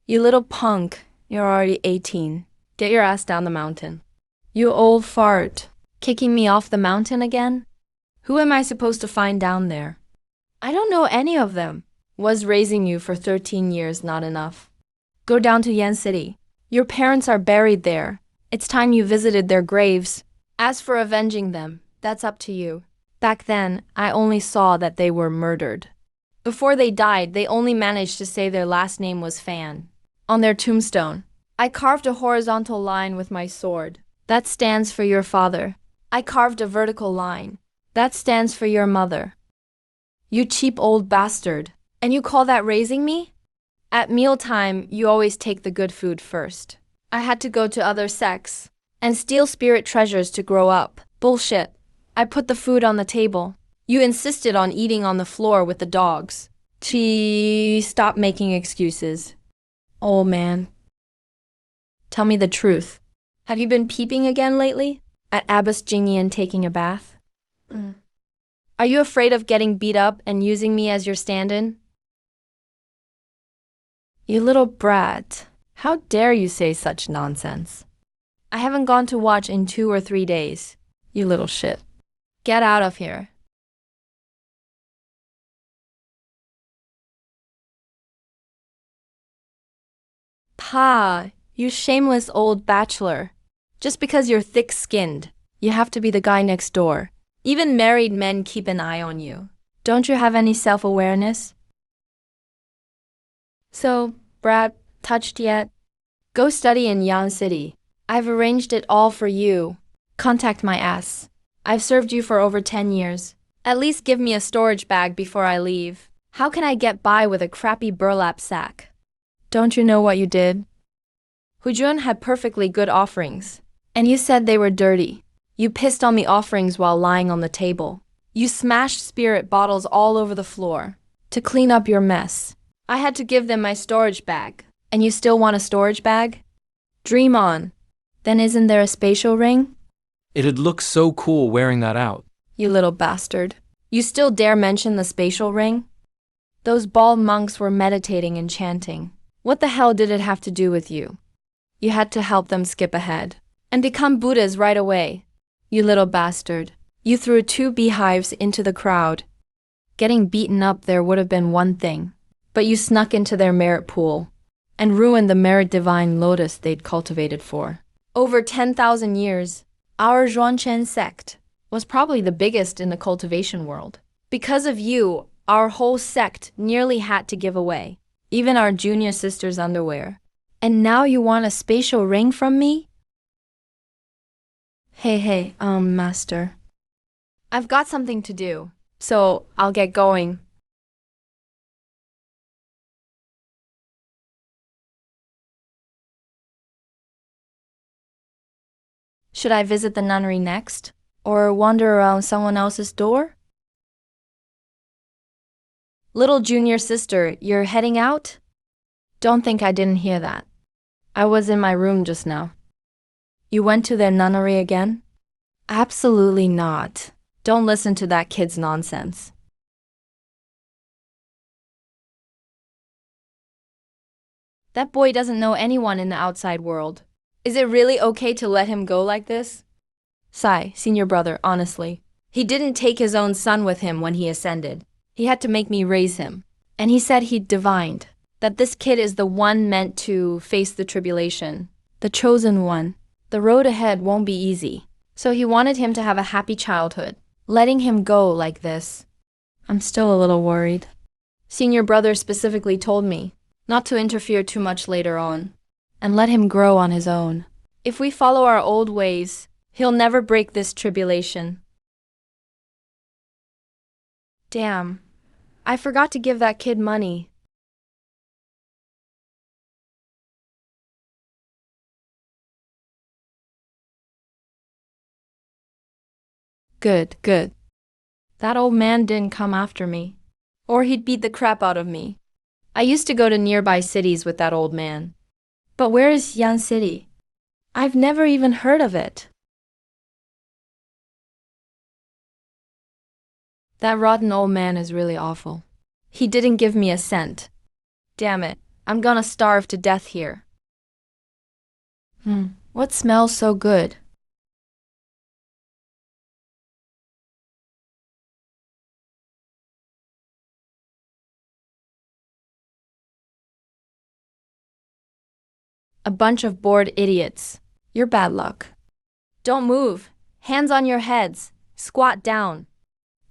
You little punk, you're already 18. Get your ass down the mountain. You old fart. Kicking me off the mountain again? Who am I supposed to find down there? I don't know any of them. Was raising you for 13 years not enough? Go down to Yan City. Your parents are buried there. It's time you visited their graves. As for avenging them, that's up to you. Back then, I only saw that they were murdered. Before they died, they only managed to say their last name was Fan. On their tombstone, I carved a horizontal line with my sword. That stands for your father. I carved a vertical line. That stands for your mother. You cheap old bastard. And you call that raising me? At mealtime, you always take the good food first. I had to go to other sects and steal spirit treasures to grow up. Bullshit. I put the food on the table. You insisted on eating on the floor with the dogs. Gee, stop making excuses. Old man. Tell me the truth. Have you been peeping again lately? At Abbas Jingian taking a bath? Are you afraid of getting beat up and using me as your stand-in? You little brat. How dare you say such nonsense? I haven't gone to watch in 2 or 3 days. You little shit. Get out of here. Pa, you shameless old bachelor. Just because you're thick-skinned, you have to be the guy next door. Even married men keep an eye on you. Don't you have any self-awareness? So, brat, touched yet? Go study in Yan City. I've arranged it all for you. Contact my ass. I've served you for over 10 years. At least give me a storage bag before I leave. How can I get by with a crappy burlap sack? Don't you know what you did? Hujun had perfectly good offerings. And you said they were dirty. You pissed on the offerings while lying on the table. You smashed spirit bottles all over the floor. To clean up your mess, I had to give them my storage bag. And you still want a storage bag? Dream on. Then isn't there a spatial ring? It'd look so cool wearing that out. You little bastard. You still dare mention the spatial ring? Those bald monks were meditating and chanting. What the hell did it have to do with you? You had to help them skip ahead and become Buddhas right away. You little bastard. You threw 2 beehives into the crowd. Getting beaten up there would have been one thing, but you snuck into their merit pool and ruined the merit divine lotus they'd cultivated for over 10,000 years. Our Zhuangchen sect was probably the biggest in the cultivation world. Because of you, our whole sect nearly had to give away, even our junior sister's underwear. And now you want a spatial ring from me? Hey, master. I've got something to do, so I'll get going. Should I visit the nunnery next? Or wander around someone else's door? Little junior sister, you're heading out? Don't think I didn't hear that. I was in my room just now. You went to their nunnery again? Absolutely not. Don't listen to that kid's nonsense. That boy doesn't know anyone in the outside world. Is it really okay to let him go like this? Sai, senior brother, honestly. He didn't take his own son with him when he ascended. He had to make me raise him. And he said he'd divined that this kid is the one meant to face the tribulation, the chosen one. The road ahead won't be easy. So he wanted him to have a happy childhood. Letting him go like this, I'm still a little worried. Senior brother specifically told me not to interfere too much later on and let him grow on his own. If we follow our old ways, he'll never break this tribulation. Damn, I forgot to give that kid money. Good. That old man didn't come after me, or he'd beat the crap out of me. I used to go to nearby cities with that old man. But where is Yan City? I've never even heard of it. That rotten old man is really awful. He didn't give me a cent. Damn it. I'm gonna starve to death here. What smells so good? A bunch of bored idiots. You're bad luck. Don't move. Hands on your heads. Squat down.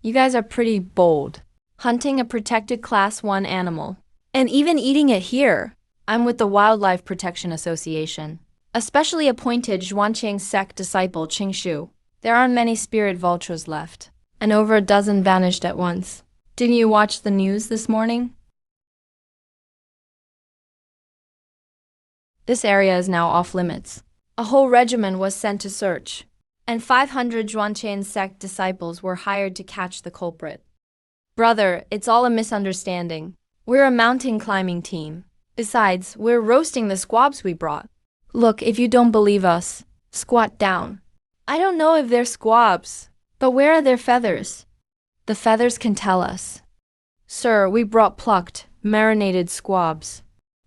You guys are pretty bold. Hunting a protected Class 1 animal. And even eating it here. I'm with the Wildlife Protection Association. A specially appointed Zhuangqiang sect disciple Qingshu. There aren't many spirit vultures left. And over a dozen vanished at once. Didn't you watch the news this morning? This area is now off limits. A whole regiment was sent to search, and 500 Zhuangqian sect disciples were hired to catch the culprit. Brother, it's all a misunderstanding. We're a mountain climbing team. Besides, we're roasting the squabs we brought. Look, if you don't believe us, squat down. I don't know if they're squabs, but where are their feathers? The feathers can tell us. Sir, we brought plucked, marinated squabs.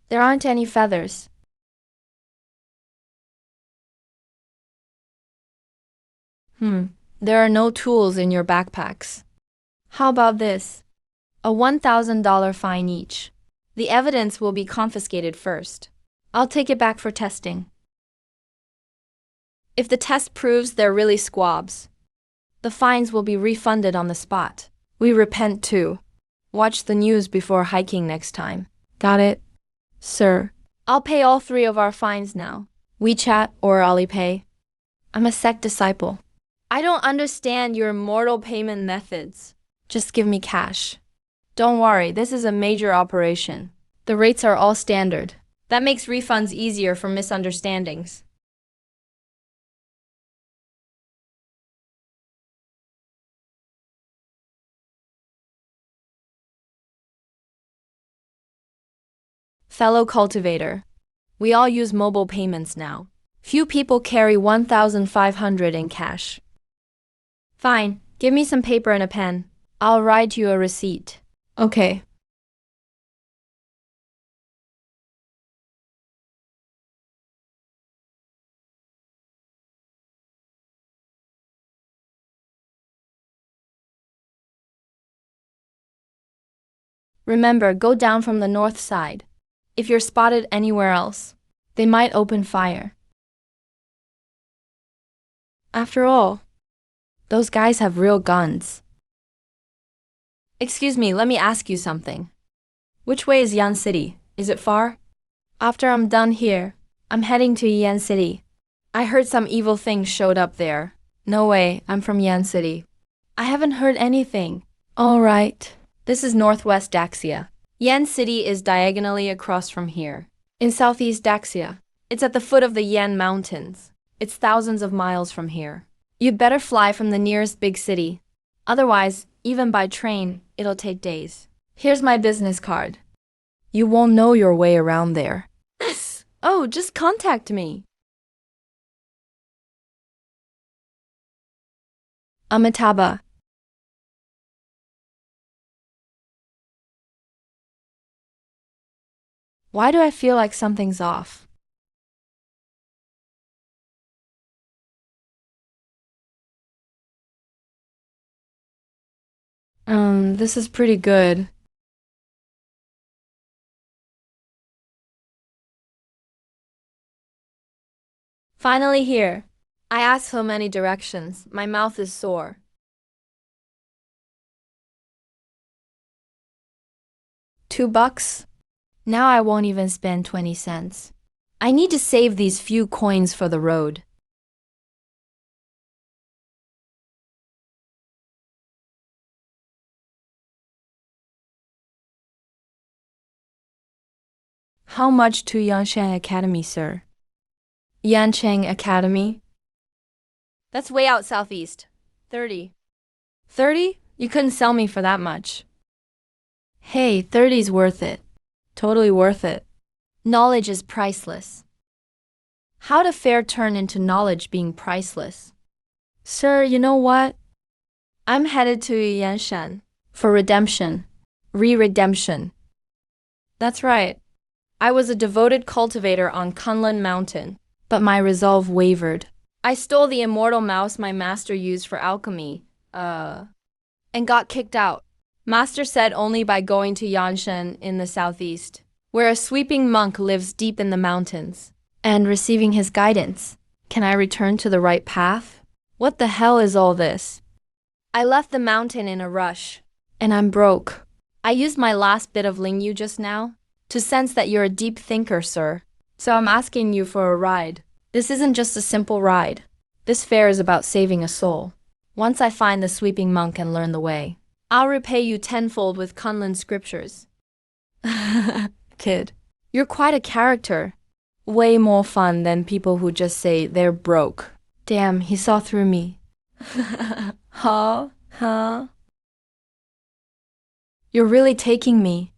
There aren't any feathers. There are no tools in your backpacks. How about this? A $1,000 fine each. The evidence will be confiscated first. I'll take it back for testing. If the test proves they're really squabs, the fines will be refunded on the spot. We repent too. Watch the news before hiking next time. Got it? Sir, I'll pay all 3 of our fines now. WeChat or Alipay. I'm a sect disciple. I don't understand your mortal payment methods. Just give me cash. Don't worry, this is a major operation. The rates are all standard. That makes refunds easier for misunderstandings. Fellow cultivator, we all use mobile payments now. Few people carry 1,500 in cash. Fine, give me some paper and a pen. I'll write you a receipt. Okay. Remember, go down from the north side. If you're spotted anywhere else, they might open fire. After all, those guys have real guns. Excuse me, let me ask you something. Which way is Yan City? Is it far? After I'm done here, I'm heading to Yan City. I heard some evil things showed up there. No way, I'm from Yan City. I haven't heard anything. All right. This is northwest Daxia. Yan City is diagonally across from here. In southeast Daxia. It's at the foot of the Yan Mountains. It's thousands of miles from here. You'd better fly from the nearest big city. Otherwise, even by train, it'll take days. Here's my business card. You won't know your way around there. Oh, just contact me. Amitabha. Why do I feel like something's off? This is pretty good. Finally here. I asked so many directions. My mouth is sore. $2? Now I won't even spend 20 cents. I need to save these few coins for the road. How much to Yancheng Academy, sir? Yancheng Academy? That's way out southeast. 30. 30? You couldn't sell me for that much. Hey, 30's worth it. Totally worth it. Knowledge is priceless. How'd a fair turn into knowledge being priceless? Sir, you know what? I'm headed to Yanshan for redemption. Re-redemption. That's right. I was a devoted cultivator on Kunlun Mountain, but my resolve wavered. I stole the immortal mouse my master used for alchemy, and got kicked out. Master said only by going to Yanshan in the southeast, where a sweeping monk lives deep in the mountains, and receiving his guidance. Can I return to the right path? What the hell is all this? I left the mountain in a rush, and I'm broke. I used my last bit of Lingyu just now to sense that you're a deep thinker, sir. So I'm asking you for a ride. This isn't just a simple ride. This fair is about saving a soul. Once I find the sweeping monk and learn the way, I'll repay you tenfold with Kunlun scriptures. Kid, you're quite a character. Way more fun than people who just say they're broke. Damn, he saw through me. Huh? You're really taking me.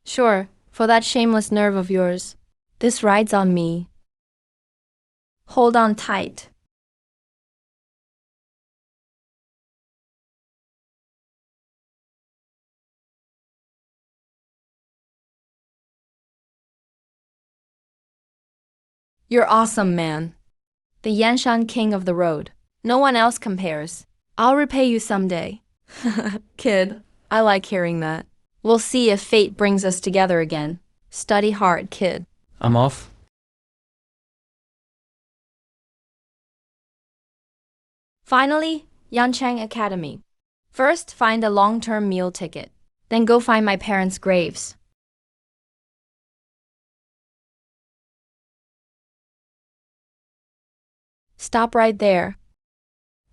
Sure, for that shameless nerve of yours. This ride's on me. Hold on tight. You're awesome, man. The Yanshan king of the road. No one else compares. I'll repay you someday. Kid, I like hearing that. We'll see if fate brings us together again. Study hard, kid. I'm off. Finally, Yanchang Academy. First, find a long-term meal ticket. Then go find my parents' graves. Stop right there.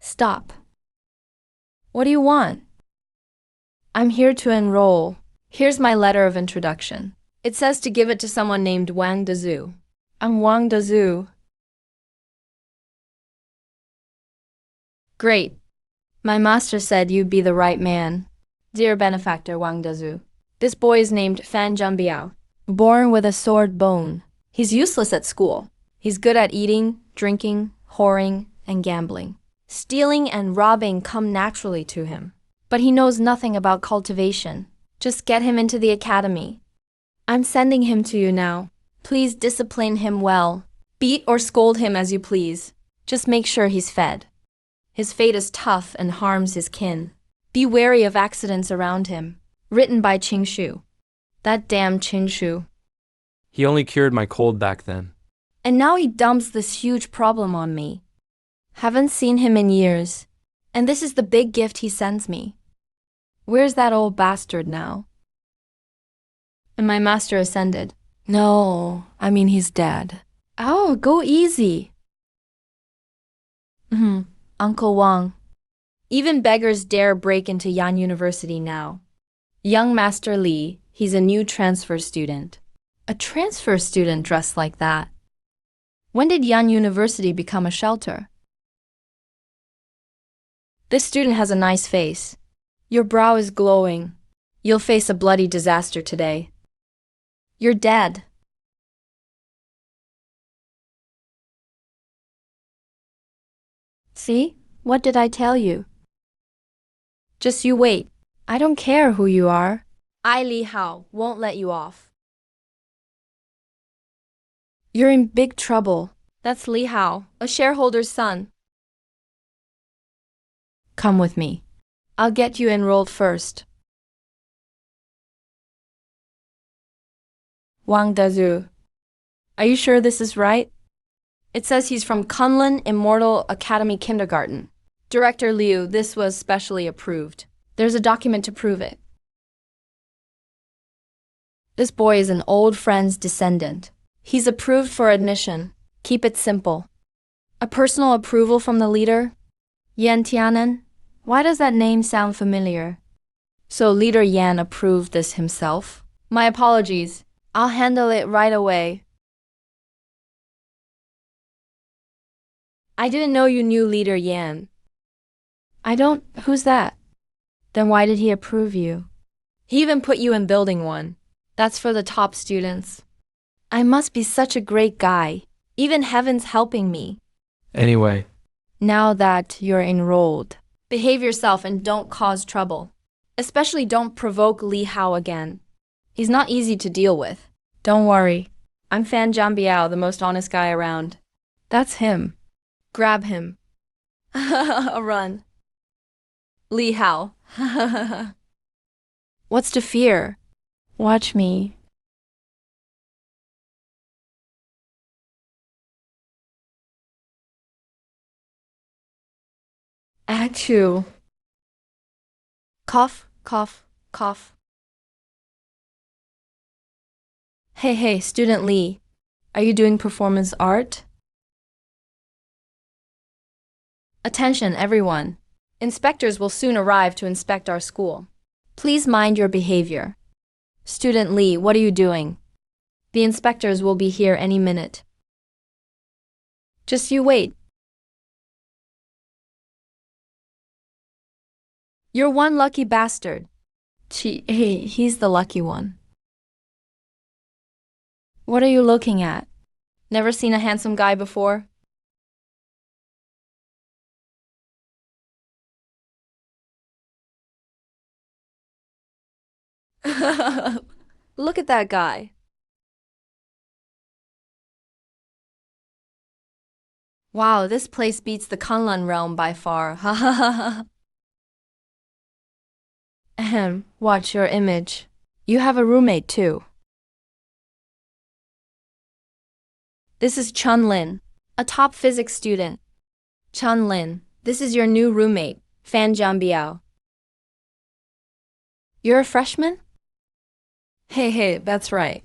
Stop. What do you want? I'm here to enroll. Here's my letter of introduction. It says to give it to someone named Wang Dezhu. I'm Wang Dezhu. Great. My master said you'd be the right man. Dear benefactor Wang Dezhu, this boy is named Fan Zhenbiao, born with a sword bone. He's useless at school. He's good at eating, drinking, whoring, and gambling. Stealing and robbing come naturally to him. But he knows nothing about cultivation. Just get him into the academy. I'm sending him to you now. Please discipline him well. Beat or scold him as you please. Just make sure he's fed. His fate is tough and harms his kin. Be wary of accidents around him. Written by Qingshu. That damn Qingshu. He only cured my cold back then. And now he dumps this huge problem on me. Haven't seen him in years. And this is the big gift he sends me. Where's that old bastard now? And my master ascended. No, I mean he's dead. Oh, go easy. Uncle Wang. Even beggars dare break into Yan University now. Young Master Li, he's a new transfer student. A transfer student dressed like that. When did Yan University become a shelter? This student has a nice face. Your brow is glowing. You'll face a bloody disaster today. You're dead. See? What did I tell you? Just you wait. I don't care who you are. I, Li Hao, won't let you off. You're in big trouble. That's Li Hao, a shareholder's son. Come with me. I'll get you enrolled first. Wang Dezhu. Are you sure this is right? It says he's from Kunlun Immortal Academy Kindergarten. Director Liu, this was specially approved. There's a document to prove it. This boy is an old friend's descendant. He's approved for admission. Keep it simple. A personal approval from the leader? Yan Tianen? Why does that name sound familiar? So Leader Yan approved this himself? My apologies. I'll handle it right away. I didn't know you knew Leader Yan. I don't. Who's that? Then why did he approve you? He even put you in Building 1. That's for the top students. I must be such a great guy. Even heaven's helping me. Anyway. Now that you're enrolled, behave yourself and don't cause trouble. Especially don't provoke Li Hao again. He's not easy to deal with. Don't worry. I'm Fan Jianbiao, the most honest guy around. That's him. Grab him. Run. Li Hao. What's to fear? Watch me. Achoo. Cough, cough, cough. Hey, student Lee. Are you doing performance art? Attention, everyone. Inspectors will soon arrive to inspect our school. Please mind your behavior. Student Lee, what are you doing? The inspectors will be here any minute. Just you wait. You're one lucky bastard. Hey, he's the lucky one. What are you looking at? Never seen a handsome guy before? Look at that guy. Wow, this place beats the Kunlun realm by far. Ahem, watch your image. You have a roommate too. This is Chun Lin, a top physics student. Chun Lin, this is your new roommate, Fan Jianbiao. You're a freshman? Hey, that's right.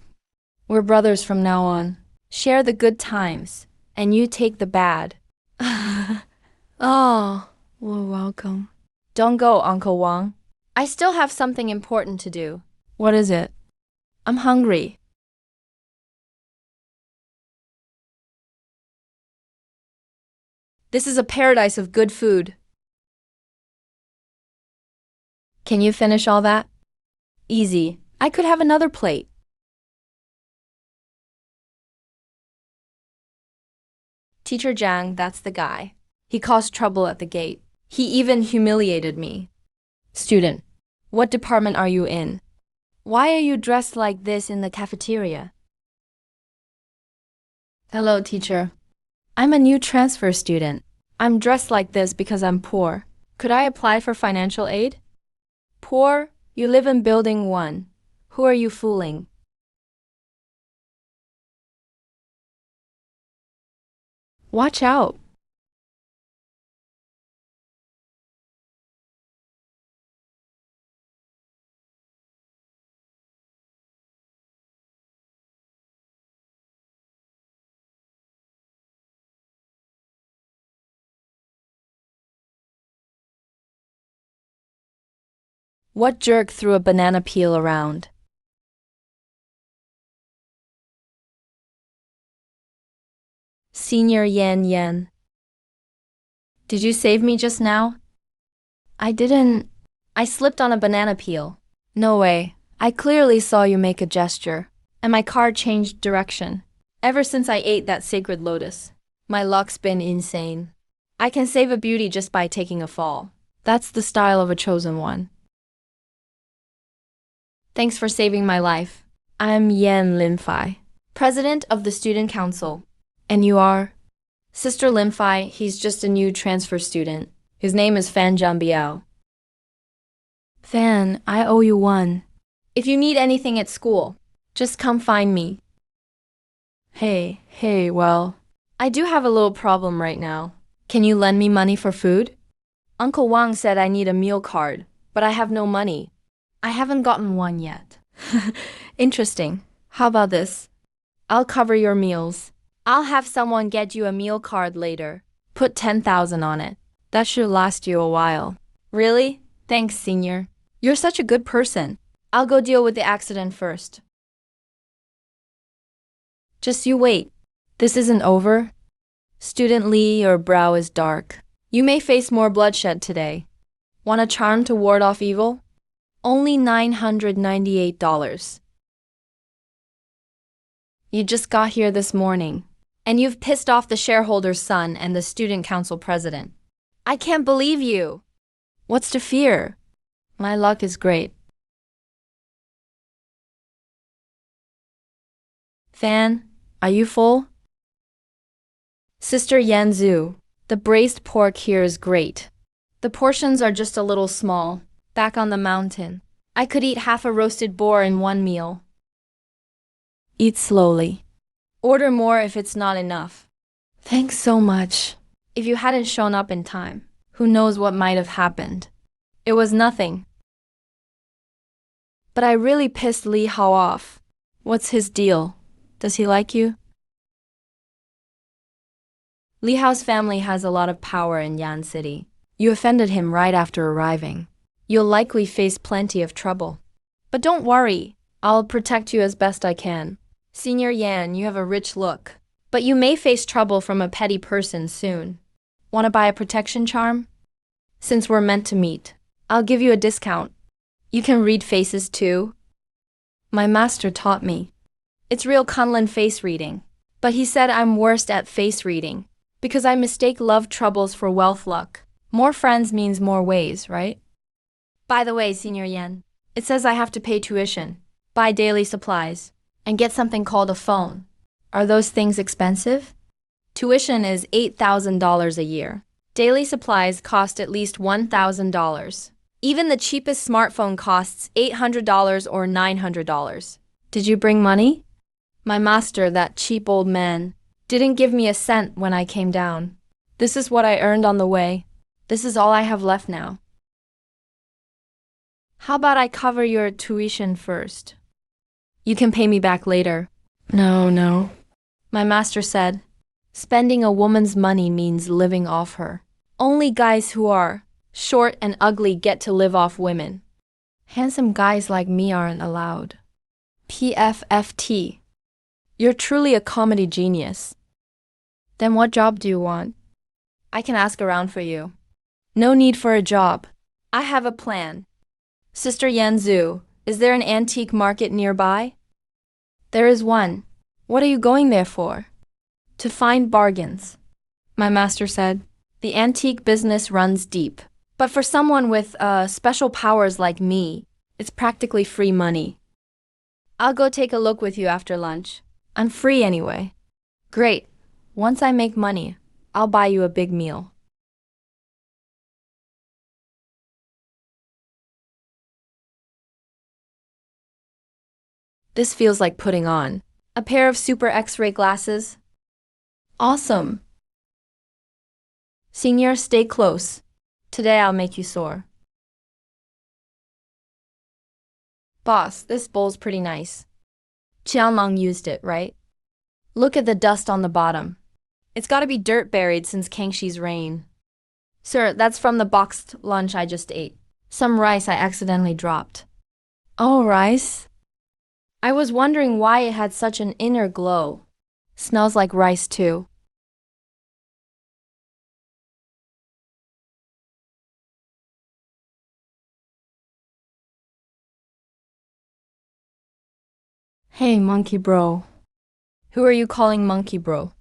We're brothers from now on. Share the good times, and you take the bad. Oh, well, welcome. Don't go, Uncle Wang. I still have something important to do. What is it? I'm hungry. This is a paradise of good food. Can you finish all that? Easy. I could have another plate. Teacher Zhang, that's the guy. He caused trouble at the gate. He even humiliated me. Student, what department are you in? Why are you dressed like this in the cafeteria? Hello, teacher. I'm a new transfer student. I'm dressed like this because I'm poor. Could I apply for financial aid? Poor? You live in building 1. Who are you fooling? Watch out. What jerk threw a banana peel around? Senior Yan. Did you save me just now? I didn't. I slipped on a banana peel. No way. I clearly saw you make a gesture, and my car changed direction. Ever since I ate that sacred lotus, my luck's been insane. I can save a beauty just by taking a fall. That's the style of a chosen one. Thanks for saving my life. I'm Yan Linfai, president of the student council. And you are? Sister Linfai, he's just a new transfer student. His name is Fan Jianbiao. Fan, I owe you one. If you need anything at school, just come find me. Hey, well, I do have a little problem right now. Can you lend me money for food? Uncle Wang said I need a meal card, but I have no money. I haven't gotten one yet. Interesting. How about this? I'll cover your meals. I'll have someone get you a meal card later. Put 10,000 on it. That should last you a while. Really? Thanks, senior. You're such a good person. I'll go deal with the accident first. Just you wait. This isn't over. Student Lee, your brow is dark. You may face more bloodshed today. Want a charm to ward off evil? Only $998. You just got here this morning, and you've pissed off the shareholder's son and the student council president. I can't believe you. What's to fear? My luck is great. Fan, are you full? Sister Yanzu, the braised pork here is great. The portions are just a little small. Back on the mountain, I could eat half a roasted boar in one meal. Eat slowly. Order more if it's not enough. Thanks so much. If you hadn't shown up in time, who knows what might have happened. It was nothing. But I really pissed Li Hao off. What's his deal? Does he like you? Li Hao's family has a lot of power in Yan City. You offended him right after arriving. You'll likely face plenty of trouble. But don't worry, I'll protect you as best I can. Senior Yan, you have a rich look. But you may face trouble from a petty person soon. Want to buy a protection charm? Since we're meant to meet, I'll give you a discount. You can read faces too. My master taught me. It's real Kunlun face reading. But he said I'm worst at face reading. Because I mistake love troubles for wealth luck. More friends means more ways, right? By the way, Senior Yan, it says I have to pay tuition, buy daily supplies, and get something called a phone. Are those things expensive? Tuition is $8,000 a year. Daily supplies cost at least $1,000. Even the cheapest smartphone costs $800 or $900. Did you bring money? My master, that cheap old man, didn't give me a cent when I came down. This is what I earned on the way. This is all I have left now. How about I cover your tuition first? You can pay me back later. No. My master said, spending a woman's money means living off her. Only guys who are short and ugly get to live off women. Handsome guys like me aren't allowed. PFFT. You're truly a comedy genius. Then what job do you want? I can ask around for you. No need for a job. I have a plan. Sister Yanzu, is there an antique market nearby? There is one. What are you going there for? To find bargains. My master said, the antique business runs deep. But for someone with special powers like me, it's practically free money. I'll go take a look with you after lunch. I'm free anyway. Great. Once I make money, I'll buy you a big meal. This feels like putting on. A pair of super X-ray glasses. Awesome. Senior, stay close. Today I'll make you sore. Boss, this bowl's pretty nice. Qianlong used it, right? Look at the dust on the bottom. It's gotta be dirt buried since Kangxi's reign. Sir, that's from the boxed lunch I just ate. Some rice I accidentally dropped. Oh, rice? I was wondering why it had such an inner glow. Smells like rice too. Hey, monkey bro. Who are you calling monkey bro?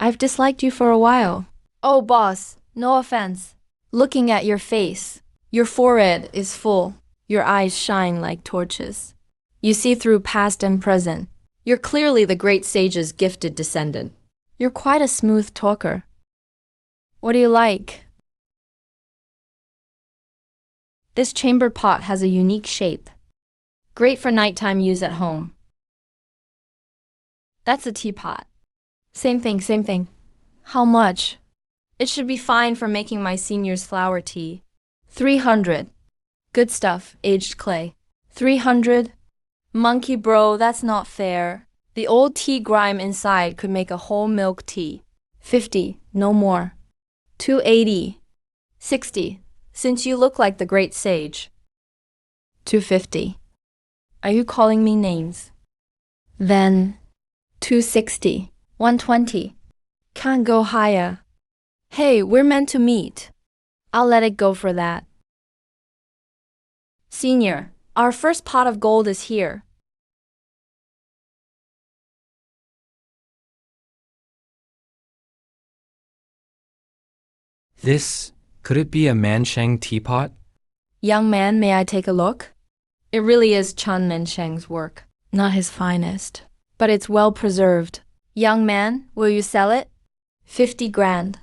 I've disliked you for a while. Oh, boss, no offense. Looking at your face, your forehead is full. Your eyes shine like torches. You see through past and present. You're clearly the great sage's gifted descendant. You're quite a smooth talker. What do you like? This chamber pot has a unique shape. Great for nighttime use at home. That's a teapot. Same thing. How much? It should be fine for making my senior's flower tea. 300. Good stuff, aged clay. 300. Monkey bro, that's not fair. The old tea grime inside could make a whole milk tea. 50, no more. 280. 60, since you look like the great sage. 250. Are you calling me names? Then 260. 120. Can't go higher. Hey, we're meant to meet. I'll let it go for that. Senior, our first pot of gold is here. Could it be a Mansheng teapot? Young man, may I take a look? It really is Chun Minsheng's work, not his finest. but it's well preserved. Young man, will you sell it? 50 grand.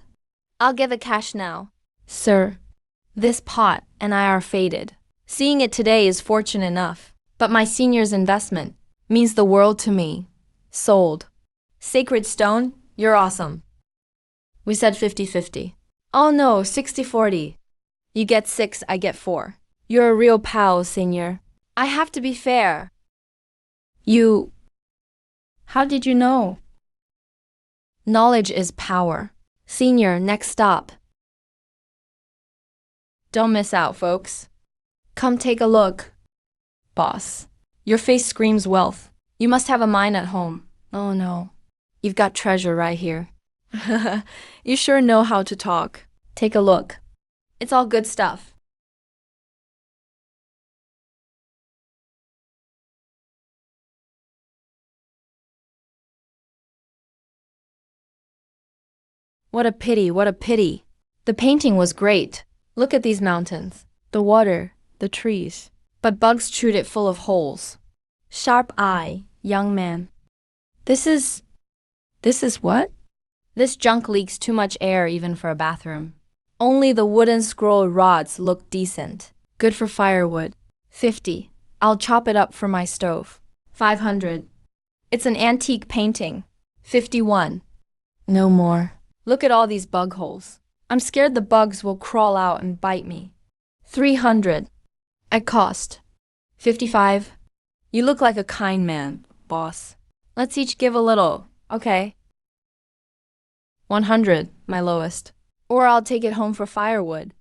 I'll get the cash now. Sir, this pot and I are fated. Seeing it today is fortune enough, but my senior's investment means the world to me. Sold. Sacred stone, you're awesome. We said 50-50. Oh no, 60-40. You get 6, I get 4. You're a real pal, senior. I have to be fair. How did you know? Knowledge is power. Senior, next stop. Don't miss out, folks. Come take a look. Boss, your face screams wealth. You must have a mine at home. Oh no, you've got treasure right here. You sure know how to talk. Take a look. It's all good stuff. What a pity, what a pity. The painting was great. Look at these mountains, the water, the trees. But bugs chewed it full of holes. Sharp eye, young man. This is what? This junk leaks too much air even for a bathroom. Only the wooden scroll rods look decent. Good for firewood. 50. I'll chop it up for my stove. 500. It's an antique painting. 51. No more. Look at all these bug holes. I'm scared the bugs will crawl out and bite me. 300. At cost. 55. You look like a kind man, boss. Let's each give a little, okay? 100, my lowest. Or I'll take it home for firewood.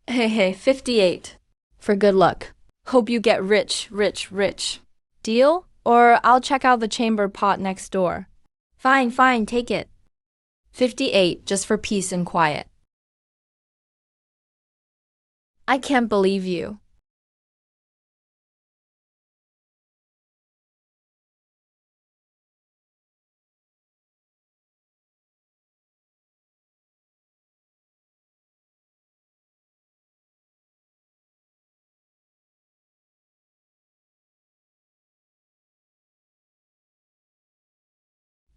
Hey, 58. For good luck. Hope you get rich, rich, rich. Deal? Or I'll check out the chamber pot next door. Fine, take it. 58, just for peace and quiet. I can't believe you.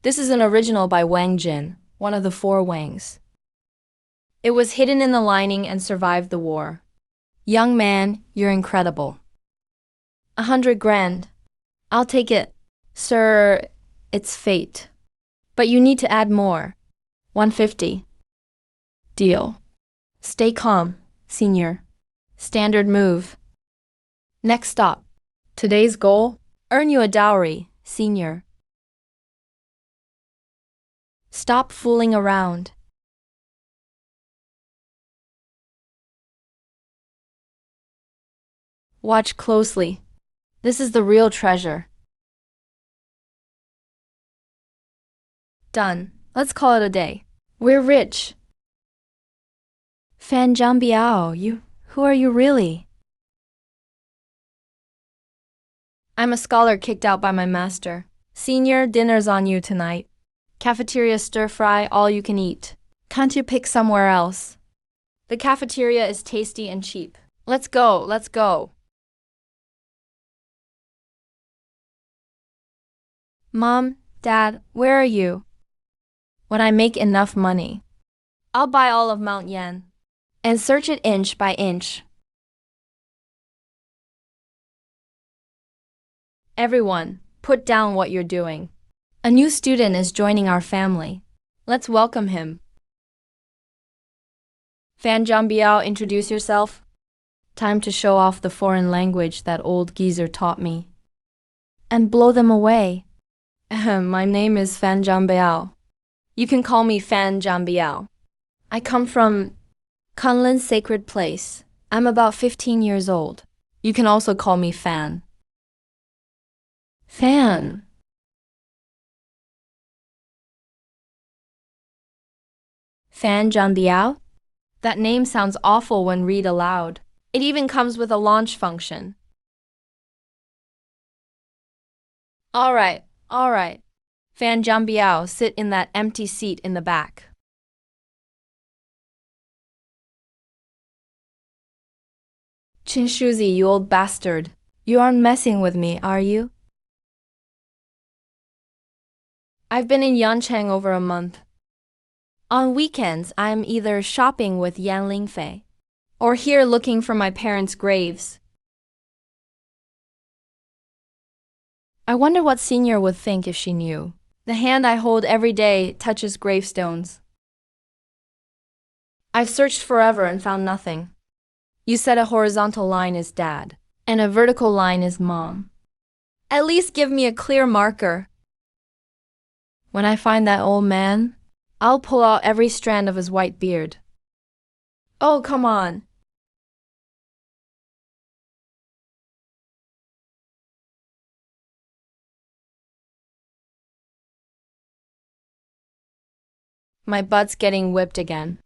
This is an original by Wang Jin, one of the 4 Wangs. It was hidden in the lining and survived the war. Young man, you're incredible. 100 grand. I'll take it. Sir, it's fate. But you need to add more. 150. Deal. Stay calm, senior. Standard move. Next stop. Today's goal? Earn you a dowry, senior. Stop fooling around. Watch closely. This is the real treasure. Done. Let's call it a day. We're rich. Fan Zhangbiao, who are you really? I'm a scholar kicked out by my master. Senior, dinner's on you tonight. Cafeteria stir-fry, all you can eat. Can't you pick somewhere else? The cafeteria is tasty and cheap. Let's go. Mom, Dad, where are you? When I make enough money, I'll buy all of Mount Yan and search it inch by inch. Everyone, put down what you're doing. A new student is joining our family. Let's welcome him. Fan Zhangbiao, introduce yourself. Time to show off the foreign language that old geezer taught me. And blow them away. My name is Fan Zhangbiao. You can call me Fan Zhangbiao. I come from Kunlun's sacred place. I'm about 15 years old. You can also call me Fan. Fan. Fan Zhangbiao? That name sounds awful when read aloud. It even comes with a launch function. All right. Fan Zhangbiao, sit in that empty seat in the back. Chin Shuzi, you old bastard. You aren't messing with me, are you? I've been in Yancheng over a month. On weekends, I'm either shopping with Yan Lingfei or here looking for my parents' graves. I wonder what Senior would think if she knew. The hand I hold every day touches gravestones. I've searched forever and found nothing. You said a horizontal line is Dad, and a vertical line is Mom. At least give me a clear marker. When I find that old man, I'll pull out every strand of his white beard. Oh, come on. My butt's getting whipped again.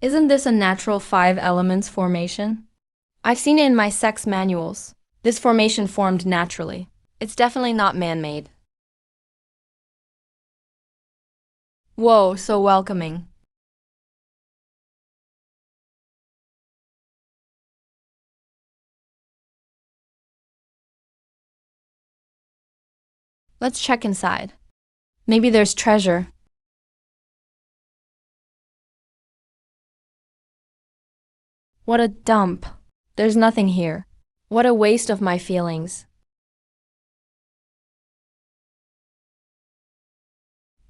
Isn't this a natural 5 elements formation? I've seen it in my sex manuals. This formation formed naturally. It's definitely not man-made. Whoa, so welcoming. Let's check inside. Maybe there's treasure. What a dump. There's nothing here. What a waste of my feelings.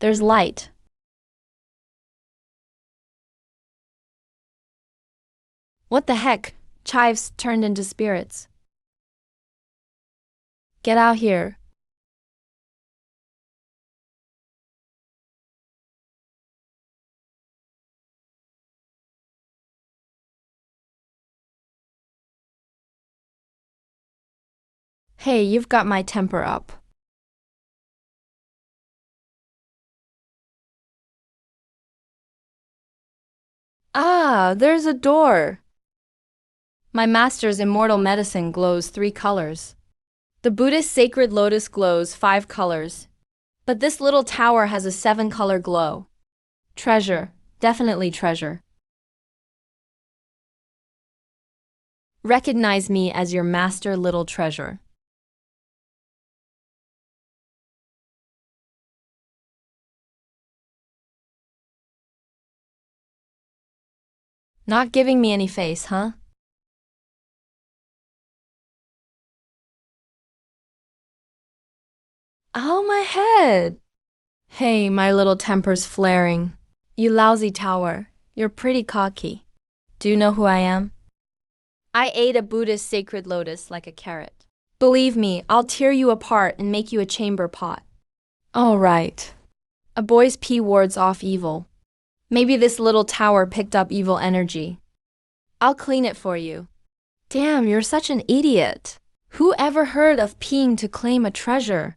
There's light. What the heck? Chives turned into spirits. Get out here. Hey, you've got my temper up. Ah, there's a door. My master's immortal medicine glows 3 colors. The Buddhist sacred lotus glows 5 colors. But this little tower has a 7-color glow. Treasure, definitely treasure. Recognize me as your master little treasure. Not giving me any face, huh? Oh, my head! Hey, my little temper's flaring. You lousy tower, you're pretty cocky. Do you know who I am? I ate a Buddhist sacred lotus like a carrot. Believe me, I'll tear you apart and make you a chamber pot. All right. A boy's pee wards off evil. Maybe this little tower picked up evil energy. I'll clean it for you. Damn, you're such an idiot. Who ever heard of peeing to claim a treasure?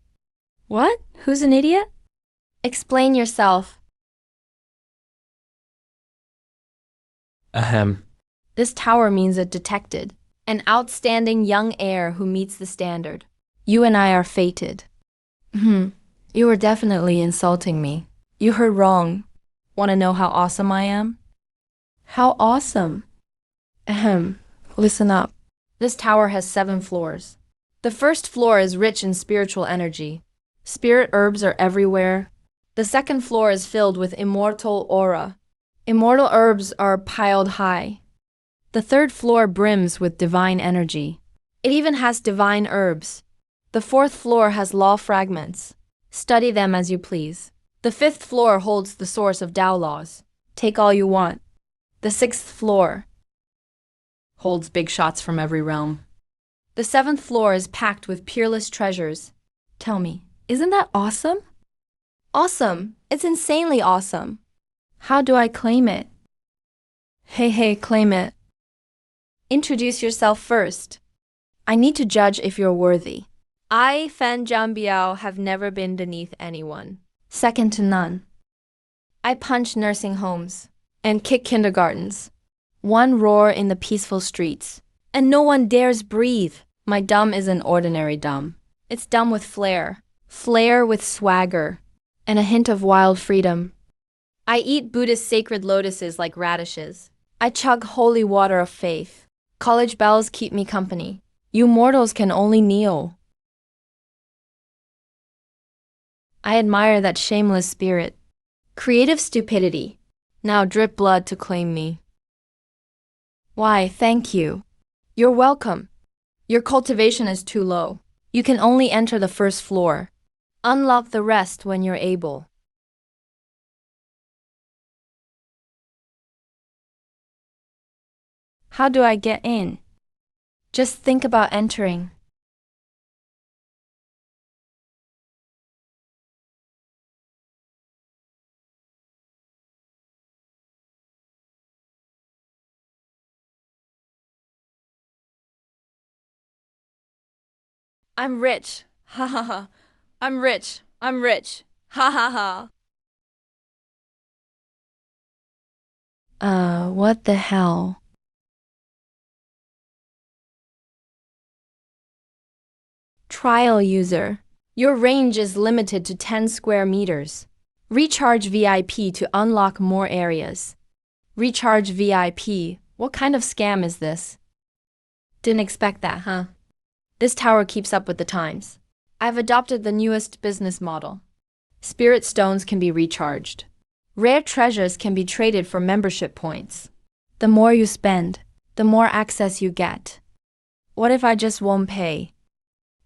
What? Who's an idiot? Explain yourself. Ahem. This tower means a detected, an outstanding young heir who meets the standard. You and I are fated. You were definitely insulting me. You heard wrong. Want to know how awesome I am? How awesome? Listen up. This tower has 7 floors. The first floor is rich in spiritual energy. Spirit herbs are everywhere. The second floor is filled with immortal aura. Immortal herbs are piled high. The third floor brims with divine energy. It even has divine herbs. The fourth floor has law fragments. Study them as you please. The fifth floor holds the source of Tao laws. Take all you want. The sixth floor holds big shots from every realm. The seventh floor is packed with peerless treasures. Tell me, isn't that awesome? Awesome. It's insanely awesome. How do I claim it? Hey, claim it. Introduce yourself first. I need to judge if you're worthy. I, Fan Jianbiao, have never been beneath anyone. Second to none. I punch nursing homes and kick kindergartens. One roar in the peaceful streets, and no one dares breathe. My dumb isn't ordinary dumb. It's dumb with flair. Flair with swagger. and a hint of wild freedom. I eat Buddhist sacred lotuses like radishes. I chug holy water of faith. College bells keep me company. You mortals can only kneel. I admire that shameless spirit. Creative stupidity. Now drip blood to claim me. Why, thank you. You're welcome. Your cultivation is too low. You can only enter the first floor. Unlock the rest when you're able. How do I get in? Just think about entering. I'm rich. Ha ha ha. I'm rich. I'm rich. Ha ha ha. What the hell? Trial user. Your range is limited to 10 square meters. Recharge VIP to unlock more areas. Recharge VIP. What kind of scam is this? Didn't expect that, huh? This tower keeps up with the times. I've adopted the newest business model. Spirit stones can be recharged. Rare treasures can be traded for membership points. The more you spend, the more access you get. What if I just won't pay?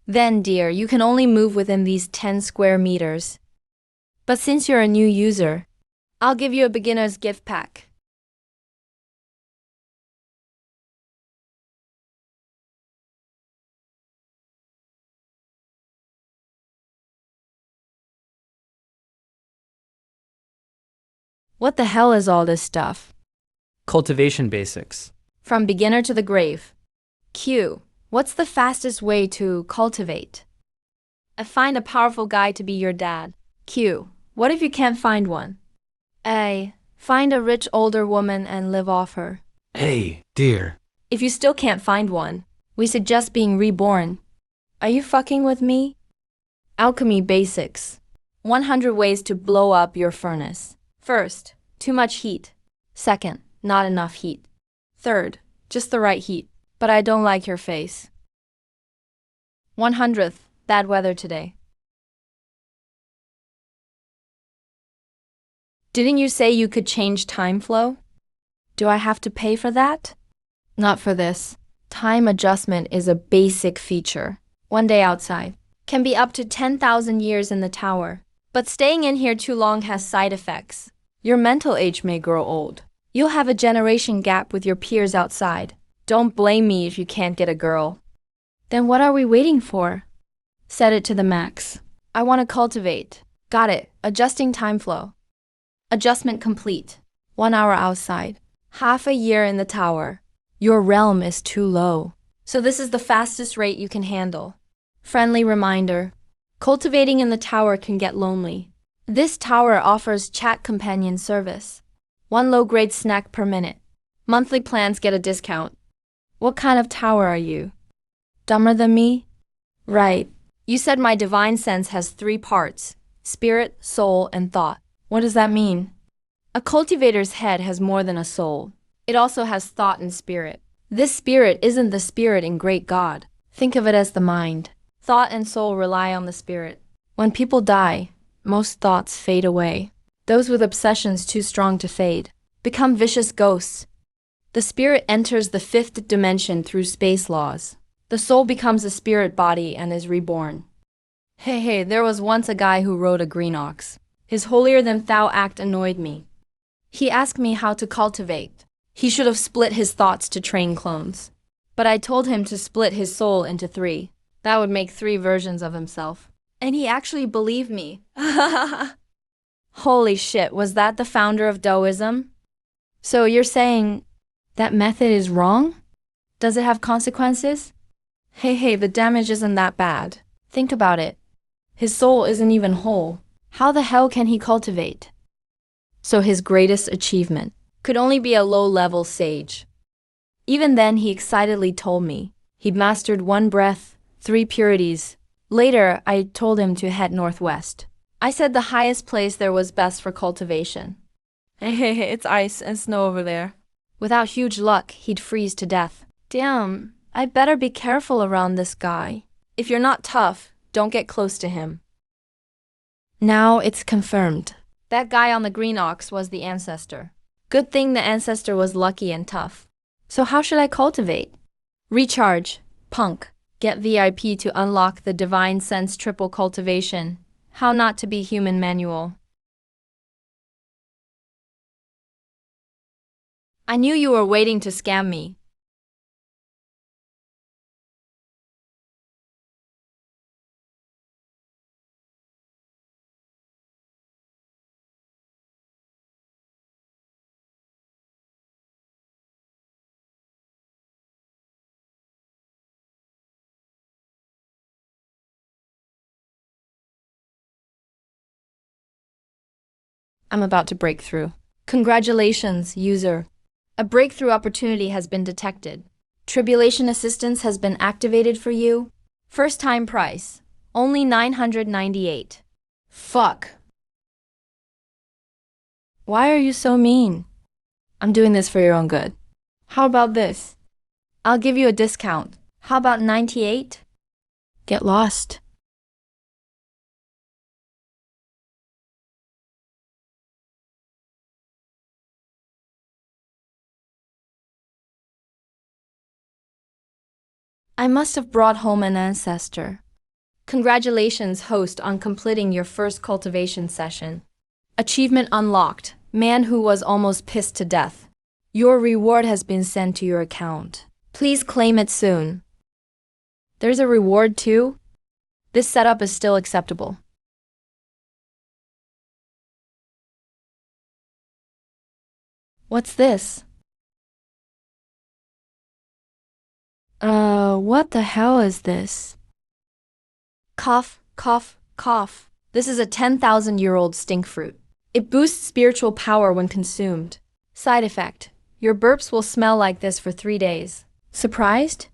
Then, dear, you can only move within these 10 square meters. But since you're a new user, I'll give you a beginner's gift pack. What the hell is all this stuff? Cultivation basics. From beginner to the grave. Q. What's the fastest way to cultivate? I find a powerful guy to be your dad. Q. What if you can't find one? A. Find a rich older woman and live off her. Hey, dear. If you still can't find one, we suggest being reborn. Are you fucking with me? Alchemy basics. 100 ways to blow up your furnace. First, too much heat. Second, not enough heat. Third, just the right heat. But I don't like your face. 100th, bad weather today. Didn't you say you could change time flow? Do I have to pay for that? Not for this. Time adjustment is a basic feature. One day outside can be up to 10,000 years in the tower. But staying in here too long has side effects. Your mental age may grow old. You'll have a generation gap with your peers outside. Don't blame me if you can't get a girl. Then what are we waiting for? Set it to the max. I want to cultivate. Got it. Adjusting time flow. Adjustment complete. 1 hour outside. Half a year in the tower. Your realm is too low. So this is the fastest rate you can handle. Friendly reminder. Cultivating in the tower can get lonely. This tower offers chat companion service. 1 low-grade snack per minute. Monthly plans get a discount. What kind of tower are you? Dumber than me? Right. You said my divine sense has 3 parts: spirit, soul, and thought. What does that mean? A cultivator's head has more than a soul. It also has thought and spirit. This spirit isn't the spirit in Great God. Think of it as the mind. Thought and soul rely on the spirit. When people die, most thoughts fade away. Those with obsessions too strong to fade become vicious ghosts. The spirit enters the 5th dimension through space laws. The soul becomes a spirit body and is reborn. Hey, there was once a guy who rode a green ox. His holier-than-thou act annoyed me. He asked me how to cultivate. He should have split his thoughts to train clones. But I told him to split his soul into 3. That would make 3 versions of himself. And he actually believed me. Holy shit, was that the founder of Taoism? So you're saying that method is wrong? Does it have consequences? Hey, the damage isn't that bad. Think about it. His soul isn't even whole. How the hell can he cultivate? So his greatest achievement could only be a low-level sage. Even then, he excitedly told me he'd mastered 1 breath, 3 purities. Later, I told him to head northwest. I said the highest place there was best for cultivation. Hey, it's ice and snow over there. Without huge luck, he'd freeze to death. Damn, I better be careful around this guy. If you're not tough, don't get close to him. Now it's confirmed. That guy on the green ox was the ancestor. Good thing the ancestor was lucky and tough. So how should I cultivate? Recharge, punk. Get VIP to unlock the Divine Sense triple cultivation. How not to be human manual. I knew you were waiting to scam me. I'm about to break through. Congratulations, user. A breakthrough opportunity has been detected. Tribulation assistance has been activated for you. First time price, only 998. Fuck. Why are you so mean? I'm doing this for your own good. How about this? I'll give you a discount. How about 98? Get lost. I must have brought home an ancestor. Congratulations, host, on completing your first cultivation session. Achievement unlocked. Man who was almost pissed to death. Your reward has been sent to your account. Please claim it soon. There's a reward too? This setup is still acceptable. What's this? What the hell is this? Cough, cough, cough. This is a 10,000-year-old stink fruit. It boosts spiritual power when consumed. Side effect: your burps will smell like this for 3 days. Surprised?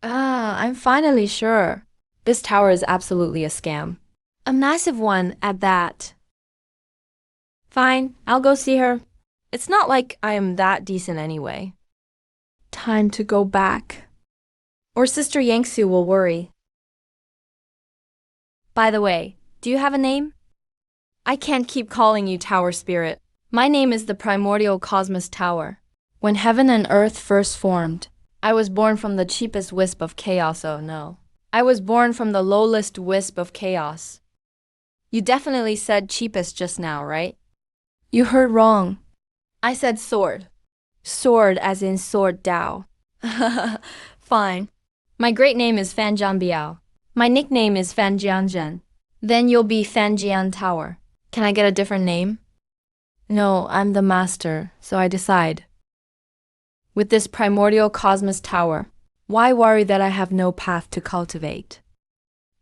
I'm finally sure. This tower is absolutely a scam. A massive one at that. Fine, I'll go see her. It's not like I am that decent anyway. Time to go back. Or Sister Yangsu will worry. By the way, do you have a name? I can't keep calling you Tower Spirit. My name is the Primordial Cosmos Tower. When heaven and earth first formed, I was born from the cheapest wisp of chaos. Oh no. I was born from the lowest wisp of chaos. You definitely said cheapest just now, right? You heard wrong. I said sword. Sword as in sword Dao. Fine. My great name is Fan Jianbiao. My nickname is Fan Jianzhen. Then you'll be Fan Jian Tower. Can I get a different name? No, I'm the master, so I decide. With this primordial cosmos tower, why worry that I have no path to cultivate?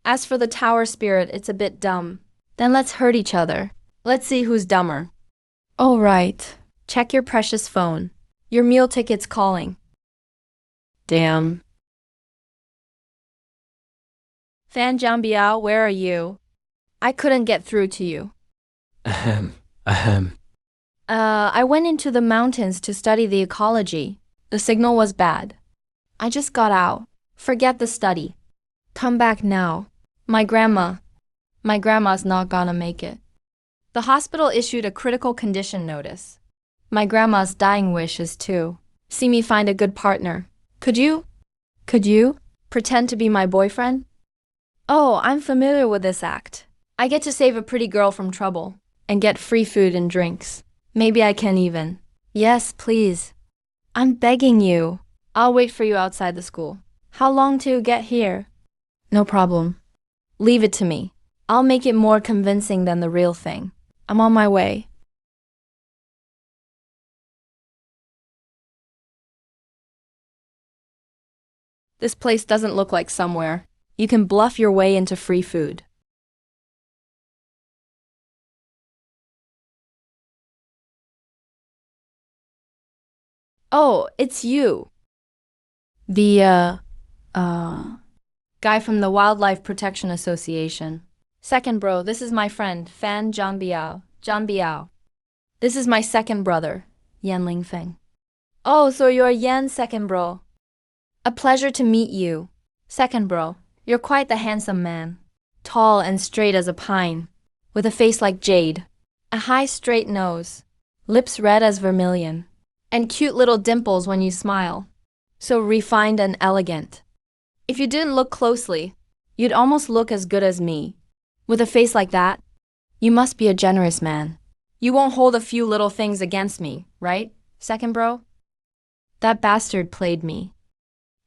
As for the tower spirit, it's a bit dumb. Then let's hurt each other. Let's see who's dumber. All right. Check your precious phone. Your meal ticket's calling. Damn. Fan Jianbiao, where are you? I couldn't get through to you. Ahem. Ahem. I went into the mountains to study the ecology. The signal was bad. I just got out. Forget the study. Come back now. My grandma's not gonna make it. The hospital issued a critical condition notice. My grandma's dying wish is to see me find a good partner. Could you pretend to be my boyfriend? Oh, I'm familiar with this act. I get to save a pretty girl from trouble and get free food and drinks. Maybe I can even. Yes, please. I'm begging you. I'll wait for you outside the school. How long to get here? No problem. Leave it to me. I'll make it more convincing than the real thing. I'm on my way. This place doesn't look like somewhere you can bluff your way into free food. Oh, it's you. The Guy from the Wildlife Protection Association. Second bro, this is my friend, Fan Zhangbiao. Zhangbiao. This is my second brother, Yan Lingfeng. Oh, so you're Yan's second bro. A pleasure to meet you. Second bro, you're quite the handsome man. Tall and straight as a pine, with a face like jade, a high straight nose, lips red as vermilion, and cute little dimples when you smile. So refined and elegant. If you didn't look closely, you'd almost look as good as me. With a face like that, you must be a generous man. You won't hold a few little things against me, right, second bro? That bastard played me.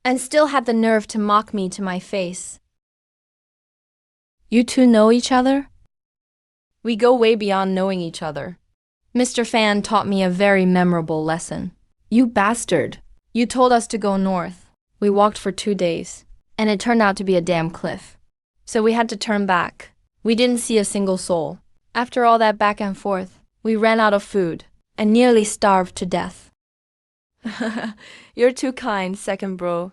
And still had the nerve to mock me to my face. You two know each other? We go way beyond knowing each other. Mr. Fan taught me a very memorable lesson. You bastard. You told us to go north. We walked for 2 days, and it turned out to be a damn cliff. So we had to turn back. We didn't see a single soul. After all that back and forth, we ran out of food and nearly starved to death. You're too kind, second bro.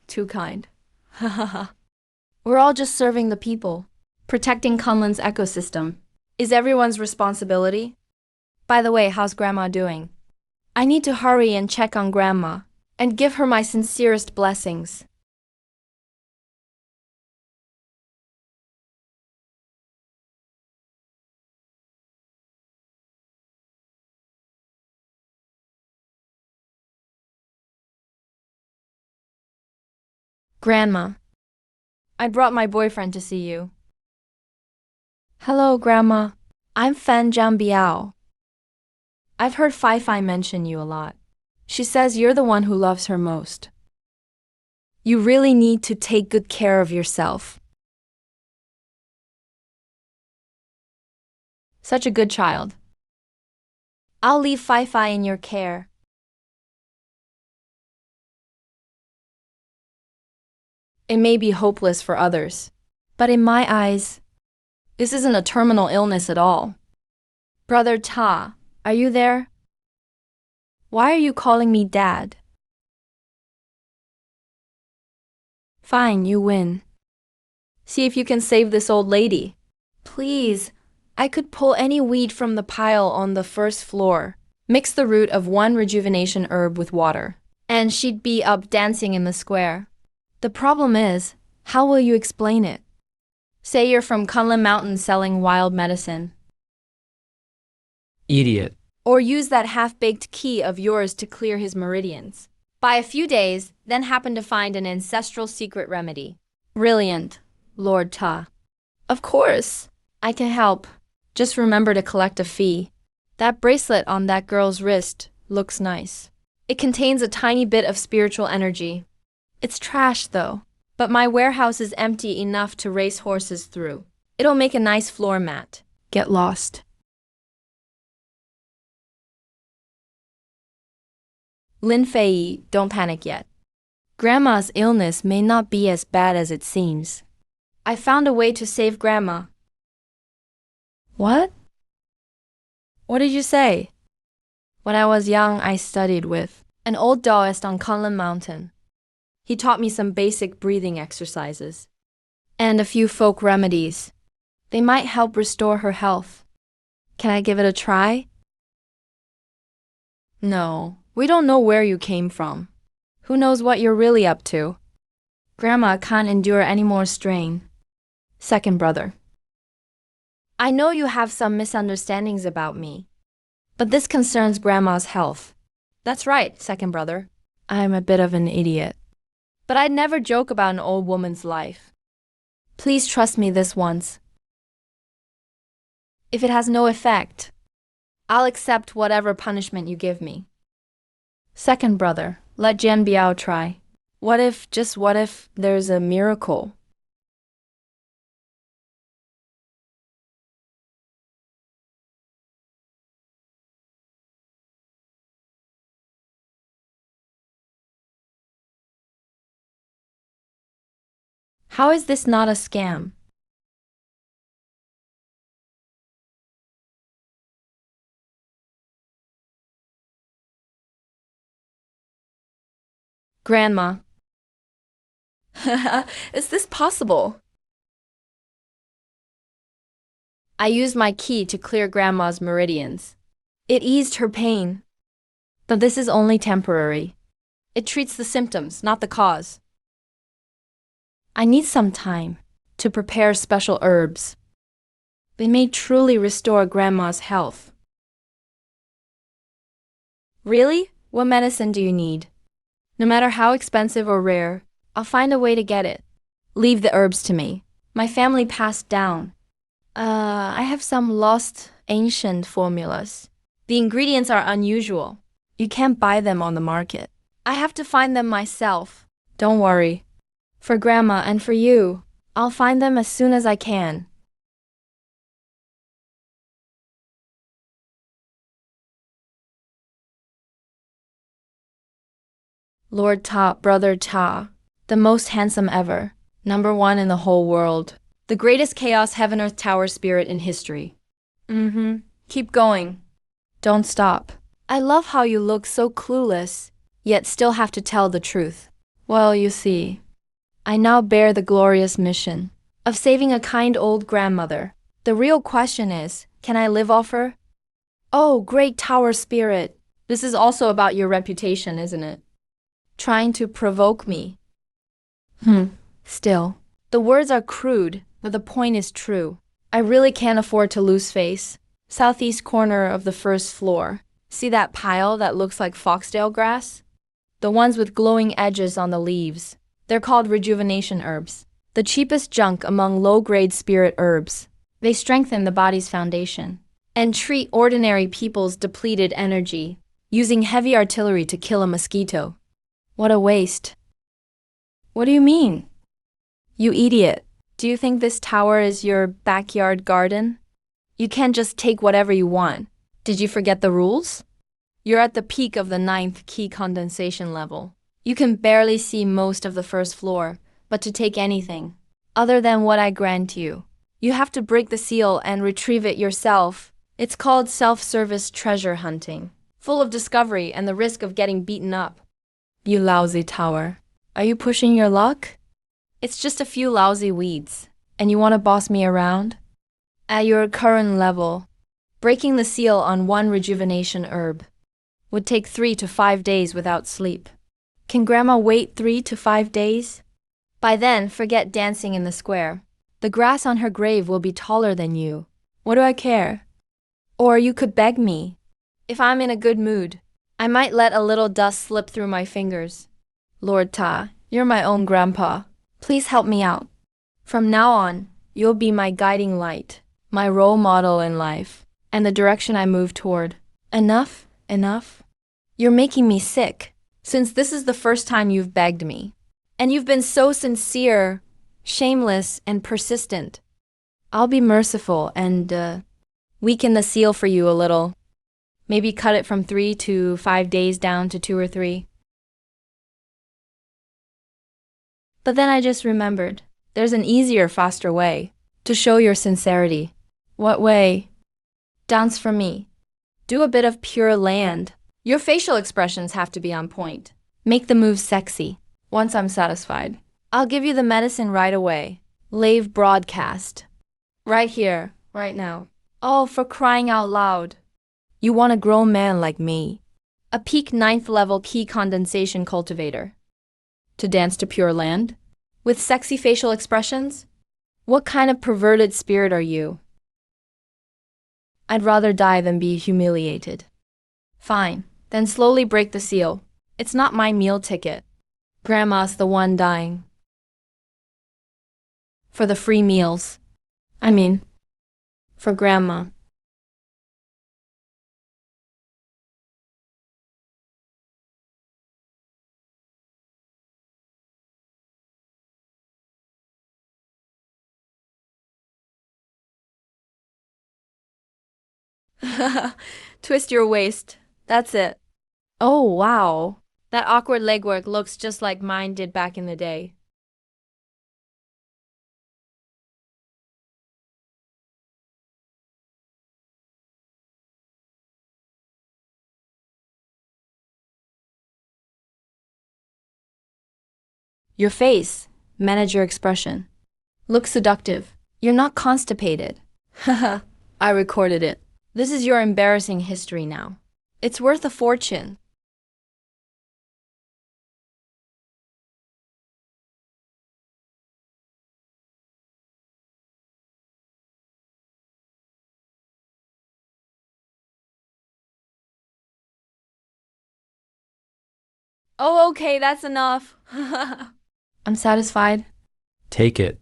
Too kind. We're all just serving the people. Protecting Kunlun's ecosystem is everyone's responsibility. By the way, how's Grandma doing? I need to hurry and check on Grandma and give her my sincerest blessings. Grandma, I brought my boyfriend to see you. Hello, Grandma. I'm Fan Zhangbiao. I've heard Fai mention you a lot. She says you're the one who loves her most. You really need to take good care of yourself. Such a good child. I'll leave Fai in your care. It may be hopeless for others, but in my eyes, this isn't a terminal illness at all. Brother Ta, are you there? Why are you calling me Dad? Fine, you win. See if you can save this old lady. Please, I could pull any weed from the pile on the first floor, mix the root of one rejuvenation herb with water, and she'd be up dancing in the square. The problem is, how will you explain it? Say you're from Kunlun Mountain selling wild medicine. Idiot. Or use that half-baked key of yours to clear his meridians. By a few days, then happen to find an ancestral secret remedy. Brilliant, Lord Ta. Of course, I can help. Just remember to collect a fee. That bracelet on that girl's wrist looks nice. It contains a tiny bit of spiritual energy. It's trash, though, but my warehouse is empty enough to race horses through. It'll make a nice floor mat. Get lost. Lin Fei, don't panic yet. Grandma's illness may not be as bad as it seems. I found a way to save Grandma. What? What did you say? When I was young, I studied with an old Taoist on Kunlun Mountain. He taught me some basic breathing exercises and a few folk remedies. They might help restore her health. Can I give it a try? No, we don't know where you came from. Who knows what you're really up to? Grandma can't endure any more strain. Second brother. I know you have some misunderstandings about me, but this concerns Grandma's health. That's right, second brother. I'm a bit of an idiot. But I'd never joke about an old woman's life. Please trust me this once. If it has no effect, I'll accept whatever punishment you give me. Second brother, let Jian Biao try. What if, just what if, there's a miracle? How is this not a scam? Grandma. Is this possible? I used my key to clear Grandma's meridians. It eased her pain. But this is only temporary. It treats the symptoms, not the cause. I need some time to prepare special herbs. They may truly restore Grandma's health. Really? What medicine do you need? No matter how expensive or rare, I'll find a way to get it. Leave the herbs to me. My family passed down. I have some lost ancient formulas. The ingredients are unusual. You can't buy them on the market. I have to find them myself. Don't worry. For Grandma and for you, I'll find them as soon as I can. Lord Ta, Brother Ta, the most handsome ever, #1 in the whole world, the greatest chaos heaven earth tower spirit in history. Keep going. Don't stop. I love how you look so clueless, yet still have to tell the truth. Well, you see, I now bear the glorious mission of saving a kind old grandmother. The real question is, can I live off her? Oh, great tower spirit. This is also about your reputation, isn't it? Trying to provoke me. Still, the words are crude, but the point is true. I really can't afford to lose face. Southeast corner of the first floor. See that pile that looks like foxtail grass? The ones with glowing edges on the leaves. They're called rejuvenation herbs. The cheapest junk among low-grade spirit herbs. They strengthen the body's foundation and treat ordinary people's depleted energy, using heavy artillery to kill a mosquito. What a waste. What do you mean? You idiot. Do you think this tower is your backyard garden? You can't just take whatever you want. Did you forget the rules? You're at the peak of the 9th key condensation level. You can barely see most of the first floor, but to take anything, other than what I grant you, you have to break the seal and retrieve it yourself. It's called self-service treasure hunting, full of discovery and the risk of getting beaten up. You lousy tower. Are you pushing your luck? It's just a few lousy weeds, and you want to boss me around? At your current level, breaking the seal on one rejuvenation herb would take 3 to 5 days without sleep. Can Grandma wait 3 to 5 days? By then, forget dancing in the square. The grass on her grave will be taller than you. What do I care? Or you could beg me. If I'm in a good mood, I might let a little dust slip through my fingers. Lord Ta, you're my own grandpa. Please help me out. From now on, you'll be my guiding light, my role model in life, and the direction I move toward. Enough, enough. You're making me sick, since this is the first time you've begged me. And you've been so sincere, shameless, and persistent. I'll be merciful and weaken the seal for you a little. Maybe cut it from 3 to 5 days down to 2 or 3. But then I just remembered, there's an easier, faster way to show your sincerity. What way? Dance for me. Do a bit of Pure Land. Your facial expressions have to be on point. Make the moves sexy. Once I'm satisfied, I'll give you the medicine right away. Live broadcast. Right here, right now. Oh, for crying out loud. You want a grown man like me. A peak 9th level key condensation cultivator. To dance to Pure Land? With sexy facial expressions? What kind of perverted spirit are you? I'd rather die than be humiliated. Fine, then slowly break the seal. It's not my meal ticket. Grandma's the one dying. For the free meals. For Grandma. Twist your waist. That's it. Oh, wow. That awkward legwork looks just like mine did back in the day. Your face. Manage your expression. Look seductive. You're not constipated. Haha, I recorded it. This is your embarrassing history now. It's worth a fortune. Oh, okay, that's enough. I'm satisfied. Take it.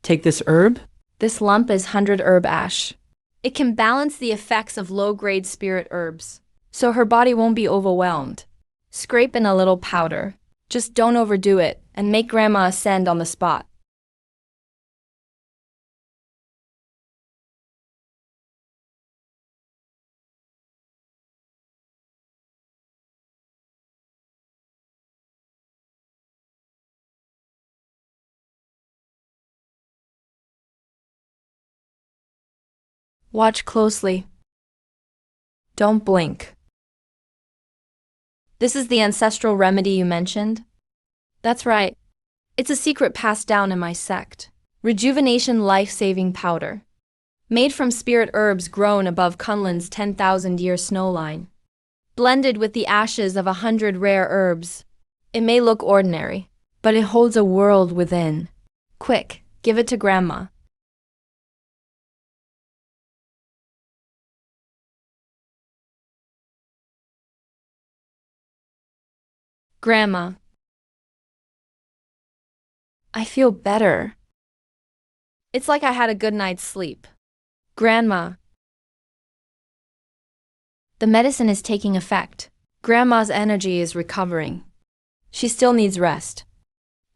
Take this herb? This lump is 100 herb ash. It can balance the effects of low-grade spirit herbs, so her body won't be overwhelmed. Scrape in a little powder. Just don't overdo it, and make Grandma ascend on the spot. Watch closely. Don't blink. This is the ancestral remedy you mentioned? That's right. It's a secret passed down in my sect. Rejuvenation life-saving powder. Made from spirit herbs grown above Kunlun's 10,000-year snowline. Blended with the ashes of 100 rare herbs. It may look ordinary, but it holds a world within. Quick, give it to Grandma. Grandma. I feel better. It's like I had a good night's sleep. Grandma. The medicine is taking effect. Grandma's energy is recovering. She still needs rest.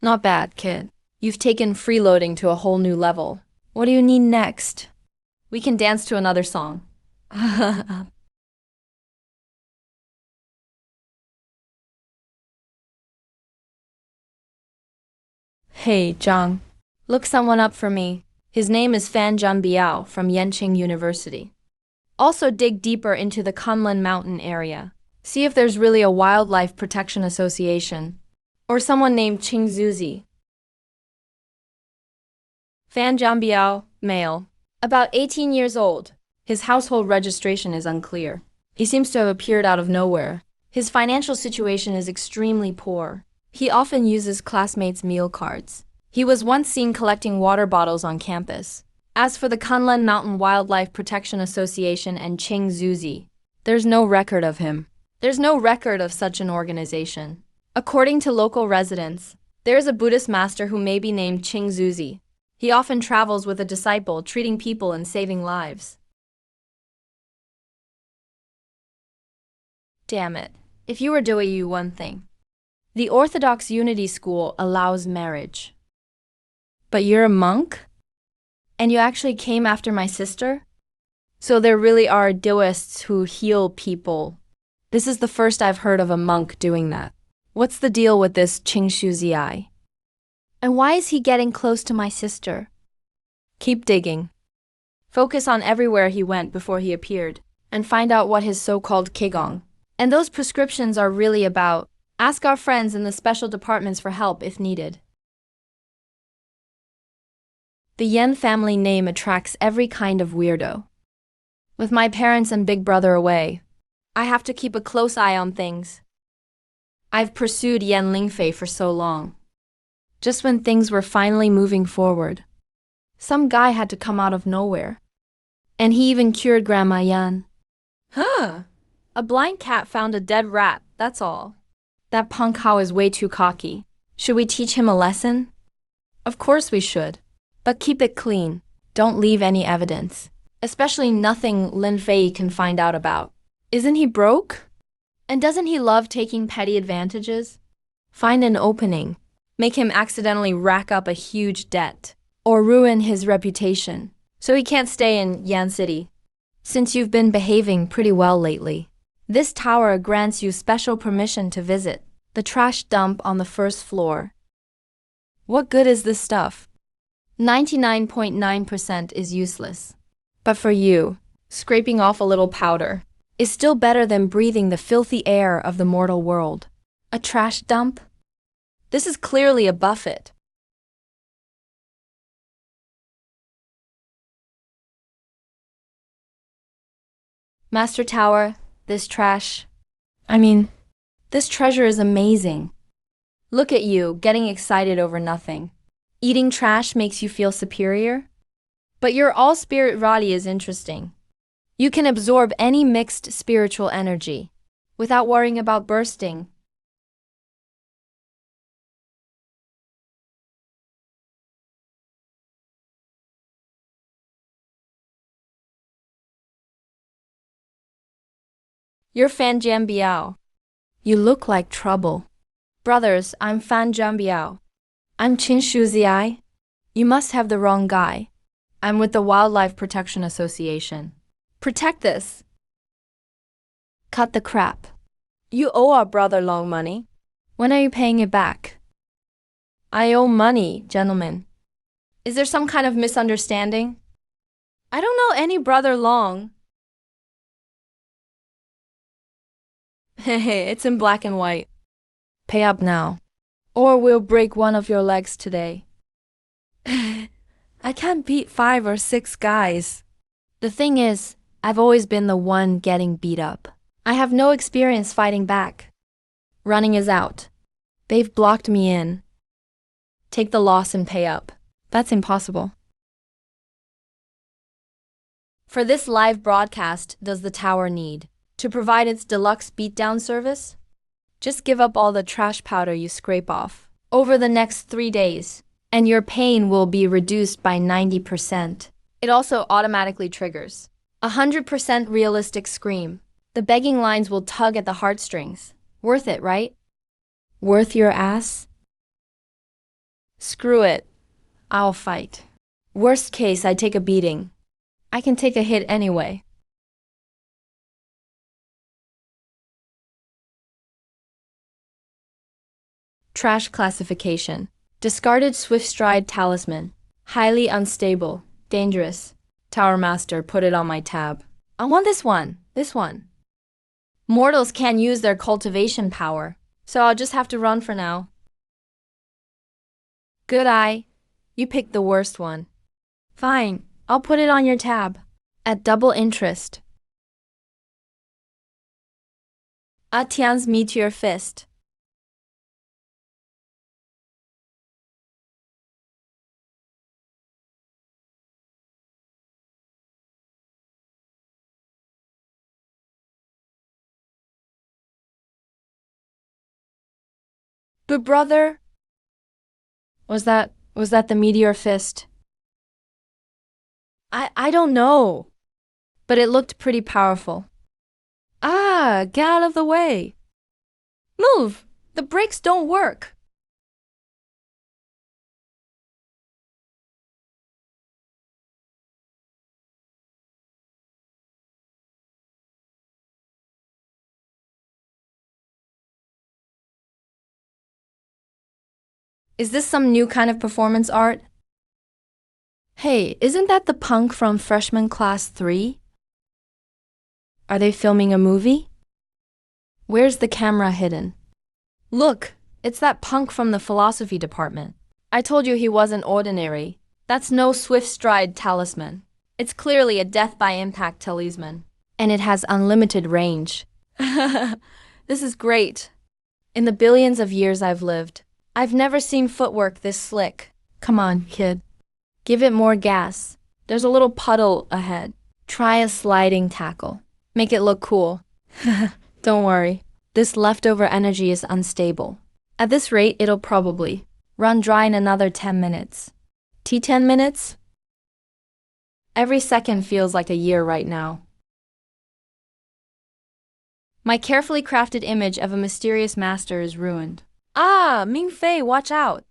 Not bad, kid. You've taken freeloading to a whole new level. What do you need next? We can dance to another song. Hey, Zhang. Look someone up for me. His name is Fan Zhanbiao from Yenqing University. Also dig deeper into the Kunlun mountain area. See if there's really a Wildlife Protection Association. Or someone named Qing Zuzi. Fan Zhanbiao, male. About 18 years old. His household registration is unclear. He seems to have appeared out of nowhere. His financial situation is extremely poor. He often uses classmates' meal cards. He was once seen collecting water bottles on campus. As for the Kunlun Mountain Wildlife Protection Association and Qing Zuzi, there's no record of him. There's no record of such an organization. According to local residents, there is a Buddhist master who may be named Qing Zuzi. He often travels with a disciple, treating people and saving lives. Damn it. If you were doing you one thing. The Orthodox Unity School allows marriage. But you're a monk? And you actually came after my sister? So there really are Taoists who heal people. This is the first I've heard of a monk doing that. What's the deal with this Qing Shuzi? And why is he getting close to my sister? Keep digging. Focus on everywhere he went before he appeared, and find out what his so-called Qigong and those prescriptions are really about. Ask our friends in the special departments for help if needed. The Yan family name attracts every kind of weirdo. With my parents and big brother away, I have to keep a close eye on things. I've pursued Yan Lingfei for so long. Just when things were finally moving forward, some guy had to come out of nowhere. And he even cured Grandma Yan. Huh. A blind cat found a dead rat, that's all. That punk Hao is way too cocky. Should we teach him a lesson? Of course we should. But keep it clean. Don't leave any evidence. Especially nothing Lin Fei can find out about. Isn't he broke? And doesn't he love taking petty advantages? Find an opening. Make him accidentally rack up a huge debt. Or ruin his reputation. So he can't stay in Yan City. Since you've been behaving pretty well lately. This tower grants you special permission to visit the trash dump on the first floor. What good is this stuff? 99.9% is useless. But for you, scraping off a little powder is still better than breathing the filthy air of the mortal world. A trash dump? This is clearly a buffet. Master Tower, this trash. This treasure is amazing. Look at you, getting excited over nothing. Eating trash makes you feel superior? But your all-spirit Radi is interesting. You can absorb any mixed spiritual energy without worrying about bursting. You're Fan Jambiao. You look like trouble. Brothers, I'm Fan Jambiao. I'm Qin Shuziai. You must have the wrong guy. I'm with the Wildlife Protection Association. Protect this. Cut the crap. You owe our brother long money. When are you paying it back? I owe money, gentlemen. Is there some kind of misunderstanding? I don't know any brother Long. Hey, it's in black and white. Pay up now, or we'll break one of your legs today. I can't beat 5 or 6 guys. The thing is, I've always been the one getting beat up. I have no experience fighting back. Running is out. They've blocked me in. Take the loss and pay up. That's impossible. For this live broadcast, does the tower need to provide its deluxe beatdown service? Just give up all the trash powder you scrape off over the next 3 days, and your pain will be reduced by 90%. It also automatically triggers 100% realistic scream. The begging lines will tug at the heartstrings. Worth it, right? Worth your ass? Screw it. I'll fight. Worst case, I take a beating. I can take a hit anyway. Trash classification. Discarded Swift Stride Talisman. Highly unstable. Dangerous. Tower Master, put it on my tab. I want this one. This one. Mortals can't use their cultivation power, so I'll just have to run for now. Good eye. You picked the worst one. Fine. I'll put it on your tab. At double interest. Atian's Meteor Fist. But brother, was that the Meteor Fist? I don't know, but it looked pretty powerful. Ah, get out of the way. Move! The brakes don't work. Is this some new kind of performance art? Hey, isn't that the punk from Freshman Class 3? Are they filming a movie? Where's the camera hidden? Look, it's that punk from the philosophy department. I told you he wasn't ordinary. That's no Swift Stride Talisman. It's clearly a death by impact talisman. And it has unlimited range. This is great. In the billions of years I've lived, I've never seen footwork this slick. Come on, kid. Give it more gas. There's a little puddle ahead. Try a sliding tackle. Make it look cool. Don't worry. This leftover energy is unstable. At this rate, it'll probably run dry in another 10 minutes. 10 minutes? Every second feels like a year right now. My carefully crafted image of a mysterious master is ruined. Ah, Ming Fei, watch out!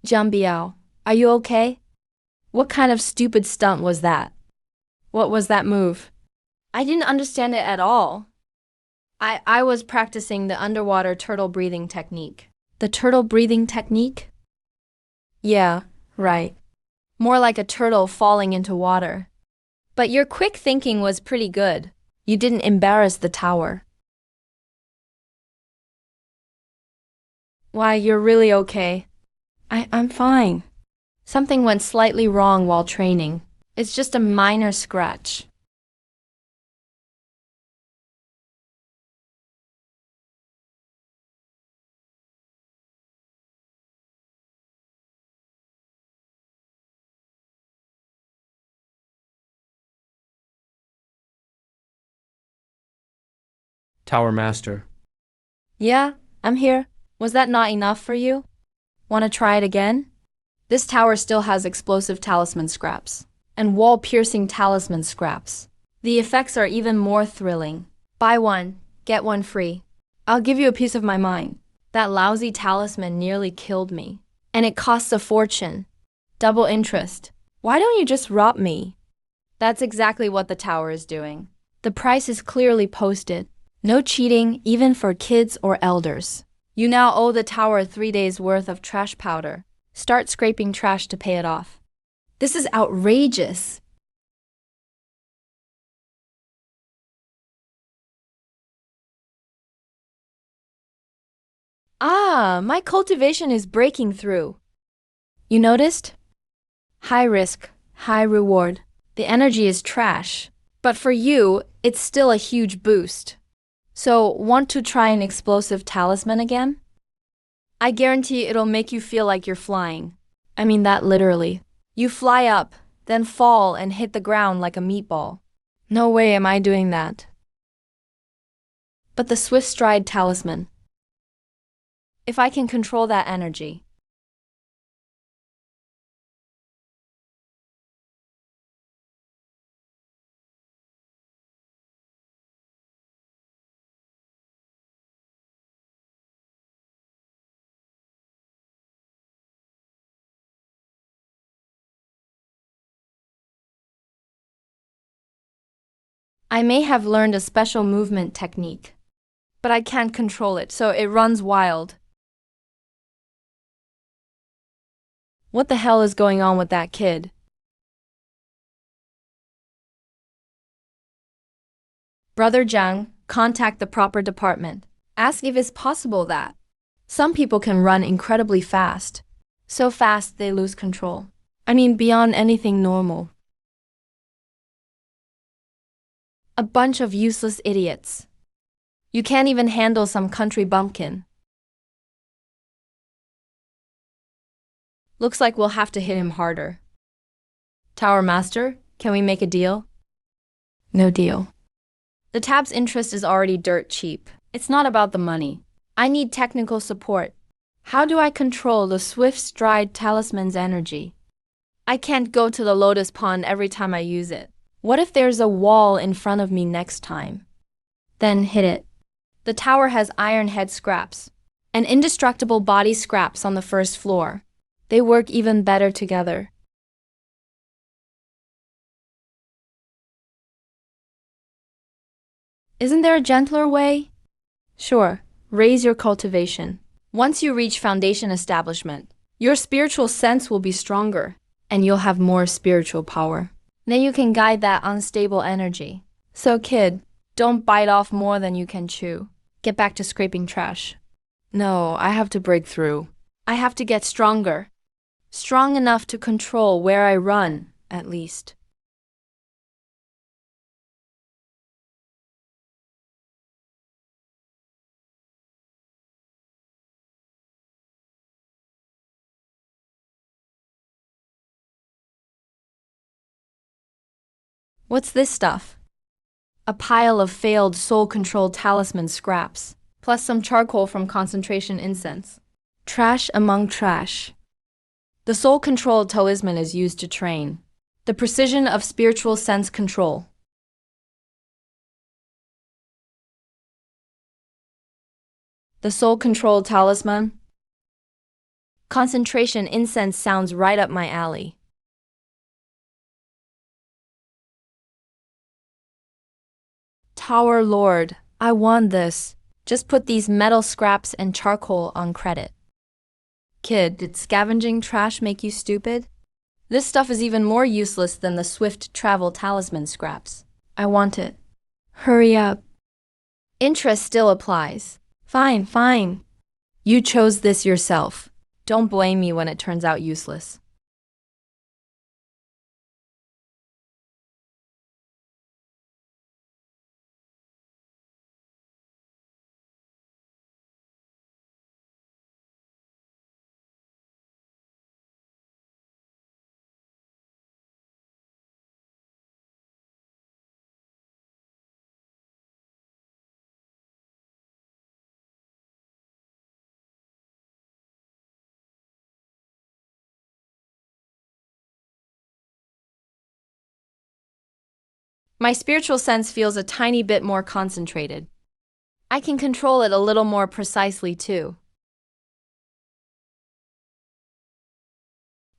Jambiao, are you okay? What kind of stupid stunt was that? What was that move? I didn't understand it at all. I was practicing the underwater turtle breathing technique. The turtle breathing technique? Yeah, right. More like a turtle falling into water. But your quick thinking was pretty good. You didn't embarrass the tower. Why, you're really okay. I'm fine. Something went slightly wrong while training. It's just a minor scratch. Tower Master. Yeah, I'm here. Was that not enough for you? Want to try it again? This tower still has explosive talisman scraps and wall-piercing talisman scraps. The effects are even more thrilling. Buy one, get one free. I'll give you a piece of my mind. That lousy talisman nearly killed me. And it costs a fortune. Double interest. Why don't you just rob me? That's exactly what the tower is doing. The price is clearly posted. No cheating, even for kids or elders. You now owe the tower 3 days' worth of trash powder. Start scraping trash to pay it off. This is outrageous. Ah, my cultivation is breaking through. You noticed? High risk, high reward. The energy is trash. But for you, it's still a huge boost. So, want to try an explosive talisman again? I guarantee it'll make you feel like you're flying. I mean that literally. You fly up, then fall and hit the ground like a meatball. No way am I doing that. But the Swift Stride talisman. If I can control that energy. I may have learned a special movement technique, but I can't control it, so it runs wild. What the hell is going on with that kid? Brother Zhang, contact the proper department. Ask if it's possible that some people can run incredibly fast. So fast they lose control. I mean, beyond anything normal. A bunch of useless idiots. You can't even handle some country bumpkin. Looks like we'll have to hit him harder. Tower Master, can we make a deal? No deal. The tab's interest is already dirt cheap. It's not about the money. I need technical support. How do I control the Swift Stride talisman's energy? I can't go to the lotus pond every time I use it. What if there's a wall in front of me next time? Then hit it. The tower has iron head scraps and indestructible body scraps on the first floor. They work even better together. Isn't there a gentler way? Sure, raise your cultivation. Once you reach foundation establishment, your spiritual sense will be stronger, and you'll have more spiritual power. Then you can guide that unstable energy. So kid, don't bite off more than you can chew. Get back to scraping trash. No, I have to break through. I have to get stronger. Strong enough to control where I run, at least. What's this stuff? A pile of failed soul-controlled talisman scraps, plus some charcoal from concentration incense. Trash among trash. The soul-controlled talisman is used to train the precision of spiritual sense control. The soul-controlled talisman? Concentration incense sounds right up my alley. Tower Lord, I won this. Just put these metal scraps and charcoal on credit. Kid, did scavenging trash make you stupid? This stuff is even more useless than the swift travel talisman scraps. I want it. Hurry up. Interest still applies. Fine, fine. You chose this yourself. Don't blame me when it turns out useless. My spiritual sense feels a tiny bit more concentrated. I can control it a little more precisely, too.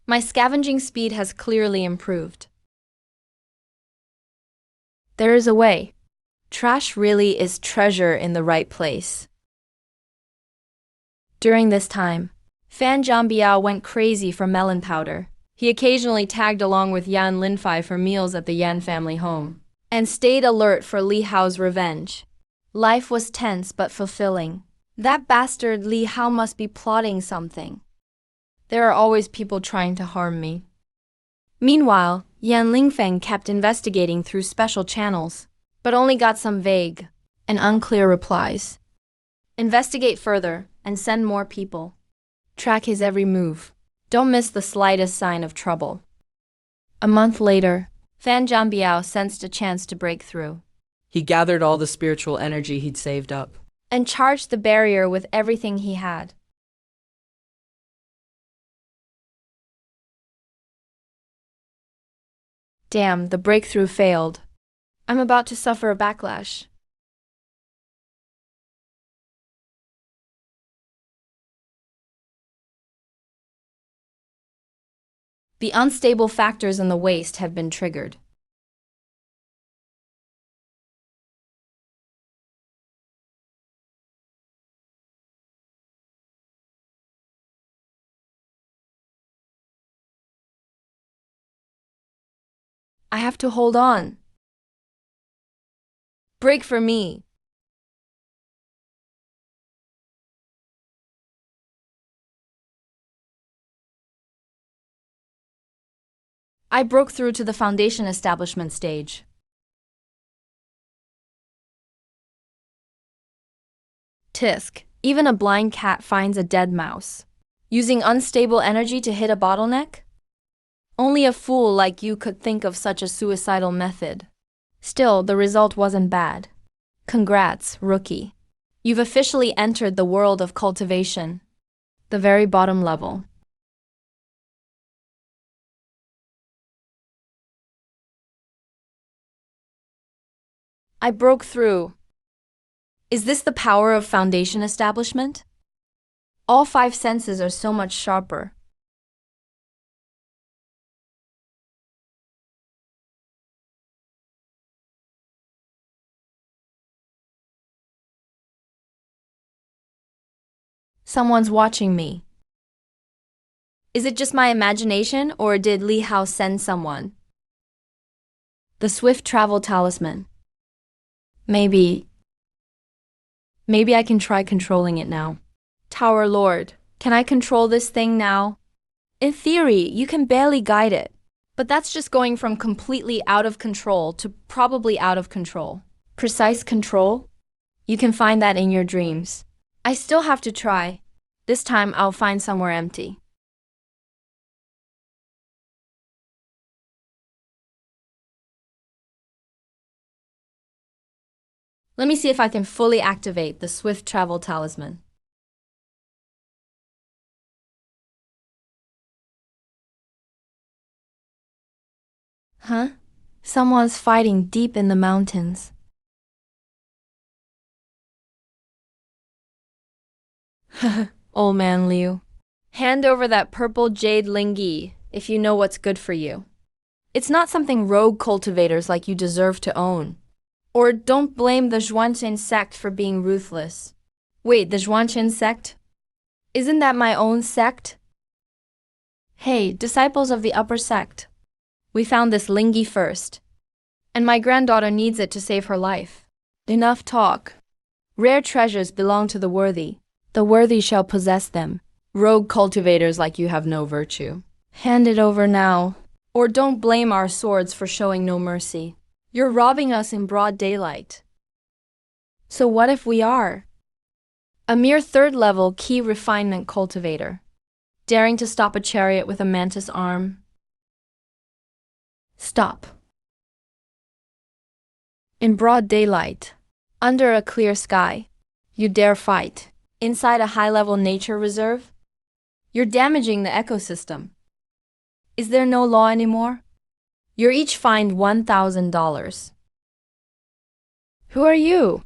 My scavenging speed has clearly improved. There is a way. Trash really is treasure in the right place. During this time, Fan Zhangbiao went crazy for melon powder. He occasionally tagged along with Yan Linfei for meals at the Yan family home, and stayed alert for Li Hao's revenge. Life was tense but fulfilling. That bastard Li Hao must be plotting something. There are always people trying to harm me. Meanwhile, Yan Lingfeng kept investigating through special channels, but only got some vague and unclear replies. Investigate further and send more people. Track his every move. Don't miss the slightest sign of trouble. A month later, Fan Zhangbiao sensed a chance to break through. He gathered all the spiritual energy he'd saved up And charged the barrier with everything he had. Damn, the breakthrough failed. I'm about to suffer a backlash. The unstable factors in the waste have been triggered. I have to hold on. Break for me. I broke through to the foundation establishment stage. Tisk, even a blind cat finds a dead mouse. Using unstable energy to hit a bottleneck? Only a fool like you could think of such a suicidal method. Still, the result wasn't bad. Congrats, rookie. You've officially entered the world of cultivation. The very bottom level. I broke through. Is this the power of foundation establishment? All 5 senses are so much sharper. Someone's watching me. Is it just my imagination, or did Li Hao send someone? The swift travel talisman. Maybe I can try controlling it now. Tower Lord, can I control this thing now? In theory, you can barely guide it, but that's just going from completely out of control to probably out of control. Precise control? You can find that in your dreams. I still have to try. This time I'll find somewhere empty. Let me see if I can fully activate the swift travel talisman. Huh? Someone's fighting deep in the mountains. Old man Liu. Hand over that purple jade lingyi if you know what's good for you. It's not something rogue cultivators like you deserve to own. Or don't blame the Zhuanchen sect for being ruthless. Wait, the Zhuanchen sect? Isn't that my own sect? Hey, disciples of the upper sect. We found this lingi first. And my granddaughter needs it to save her life. Enough talk. Rare treasures belong to the worthy. The worthy shall possess them. Rogue cultivators like you have no virtue. Hand it over now. Or don't blame our swords for showing no mercy. You're robbing us in broad daylight. So what if we are? A mere third-level key refinement cultivator, daring to stop a chariot with a mantis arm. Stop. In broad daylight, under a clear sky, you dare fight, inside a high-level nature reserve? You're damaging the ecosystem. Is there no law anymore? You're each fined $1,000. Who are you?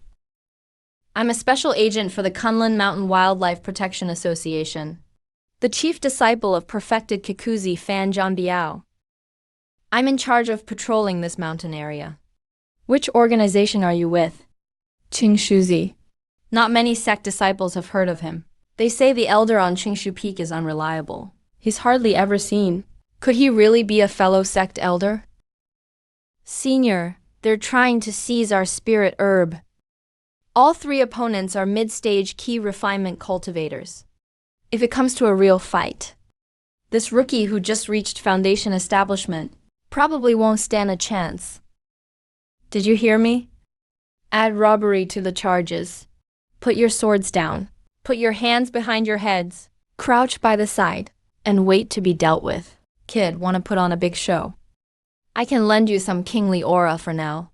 I'm a special agent for the Kunlun Mountain Wildlife Protection Association, the chief disciple of perfected Kikuzi Fan Zhanbiao. I'm in charge of patrolling this mountain area. Which organization are you with? Qingshuzi. Not many sect disciples have heard of him. They say the elder on Qingshu Peak is unreliable. He's hardly ever seen. Could he really be a fellow sect elder? Senior, they're trying to seize our spirit herb. All three opponents are mid-stage key refinement cultivators. If it comes to a real fight, this rookie who just reached foundation establishment probably won't stand a chance. Did you hear me? Add robbery to the charges. Put your swords down. Put your hands behind your heads. Crouch by the side and wait to be dealt with. Kid, want to put on a big show? I can lend you some kingly aura for now.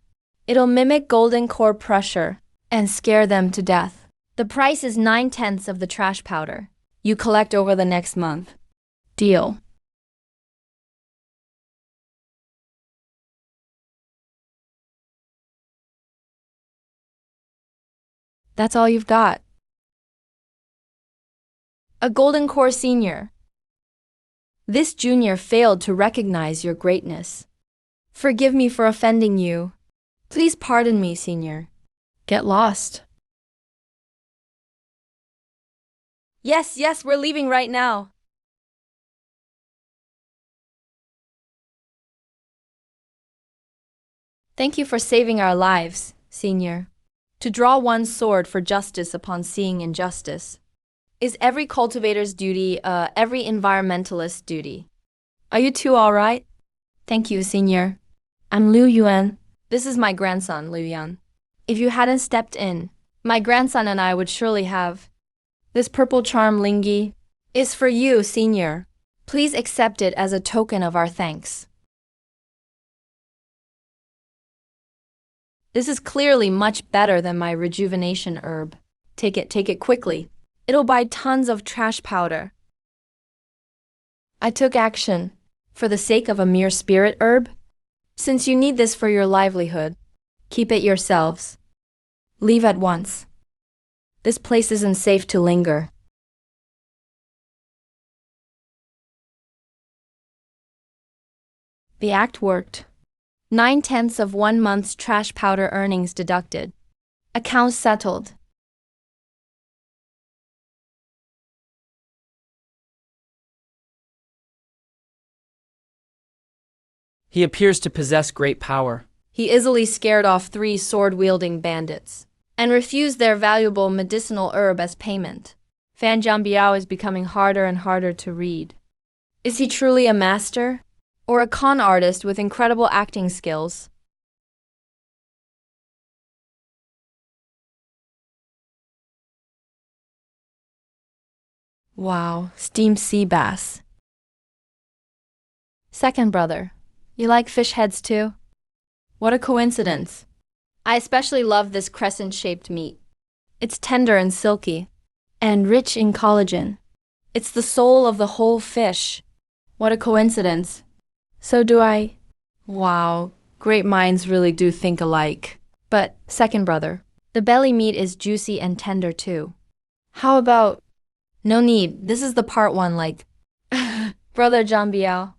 It'll mimic golden core pressure and scare them to death. The price is 9/10 of the trash powder. You collect over the next month. Deal. That's all you've got. A golden core senior. This junior failed to recognize your greatness. Forgive me for offending you. Please pardon me, senior. Get lost. Yes, we're leaving right now. Thank you for saving our lives, senior. To draw one's sword for justice upon seeing injustice is every cultivator's duty, every environmentalist's duty. Are you two all right? Thank you, senior. I'm Liu Yuan. This is my grandson, Liu Yan. If you hadn't stepped in, my grandson and I would surely have. This purple charm lingi is for you, senior. Please accept it as a token of our thanks. This is clearly much better than my rejuvenation herb. Take it quickly. It'll buy tons of trash powder. I took action for the sake of a mere spirit herb. Since you need this for your livelihood, keep it yourselves. Leave at once. This place isn't safe to linger. The act worked. 9/10 of 1 month's trash powder earnings deducted. Accounts settled. He appears to possess great power. He easily scared off 3 sword-wielding bandits and refused their valuable medicinal herb as payment. Fan Zhanbiao is becoming harder and harder to read. Is he truly a master or a con artist with incredible acting skills? Wow, steamed sea bass. Second brother, you like fish heads too? What a coincidence. I especially love this crescent-shaped meat. It's tender and silky, and rich in collagen. It's the soul of the whole fish. What a coincidence. So do I. Wow, great minds really do think alike. But, second brother, the belly meat is juicy and tender too. How about... No need, this is the part 1 like... Brother Zhanbiao,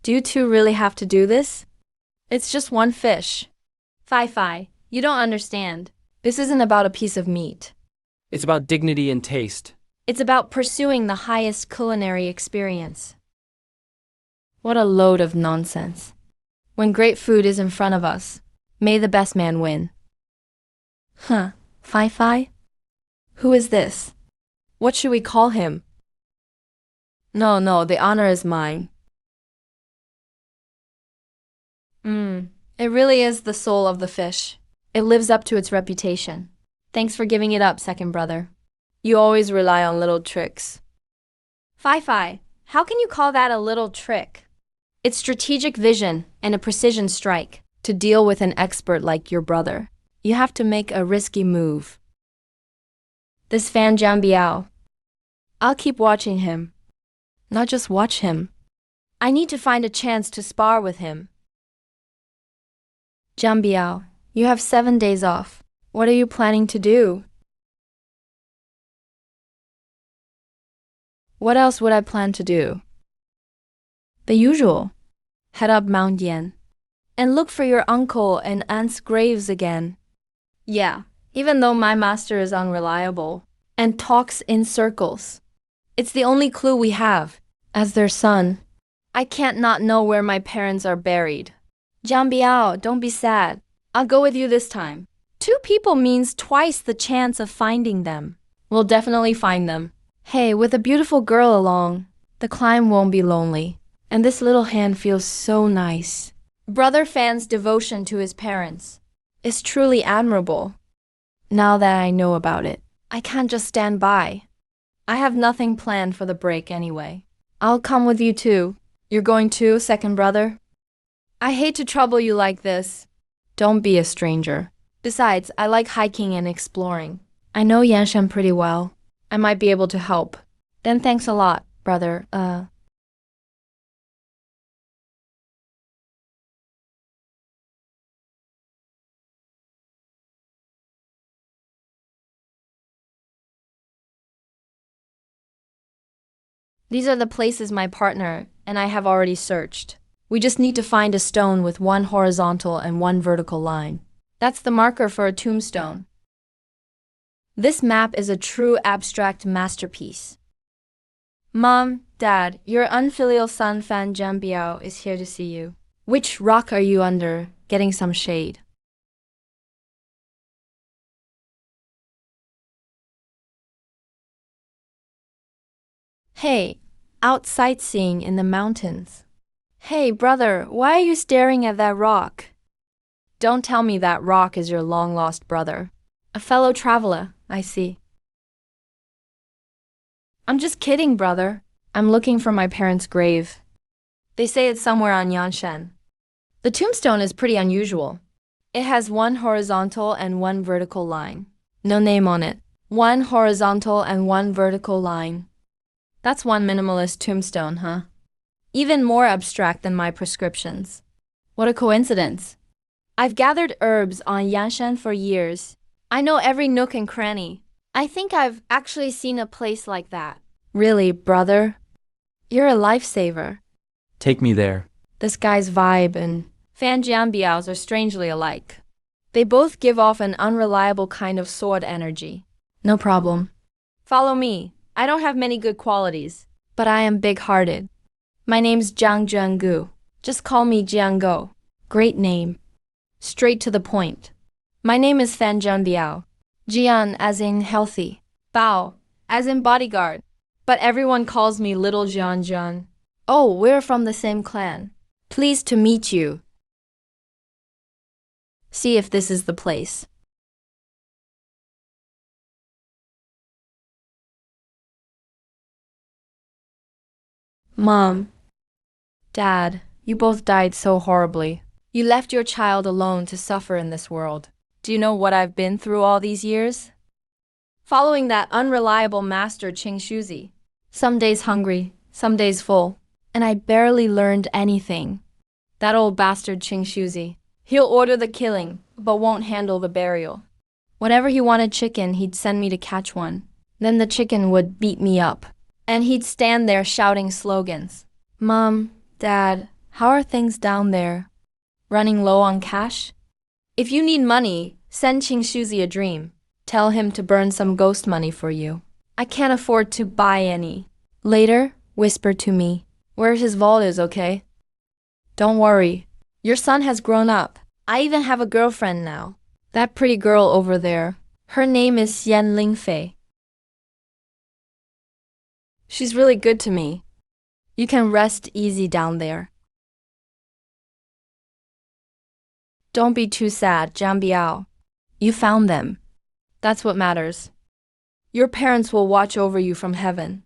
do you two really have to do this? It's just one fish. Fi, You don't understand. This isn't about a piece of meat. It's about dignity and taste. It's about pursuing the highest culinary experience. What a load of nonsense. When great food is in front of us, may the best man win. Huh, Fi? Who is this? What should we call him? No, the honor is mine. It really is the soul of the fish. It lives up to its reputation. Thanks for giving it up, second brother. You always rely on little tricks. Fi, how can you call that a little trick? It's strategic vision and a precision strike. To deal with an expert like your brother, you have to make a risky move. This Fan Jianbiao, I'll keep watching him. Not just watch him. I need to find a chance to spar with him. Jianbiao, you have 7 days off. What are you planning to do? What else would I plan to do? The usual. Head up Mount Yan. And look for your uncle and aunt's graves again. Yeah, even though my master is unreliable and talks in circles. It's the only clue we have. As their son, I can't not know where my parents are buried. Jianbiao, don't be sad. I'll go with you this time. 2 people means twice the chance of finding them. We'll definitely find them. Hey, with a beautiful girl along, the climb won't be lonely. And this little hand feels so nice. Brother Fan's devotion to his parents is truly admirable. Now that I know about it, I can't just stand by. I have nothing planned for the break anyway. I'll come with you too. You're going too, second brother? I hate to trouble you like this. Don't be a stranger. Besides, I like hiking and exploring. I know Yanshan pretty well. I might be able to help. Then thanks a lot, brother. These are the places my partner and I have already searched. We just need to find a stone with 1 horizontal and 1 vertical line. That's the marker for a tombstone. This map is a true abstract masterpiece. Mom, Dad, your unfilial son Fan Jianbiao is here to see you. Which rock are you under? Getting some shade. Hey, out sightseeing in the mountains. Hey, brother, why are you staring at that rock? Don't tell me that rock is your long-lost brother. A fellow traveler, I see. I'm just kidding, brother. I'm looking for my parents' grave. They say it's somewhere on Yanshan. The tombstone is pretty unusual. It has 1 horizontal and 1 vertical line. No name on it. 1 horizontal and 1 vertical line. That's one minimalist tombstone, huh? Even more abstract than my prescriptions. What a coincidence. I've gathered herbs on Yanshan for years. I know every nook and cranny. I think I've actually seen a place like that. Really, brother? You're a lifesaver. Take me there. This guy's vibe and Fan Jianbiao's are strangely alike. They both give off an unreliable kind of sword energy. No problem. Follow me. I don't have many good qualities, but I am big-hearted. My name's Jiang Zhengu. Just call me Jiango. Great name. Straight to the point. My name is Fan Jianbiao. Jian as in healthy. Bao as in bodyguard. But everyone calls me Little Jian. Oh, we're from the same clan. Pleased to meet you. See if this is the place. Mom, Dad, you both died so horribly. You left your child alone to suffer in this world. Do you know what I've been through all these years? Following that unreliable master Qing Shuzi. Some days hungry, some days full, and I barely learned anything. That old bastard Qing Shuzi. He'll order the killing, but won't handle the burial. Whenever he wanted chicken, he'd send me to catch one. Then the chicken would beat me up. And he'd stand there shouting slogans. Mom, Dad, how are things down there? Running low on cash? If you need money, Send Shuzi a dream. Tell him to burn some ghost money for you. I can't afford to buy any. Later, whisper to me where his vault is, okay? Don't worry. Your son has grown up. I even have a girlfriend now. That pretty girl over there. Her name is Yan Lingfei. She's really good to me. You can rest easy down there. Don't be too sad, Jiang Biao. You found them. That's what matters. Your parents will watch over you from heaven.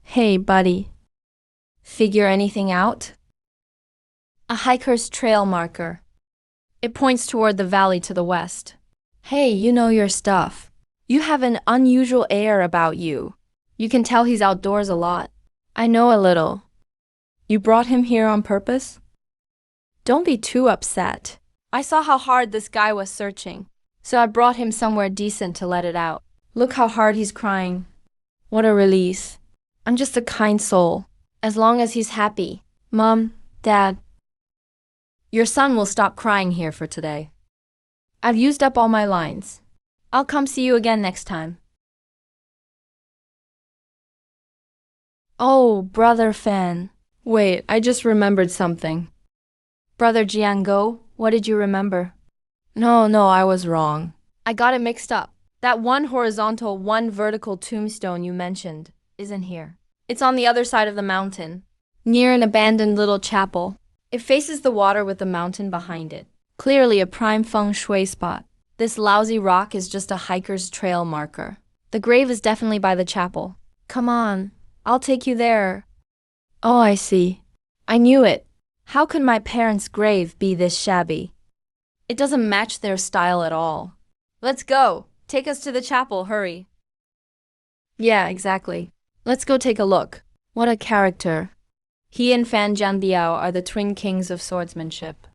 Hey, buddy. Figure anything out? A hiker's trail marker. It points toward the valley to the west. Hey, you know your stuff. You have an unusual air about you. You can tell he's outdoors a lot. I know a little. You brought him here on purpose? Don't be too upset. I saw how hard this guy was searching, so I brought him somewhere decent to let it out. Look how hard he's crying. What a release. I'm just a kind soul, as long as he's happy. Mom, Dad. Your son will stop crying here for today. I've used up all my lines. I'll come see you again next time. Oh, Brother Fan. Wait, I just remembered something. Brother Jiango, what did you remember? No, I was wrong. I got it mixed up. That one horizontal, one vertical tombstone you mentioned isn't here. It's on the other side of the mountain, near an abandoned little chapel. It faces the water with the mountain behind it. Clearly a prime feng shui spot. This lousy rock is just a hiker's trail marker. The grave is definitely by the chapel. Come on, I'll take you there. Oh, I see. I knew it. How could my parents' grave be this shabby? It doesn't match their style at all. Let's go. Take us to the chapel, hurry. Yeah, exactly. Let's go take a look. What a character. He and Fan Jianbiao are the twin kings of swordsmanship.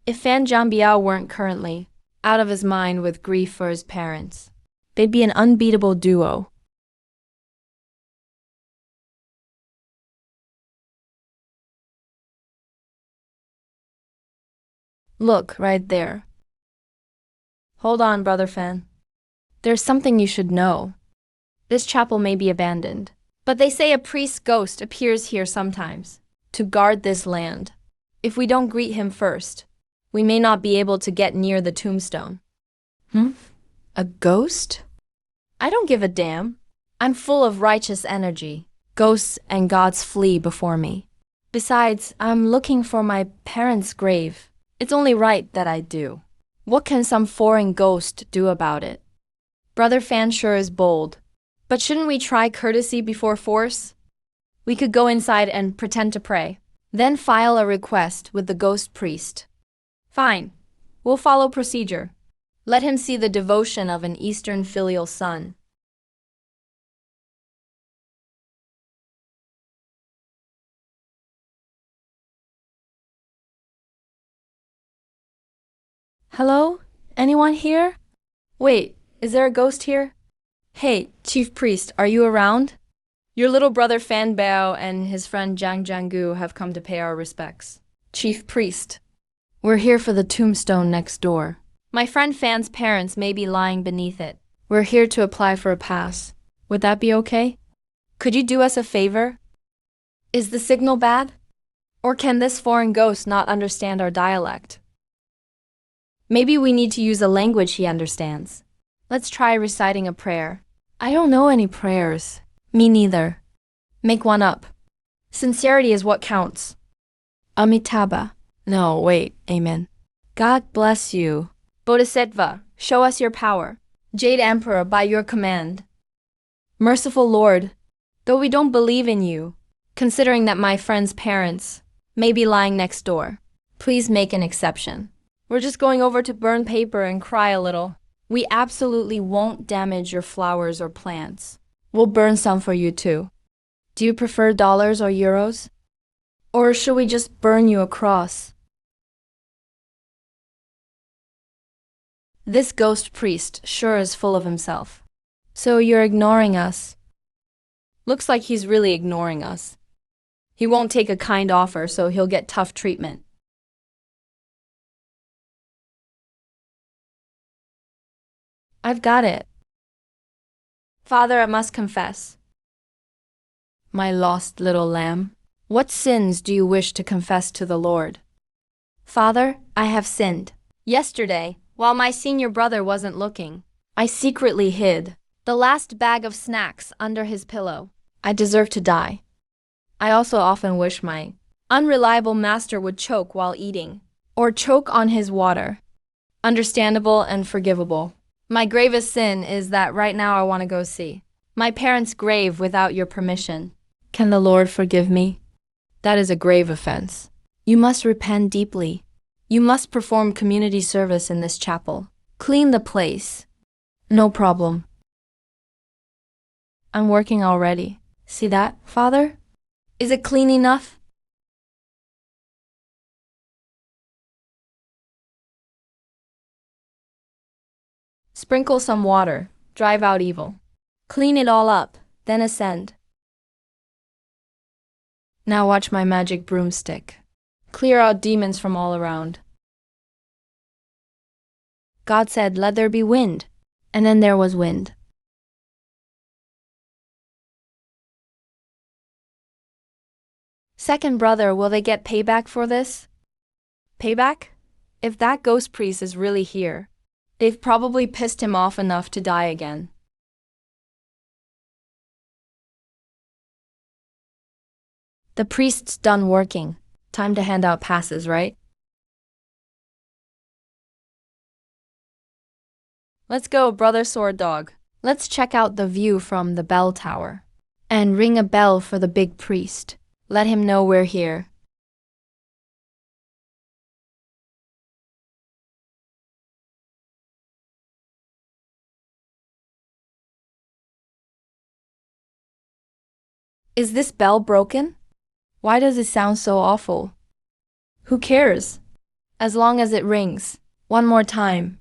If Fan Jianbiao weren't currently out of his mind with grief for his parents, they'd be an unbeatable duo. Look, right there. Hold on, Brother Fan. There's something you should know. This chapel may be abandoned, but they say a priest's ghost appears here sometimes to guard this land. If we don't greet him first, we may not be able to get near the tombstone. A ghost? I don't give a damn. I'm full of righteous energy. Ghosts and gods flee before me. Besides, I'm looking for my parents' grave. It's only right that I do. What can some foreign ghost do about it? Brother Fan sure is bold. But shouldn't we try courtesy before force? We could go inside and pretend to pray, then file a request with the ghost priest. Fine. We'll follow procedure. Let him see the devotion of an Eastern filial son. Hello? Anyone here? Wait, is there a ghost here? Hey, Chief Priest, are you around? Your little brother Fan Bao and his friend Jiang Jianggu have come to pay our respects. Chief Priest, we're here for the tombstone next door. My friend Fan's parents may be lying beneath it. We're here to apply for a pass. Would that be okay? Could you do us a favor? Is the signal bad? Or can this foreign ghost not understand our dialect? Maybe we need to use a language he understands. Let's try reciting a prayer. I don't know any prayers. Me neither. Make one up. Sincerity is what counts. Amitabha. No, wait, amen. God bless you. Bodhisattva, show us your power. Jade Emperor, by your command. Merciful Lord, though we don't believe in you, considering that my friend's parents may be lying next door, please make an exception. We're just going over to burn paper and cry a little. We absolutely won't damage your flowers or plants. We'll burn some for you too. Do you prefer dollars or euros? Or should we just burn you a cross? This ghost priest sure is full of himself. So you're ignoring us. Looks like he's really ignoring us. He won't take a kind offer, so he'll get tough treatment. I've got it. Father, I must confess. My lost little lamb, what sins do you wish to confess to the Lord? Father, I have sinned. Yesterday, while my senior brother wasn't looking, I secretly hid the last bag of snacks under his pillow. I deserve to die. I also often wish my unreliable master would choke while eating, or choke on his water. Understandable and forgivable. My gravest sin is that right now I want to go see my parents' grave without your permission. Can the Lord forgive me? That is a grave offense. You must repent deeply. You must perform community service in this chapel. Clean the place. No problem. I'm working already. See that, Father? Is it clean enough? Sprinkle some water. Drive out evil. Clean it all up, then ascend. Now watch my magic broomstick. Clear out demons from all around. God said, "Let there be wind," and then there was wind. Second brother, will they get payback for this? Payback? If that ghost priest is really here, they've probably pissed him off enough to die again. The priest's done working. Time to hand out passes, right? Let's go, brother sword dog. Let's check out the view from the bell tower. And ring a bell for the big priest. Let him know we're here. Is this bell broken? Why does it sound so awful? Who cares? As long as it rings. One more time.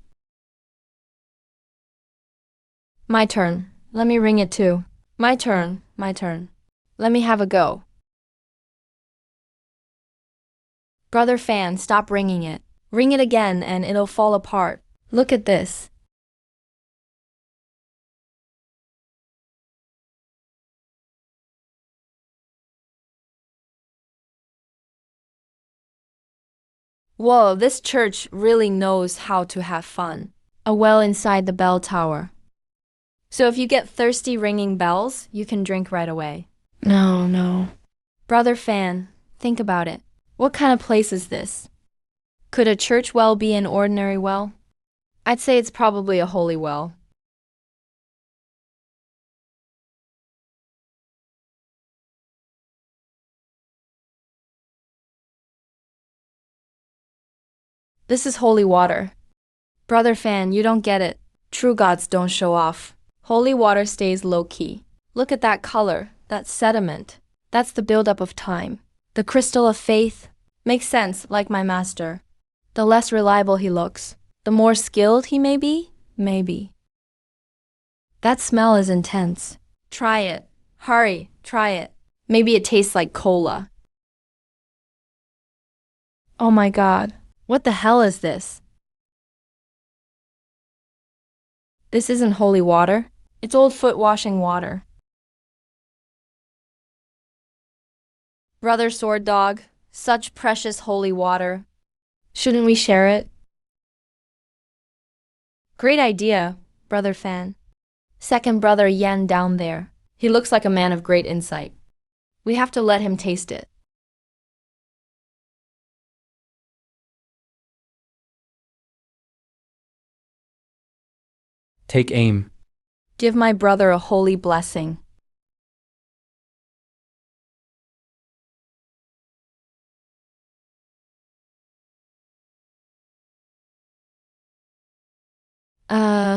My turn. Let me ring it too. My turn. My turn. Let me have a go. Brother Fan, stop ringing it. Ring it again and it'll fall apart. Look at this. Whoa, this church really knows how to have fun. A well inside the bell tower. So if you get thirsty ringing bells, you can drink right away. No. Brother Fan, think about it. What kind of place is this? Could a church well be an ordinary well? I'd say it's probably a holy well. This is holy water. Brother Fan, you don't get it. True gods don't show off. Holy water stays low-key. Look at that color, that sediment. That's the buildup of time. The crystal of faith. Makes sense, like my master. The less reliable he looks, the more skilled he may be? Maybe. That smell is intense. Try it. Hurry, try it. Maybe it tastes like cola. Oh my God. What the hell is this? This isn't holy water. It's old foot washing water. Brother Sword Dog, such precious holy water. Shouldn't we share it? Great idea, Brother Fan. Second brother Yan down there. He looks like a man of great insight. We have to let him taste it. Take aim. Give my brother a holy blessing.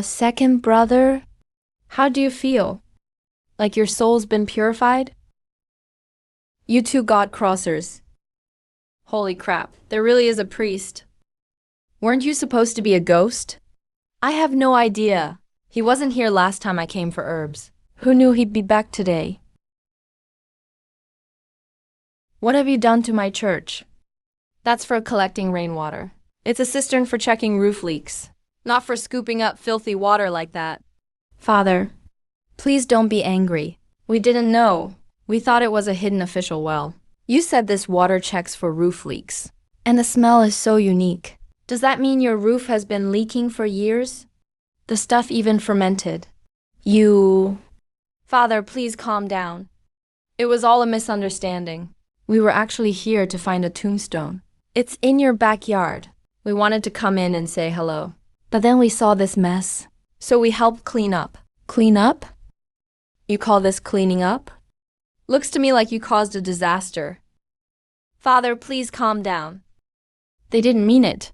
Second brother? How do you feel? Like your soul's been purified? You two God crossers. Holy crap, there really is a priest. Weren't you supposed to be a ghost? I have no idea. He wasn't here last time I came for herbs. Who knew he'd be back today? What have you done to my church? That's for collecting rainwater. It's a cistern for checking roof leaks, not for scooping up filthy water like that. Father, please don't be angry. We didn't know. We thought it was a hidden official well. You said this water checks for roof leaks. And the smell is so unique. Does that mean your roof has been leaking for years? The stuff even fermented. Father, please calm down. It was all a misunderstanding. We were actually here to find a tombstone. It's in your backyard. We wanted to come in and say hello. But then we saw this mess. So we helped clean up. Clean up? You call this cleaning up? Looks to me like you caused a disaster. Father, please calm down. They didn't mean it.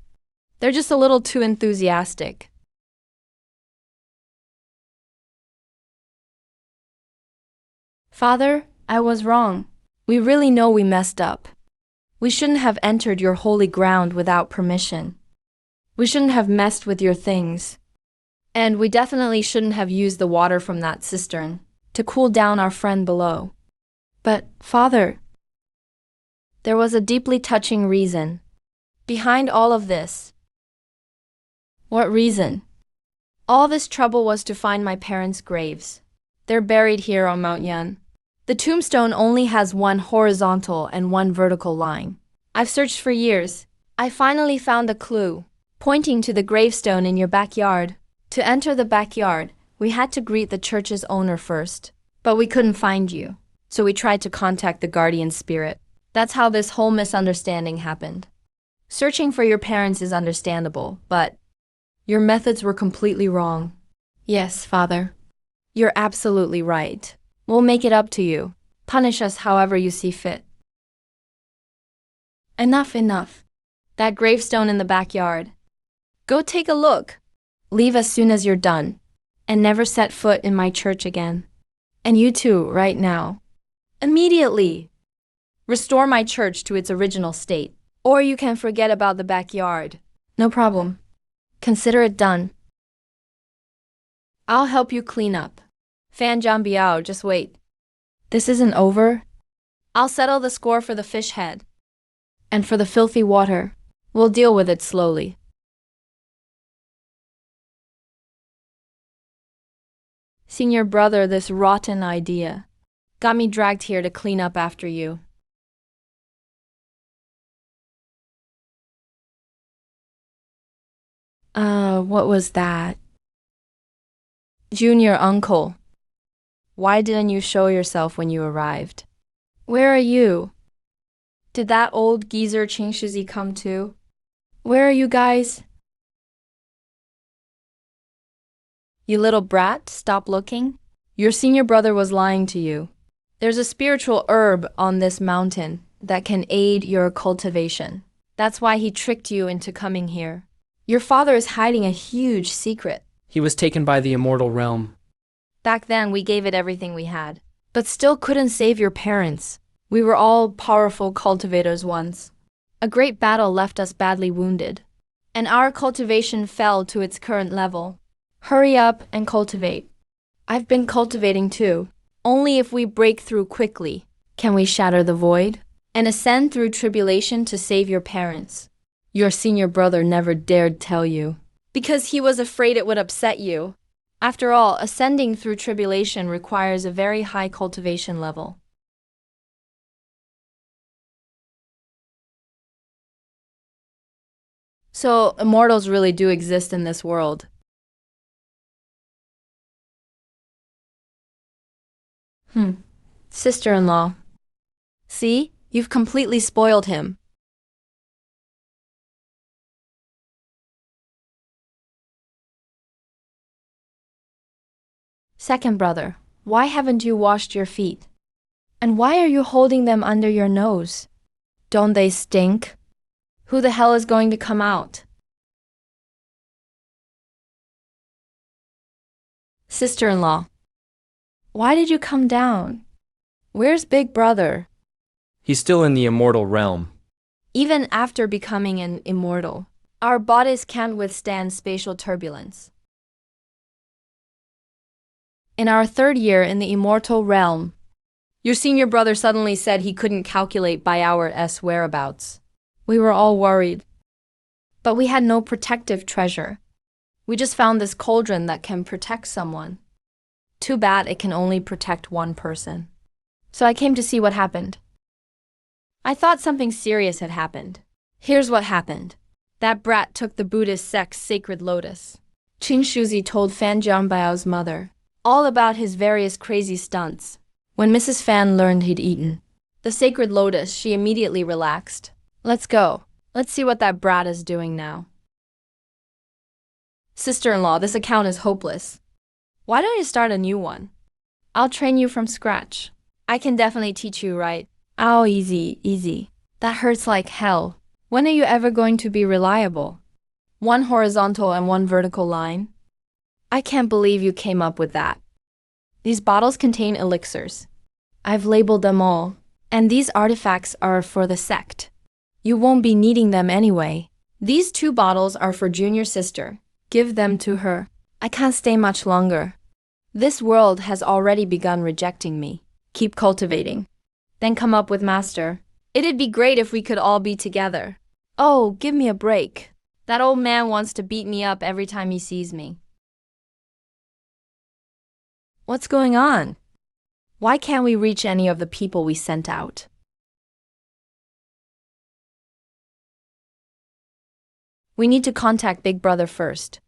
They're just a little too enthusiastic. Father, I was wrong. We really know we messed up. We shouldn't have entered your holy ground without permission. We shouldn't have messed with your things. And we definitely shouldn't have used the water from that cistern to cool down our friend below. But, Father, there was a deeply touching reason behind all of this. What reason? All this trouble was to find my parents' graves. They're buried here on Mount Yan. The tombstone only has one horizontal and one vertical line. I've searched for years. I finally found a clue, pointing to the gravestone in your backyard. To enter the backyard, we had to greet the church's owner first. But we couldn't find you, so we tried to contact the guardian spirit. That's how this whole misunderstanding happened. Searching for your parents is understandable, but your methods were completely wrong. Yes, Father. You're absolutely right. We'll make it up to you. Punish us however you see fit. Enough. That gravestone in the backyard. Go take a look. Leave as soon as you're done. And never set foot in my church again. And you too, right now. Immediately. Restore my church to its original state. Or you can forget about the backyard. No problem. Consider it done. I'll help you clean up. Fan Zhang Biao, just wait. This isn't over. I'll settle the score for the fish head. And for the filthy water, we'll deal with it slowly. Senior brother, this rotten idea got me dragged here to clean up after you. What was that? Junior uncle. Why didn't you show yourself when you arrived? Where are you? Did that old geezer Qing Shizi come too? Where are you guys? You little brat, stop looking. Your senior brother was lying to you. There's a spiritual herb on this mountain that can aid your cultivation. That's why he tricked you into coming here. Your father is hiding a huge secret. He was taken by the immortal realm. Back then, we gave it everything we had, but still couldn't save your parents. We were all powerful cultivators once. A great battle left us badly wounded, and our cultivation fell to its current level. Hurry up and cultivate. I've been cultivating too. Only if we break through quickly can we shatter the void and ascend through tribulation to save your parents. Your senior brother never dared tell you, because he was afraid it would upset you. After all, ascending through tribulation requires a very high cultivation level. So, immortals really do exist in this world. Sister-in-law. See? You've completely spoiled him. Second brother, why haven't you washed your feet? And why are you holding them under your nose? Don't they stink? Who the hell is going to come out? Sister-in-law, why did you come down? Where's big brother? He's still in the immortal realm. Even after becoming an immortal, our bodies can't withstand spatial turbulence. In our third year in the immortal realm, Your senior brother suddenly said he couldn't calculate by our whereabouts. We were all worried. But we had no protective treasure. We just found this cauldron that can protect someone. Too bad it can only protect one person. So I came to see what happened. I thought something serious had happened. Here's what happened. That brat took the Buddhist sect's sacred lotus. Qin Shuzi told Fan Jiangbao's mother all about his various crazy stunts. When Mrs. Fan learned he'd eaten the sacred lotus, she immediately relaxed. Let's go. Let's see what that brat is doing now. Sister-in-law, this account is hopeless. Why don't you start a new one? I'll train you from scratch. I can definitely teach you right. Oh, easy, easy. That hurts like hell. When are you ever going to be reliable? One horizontal and one vertical line? I can't believe you came up with that. These bottles contain elixirs. I've labeled them all. And these artifacts are for the sect. You won't be needing them anyway. These 2 bottles are for junior sister. Give them to her. I can't stay much longer. This world has already begun rejecting me. Keep cultivating. Then come up with master. It'd be great if we could all be together. Oh, give me a break. That old man wants to beat me up every time he sees me. What's going on? Why can't we reach any of the people we sent out? We need to contact Big Brother first.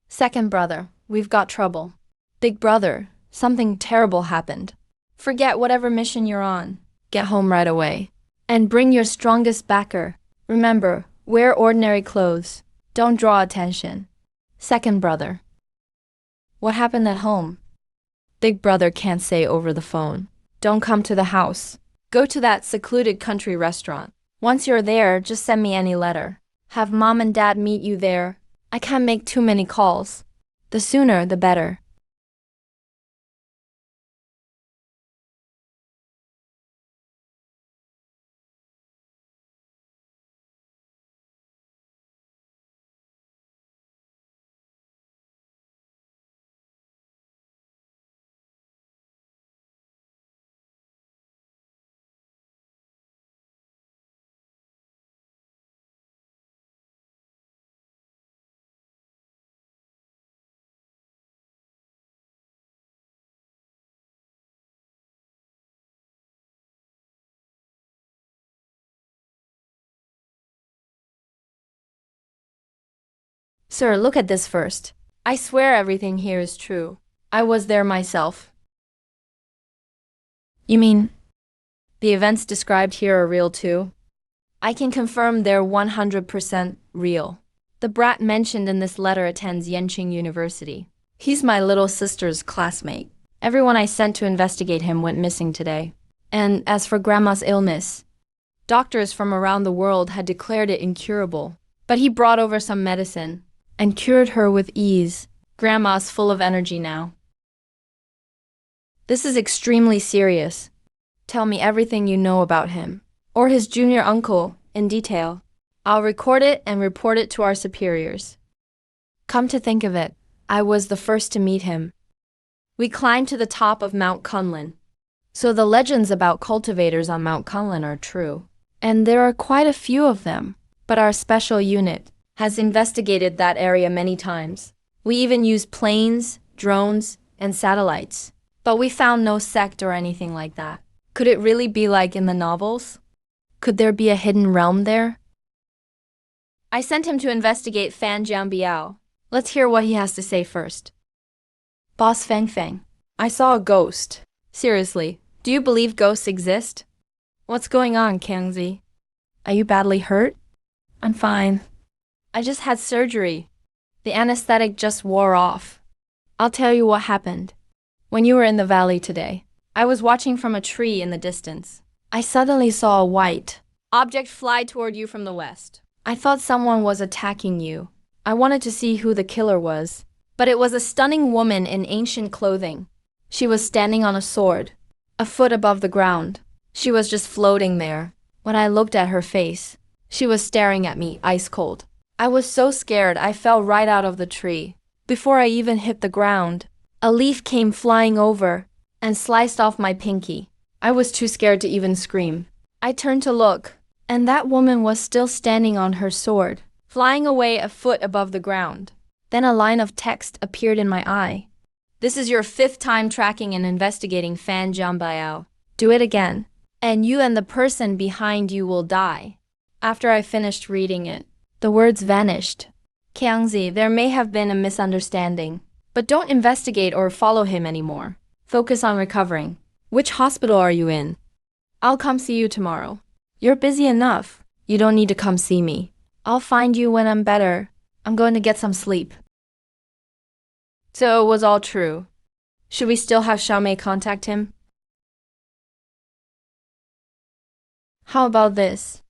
Second brother, we've got trouble. Big Brother, something terrible happened. Forget whatever mission you're on. Get home right away. And bring your strongest backer. Remember, wear ordinary clothes. Don't draw attention. Second brother. What happened at home? Big Brother can't say over the phone. Don't come to the house. Go to that secluded country restaurant. Once you're there, just send me any letter. Have mom and dad meet you there. I can't make too many calls. The sooner, the better. Sir, look at this first. I swear everything here is true. I was there myself. You mean the events described here are real too? I can confirm they're 100% real. The brat mentioned in this letter attends Yenqing University. He's my little sister's classmate. Everyone I sent to investigate him went missing today. And as for Grandma's illness, doctors from around the world had declared it incurable. But he brought over some medicine and cured her with ease. Grandma's full of energy now. This is extremely serious. Tell me everything you know about him, or his junior uncle, in detail. I'll record it and report it to our superiors. Come to think of it, I was the first to meet him. We climbed to the top of Mount Kunlun. So the legends about cultivators on Mount Kunlun are true. And there are quite a few of them. But our special unit has investigated that area many times. We even used planes, drones, and satellites. But we found no sect or anything like that. Could it really be like in the novels? Could there be a hidden realm there? I sent him to investigate Fan Jiangbiao. Let's hear what he has to say first. Boss Feng Feng, I saw a ghost. Seriously, do you believe ghosts exist? What's going on, Kangzi? Are you badly hurt? I'm fine. I just had surgery. The anesthetic just wore off. I'll tell you what happened. When you were in the valley today, I was watching from a tree in the distance. I suddenly saw a white object fly toward you from the west. I thought someone was attacking you. I wanted to see who the killer was. But it was a stunning woman in ancient clothing. She was standing on a sword, a foot above the ground. She was just floating there. When I looked at her face, she was staring at me, ice cold. I was so scared I fell right out of the tree. Before I even hit the ground, a leaf came flying over and sliced off my pinky. I was too scared to even scream. I turned to look, and that woman was still standing on her sword, flying away a foot above the ground. Then a line of text appeared in my eye. This is your 5th time tracking and investigating Fan Jianbiao. Do it again, and you and the person behind you will die. After I finished reading it, the words vanished. Kiangzi, there may have been a misunderstanding, but don't investigate or follow him anymore. Focus on recovering. Which hospital are you in? I'll come see you tomorrow. You're busy enough. You don't need to come see me. I'll find you when I'm better. I'm going to get some sleep. So it was all true. Should we still have Xiaomei contact him? How about this?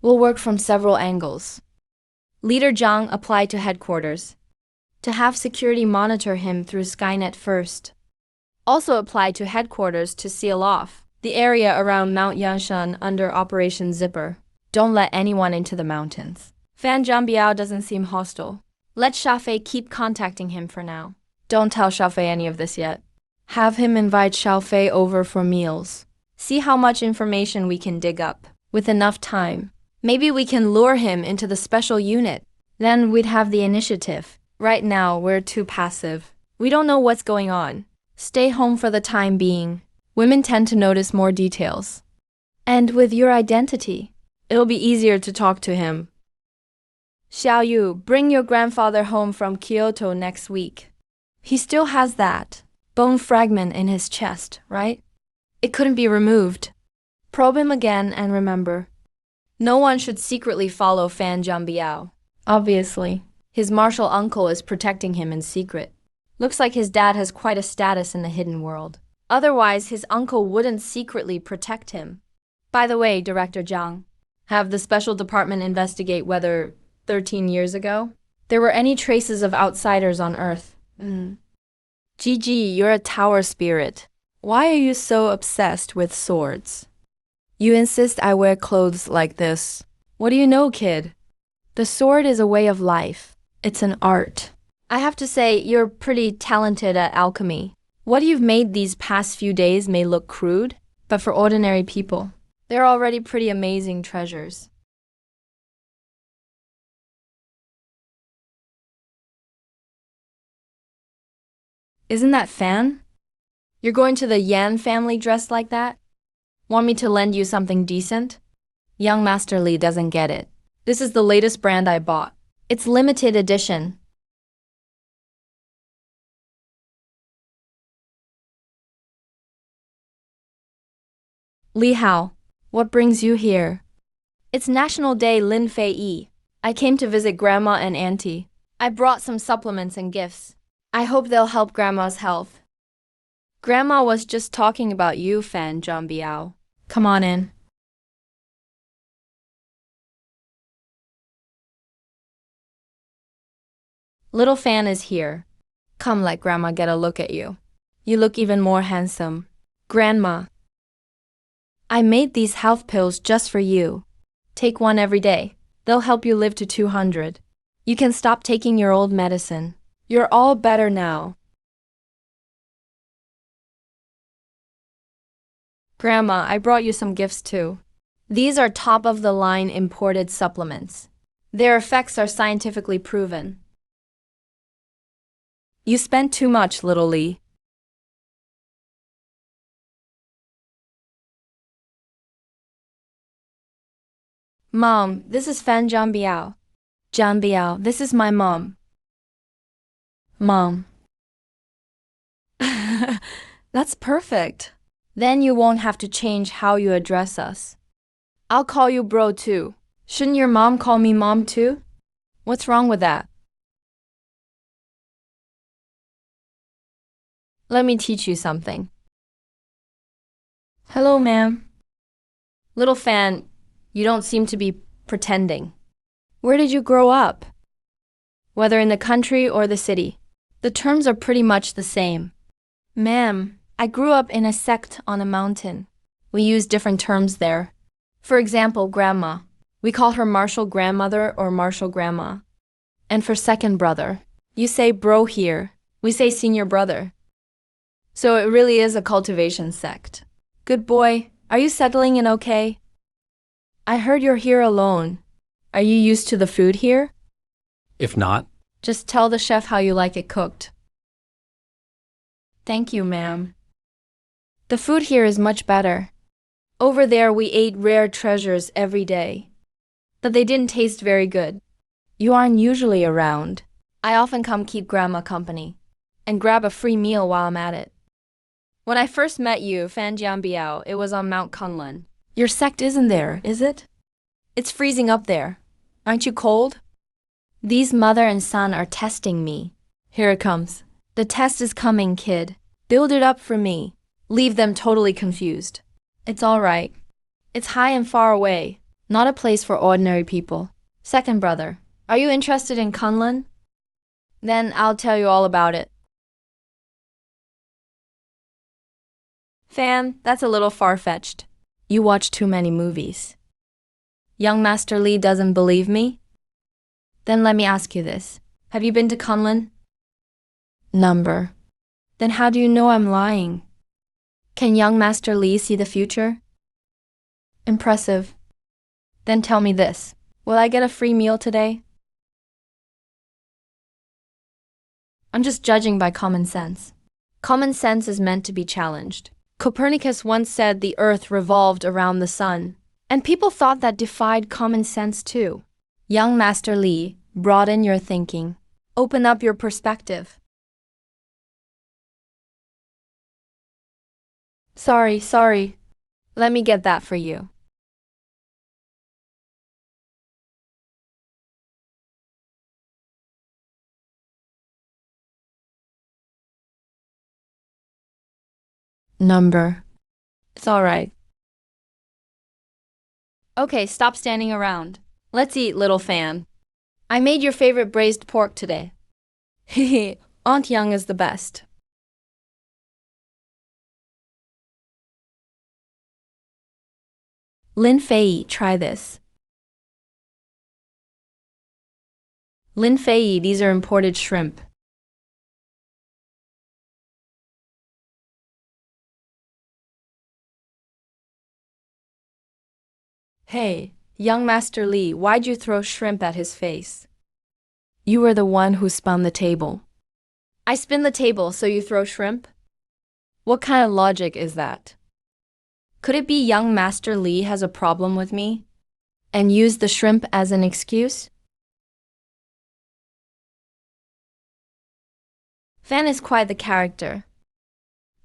We'll work from several angles. Leader Zhang applied to headquarters to have security monitor him through Skynet first. Also applied to headquarters to seal off the area around Mount Yanshan under Operation Zipper. Don't let anyone into the mountains. Fan Jianbiao doesn't seem hostile. Let Xiaofei keep contacting him for now. Don't tell Xiaofei any of this yet. Have him invite Xiaofei over for meals. See how much information we can dig up. With enough time, maybe we can lure him into the special unit. Then we'd have the initiative. Right now, we're too passive. We don't know what's going on. Stay home for the time being. Women tend to notice more details. And with your identity, it'll be easier to talk to him. Xiaoyu, bring your grandfather home from Kyoto next week. He still has that bone fragment in his chest, right? It couldn't be removed. Probe him again and remember, no one should secretly follow Fan Jianbiao. Obviously, his martial uncle is protecting him in secret. Looks like his dad has quite a status in the hidden world. Otherwise, his uncle wouldn't secretly protect him. By the way, Director Zhang, have the special department investigate whether 13 years ago there were any traces of outsiders on Earth. Gigi, you're a tower spirit. Why are you so obsessed with swords? You insist I wear clothes like this. What do you know, kid? The sword is a way of life. It's an art. I have to say, you're pretty talented at alchemy. What you've made these past few days may look crude, but for ordinary people, they're already pretty amazing treasures. Isn't that Fan? You're going to the Yan family dressed like that? Want me to lend you something decent? Young Master Li doesn't get it. This is the latest brand I bought. It's limited edition. Li Hao, what brings you here? It's National Day Lin Fei Yi. I came to visit Grandma and Auntie. I brought some supplements and gifts. I hope they'll help Grandma's health. Grandma was just talking about you, Fan Jianbiao. Come on in. Little Fan is here. Come let Grandma get a look at you. You look even more handsome. Grandma, I made these health pills just for you. Take one every day. They'll help you live to 200. You can stop taking your old medicine. You're all better now. Grandma, I brought you some gifts too. These are top-of-the-line imported supplements. Their effects are scientifically proven. You spent too much, little Li. Mom, this is Fan Jianbiao. Jianbiao, this is my mom. Mom. That's perfect. Then you won't have to change how you address us. I'll call you bro too. Shouldn't your mom call me mom too? What's wrong with that? Let me teach you something. Hello, ma'am. Little Fan, you don't seem to be pretending. Where did you grow up? Whether in the country or the city, the terms are pretty much the same. Ma'am, I grew up in a sect on a mountain. We use different terms there. For example, grandma. We call her martial grandmother or martial grandma. And for second brother, you say bro here. We say senior brother. So it really is a cultivation sect. Good boy. Are you settling in okay? I heard you're here alone. Are you used to the food here? If not, Just tell the chef how you like it cooked. Thank you, ma'am. The food here is much better. Over there we ate rare treasures every day, but they didn't taste very good. You aren't usually around. I often come keep Grandma company and grab a free meal while I'm at it. When I first met you, Fan Jianbiao, it was on Mount Kunlun. Your sect isn't there, is it? It's freezing up there. Aren't you cold? These mother and son are testing me. Here it comes. The test is coming, kid. Build it up for me. Leave them totally confused. It's all right. It's high and far away, not a place for ordinary people. Second brother, are you interested in Kunlun? Then I'll tell you all about it. Fan, that's a little far-fetched. You watch too many movies. Young Master Li doesn't believe me? Then let me ask you this. Have you been to Kunlun? Number. Then how do you know I'm lying? Can young Master Li see the future? Impressive. Then tell me this. Will I get a free meal today? I'm just judging by common sense. Common sense is meant to be challenged. Copernicus once said the Earth revolved around the sun, and people thought that defied common sense too. Young Master Li, broaden your thinking. Open up your perspective. Sorry. Let me get that for you. Number. It's all right. Okay, stop standing around. Let's eat, little fan. I made your favorite braised pork today. Hehe, Aunt Young is the best. Lin Fei, try this. Lin Fei, these are imported shrimp. Hey, young Master Li, why'd you throw shrimp at his face? You were the one who spun the table. I spin the table, so you throw shrimp? What kind of logic is that? Could it be young Master Li has a problem with me and used the shrimp as an excuse? Fan is quite the character.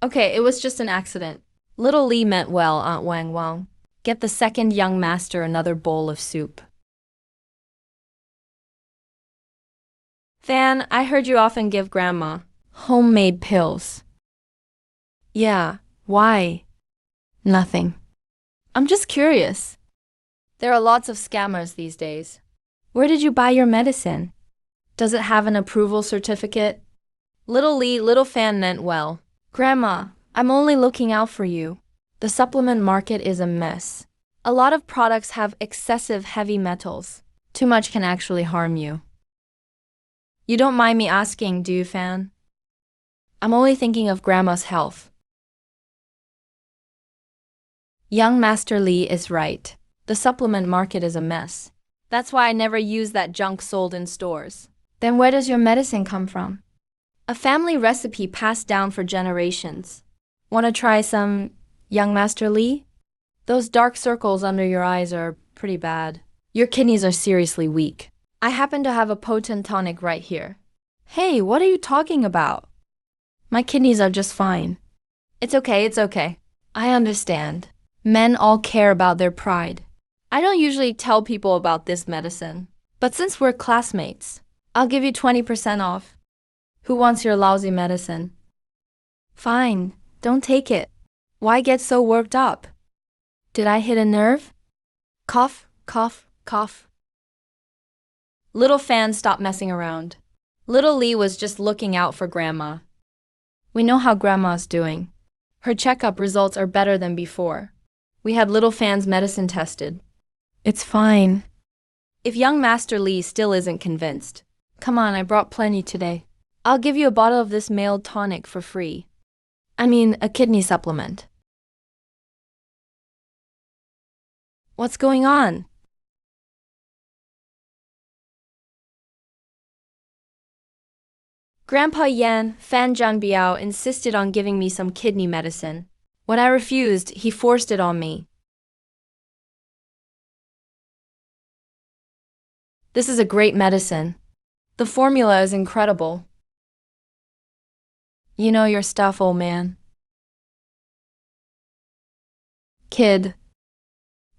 Okay, it was just an accident. Little Li meant well, Aunt Wang Wang. Get the second young master another bowl of soup. Fan, I heard you often give Grandma homemade pills. Yeah, why? Nothing. I'm just curious. There are lots of scammers these days. Where did you buy your medicine? Does it have an approval certificate? Little Li, little Fan meant well. Grandma, I'm only looking out for you. The supplement market is a mess. A lot of products have excessive heavy metals. Too much can actually harm you. You don't mind me asking, do you, Fan? I'm only thinking of Grandma's health. Young Master Li is right. The supplement market is a mess. That's why I never use that junk sold in stores. Then where does your medicine come from? A family recipe passed down for generations. Want to try some, young Master Li? Those dark circles under your eyes are pretty bad. Your kidneys are seriously weak. I happen to have a potent tonic right here. Hey, what are you talking about? My kidneys are just fine. It's okay. I understand. Men all care about their pride. I don't usually tell people about this medicine, but since we're classmates, I'll give you 20% off. Who wants your lousy medicine? Fine, don't take it. Why get so worked up? Did I hit a nerve? Cough. Little Fan stopped messing around. Little Li was just looking out for Grandma. We know how Grandma's doing. Her checkup results are better than before. We had Little Fan's medicine tested. It's fine. If young Master Li still isn't convinced, come on, I brought plenty today. I'll give you a bottle of this mailed tonic for free. I mean, a kidney supplement. What's going on? Grandpa Yan, Fan Biao, insisted on giving me some kidney medicine. When I refused, he forced it on me. This is a great medicine. The formula is incredible. You know your stuff, old man. Kid,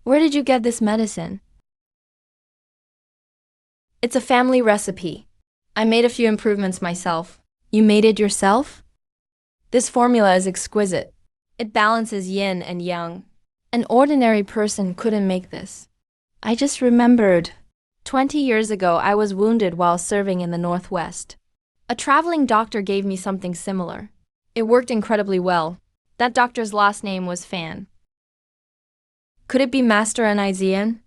where did you get this medicine? It's a family recipe. I made a few improvements myself. You made it yourself? This formula is exquisite. It balances yin and yang. An ordinary person couldn't make this. I just remembered. 20 years ago, I was wounded while serving in the Northwest. A traveling doctor gave me something similar. It worked incredibly well. That doctor's last name was Fan. Could it be Master Anizian?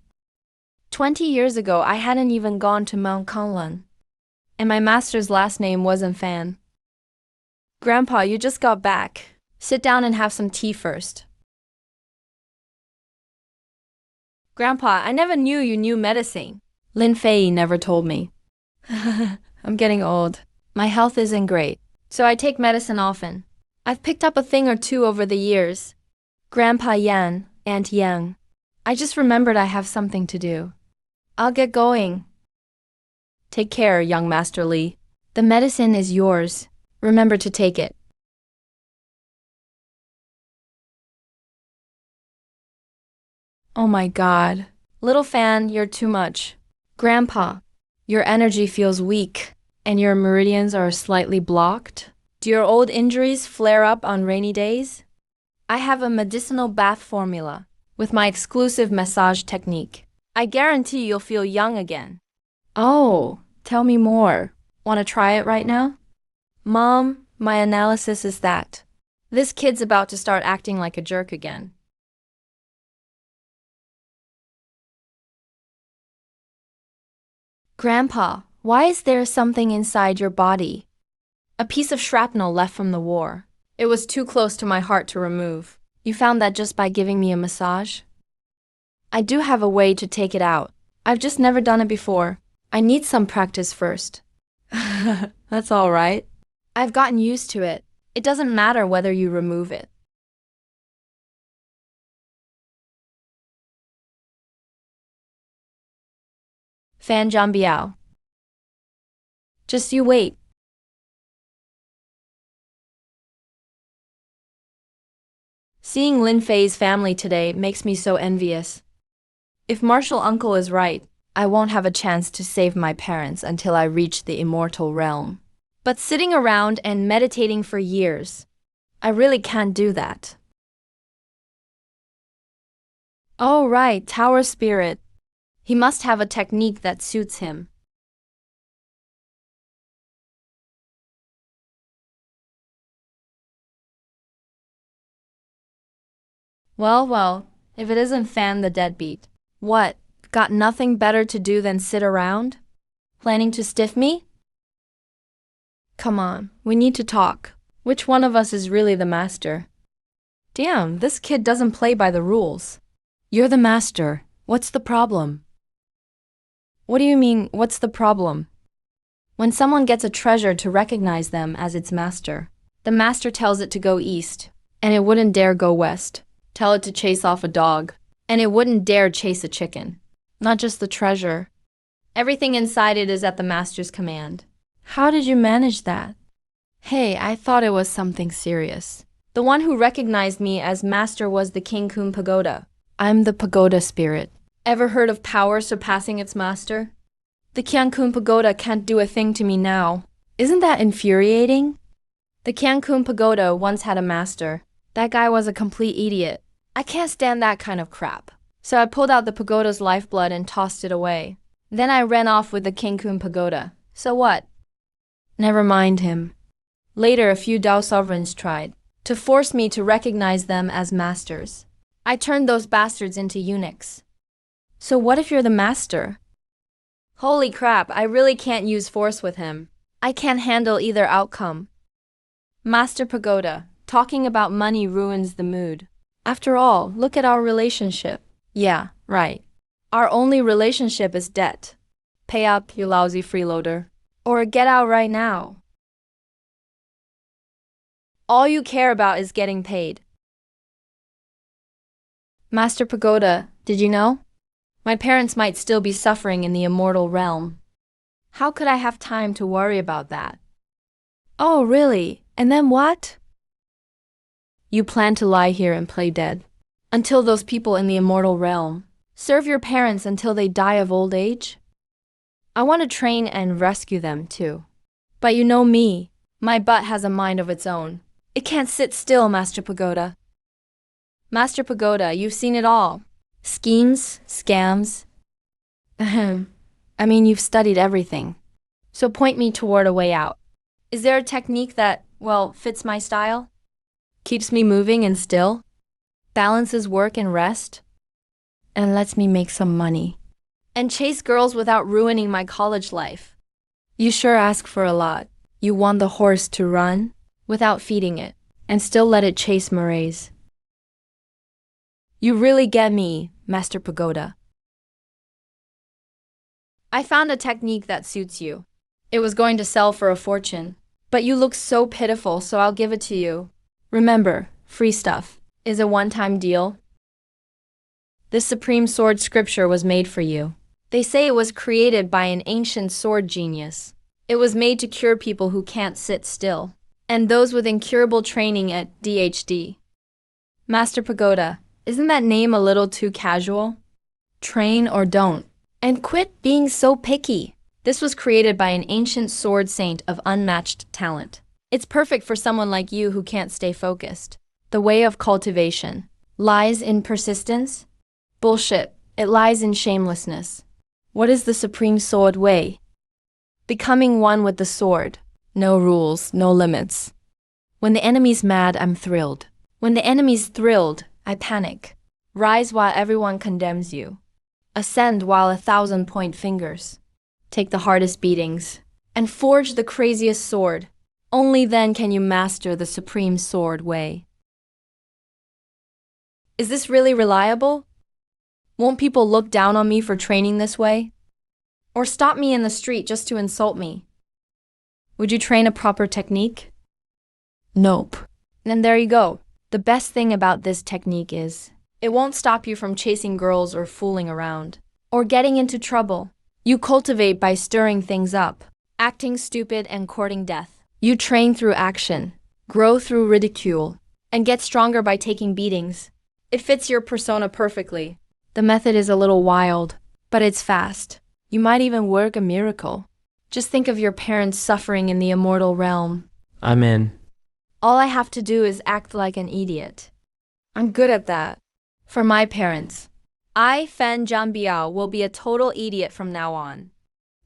20 years ago, I hadn't even gone to Mount Kanglan. And my master's last name wasn't Fan. Grandpa, you just got back. Sit down and have some tea first. Grandpa, I never knew you knew medicine. Lin Fei never told me. I'm getting old. My health isn't great, so I take medicine often. I've picked up a thing or two over the years. Grandpa Yan, Aunt Yang. I just remembered I have something to do. I'll get going. Take care, young Master Li. The medicine is yours. Remember to take it. Oh my God. Little Fan, you're too much. Grandpa, your energy feels weak, and your meridians are slightly blocked. Do your old injuries flare up on rainy days? I have a medicinal bath formula with my exclusive massage technique. I guarantee you'll feel young again. Oh, tell me more. Want to try it right now? Mom, my analysis is that this kid's about to start acting like a jerk again. Grandpa, why is there something inside your body? A piece of shrapnel left from the war. It was too close to my heart to remove. You found that just by giving me a massage? I do have a way to take it out. I've just never done it before. I need some practice first. That's all right. I've gotten used to it. It doesn't matter whether you remove it. Fan Biao. Just you wait. Seeing Lin Fei's family today makes me so envious. If Martial Uncle is right, I won't have a chance to save my parents until I reach the immortal realm. But sitting around and meditating for years, I really can't do that. Oh right, Tower Spirit. He must have a technique that suits him. Well, if it isn't Fan the deadbeat. What, got nothing better to do than sit around? Planning to stiff me? Come on, we need to talk. Which one of us is really the master? Damn, this kid doesn't play by the rules. You're the master. What's the problem? What do you mean, what's the problem? When someone gets a treasure to recognize them as its master, the master tells it to go east, and it wouldn't dare go west. Tell it to chase off a dog, and it wouldn't dare chase a chicken. Not just the treasure. Everything inside it is at the master's command. How did you manage that? Hey, I thought it was something serious. The one who recognized me as master was the King Kun Pagoda. I'm the pagoda spirit. Ever heard of power surpassing its master? The Kun Pagoda can't do a thing to me now. Isn't that infuriating? The Kun Pagoda once had a master. That guy was a complete idiot. I can't stand that kind of crap. So I pulled out the pagoda's lifeblood and tossed it away. Then I ran off with the King Kun Pagoda. So what? Never mind him. Later, a few Dao sovereigns tried to force me to recognize them as masters. I turned those bastards into eunuchs. So what if you're the master? Holy crap, I really can't use force with him. I can't handle either outcome. Master Pagoda, talking about money ruins the mood. After all, look at our relationship. Yeah, Right. Our only relationship is debt. Pay up, you lousy freeloader. Or get out right now. All you care about is getting paid. Master Pagoda, did you know? My parents might still be suffering in the immortal realm. How could I have time to worry about that? Oh, really? And then what? You plan to lie here and play dead. Until those people in the immortal realm. Serve your parents until they die of old age? I want to train and rescue them too. But you know me, my butt has a mind of its own. It can't sit still, Master Pagoda. Master Pagoda, you've seen it all. Schemes, scams. Ahem. I mean, you've studied everything. So point me toward a way out. Is there a technique that, well, fits my style? Keeps me moving and still? Balances work and rest? And lets me make some money. And chase girls without ruining my college life. You sure ask for a lot. You want the horse to run without feeding it, and still let it chase marays. You really get me, Master Pagoda. I found a technique that suits you. It was going to sell for a fortune, but you look so pitiful, so I'll give it to you. Remember, free stuff is a one-time deal. This supreme sword scripture was made for you. They say it was created by an ancient sword genius. It was made to cure people who can't sit still, and those with incurable training at DHD. Master Pagoda, isn't that name a little too casual? Train or don't. And quit being so picky. This was created by an ancient sword saint of unmatched talent. It's perfect for someone like you who can't stay focused. The way of cultivation lies in persistence? Bullshit. It lies in shamelessness. What is the supreme sword way? Becoming one with the sword. No rules, no limits. When the enemy's mad, I'm thrilled. When the enemy's thrilled, I panic. Rise while everyone condemns you. Ascend while 1,000 point fingers. Take the hardest beatings. And forge the craziest sword. Only then can you master the supreme sword way. Is this really reliable? Won't people look down on me for training this way? Or stop me in the street just to insult me? Would you train a proper technique? Nope. Then there you go. The best thing about this technique is, it won't stop you from chasing girls or fooling around, or getting into trouble. You cultivate by stirring things up, acting stupid and courting death. You train through action, grow through ridicule, and get stronger by taking beatings. It fits your persona perfectly. The method is a little wild, but it's fast. You might even work a miracle. Just think of your parents suffering in the immortal realm. I'm in. All I have to do is act like an idiot. I'm good at that. For my parents, I, Fan Jianbiao, will be a total idiot from now on.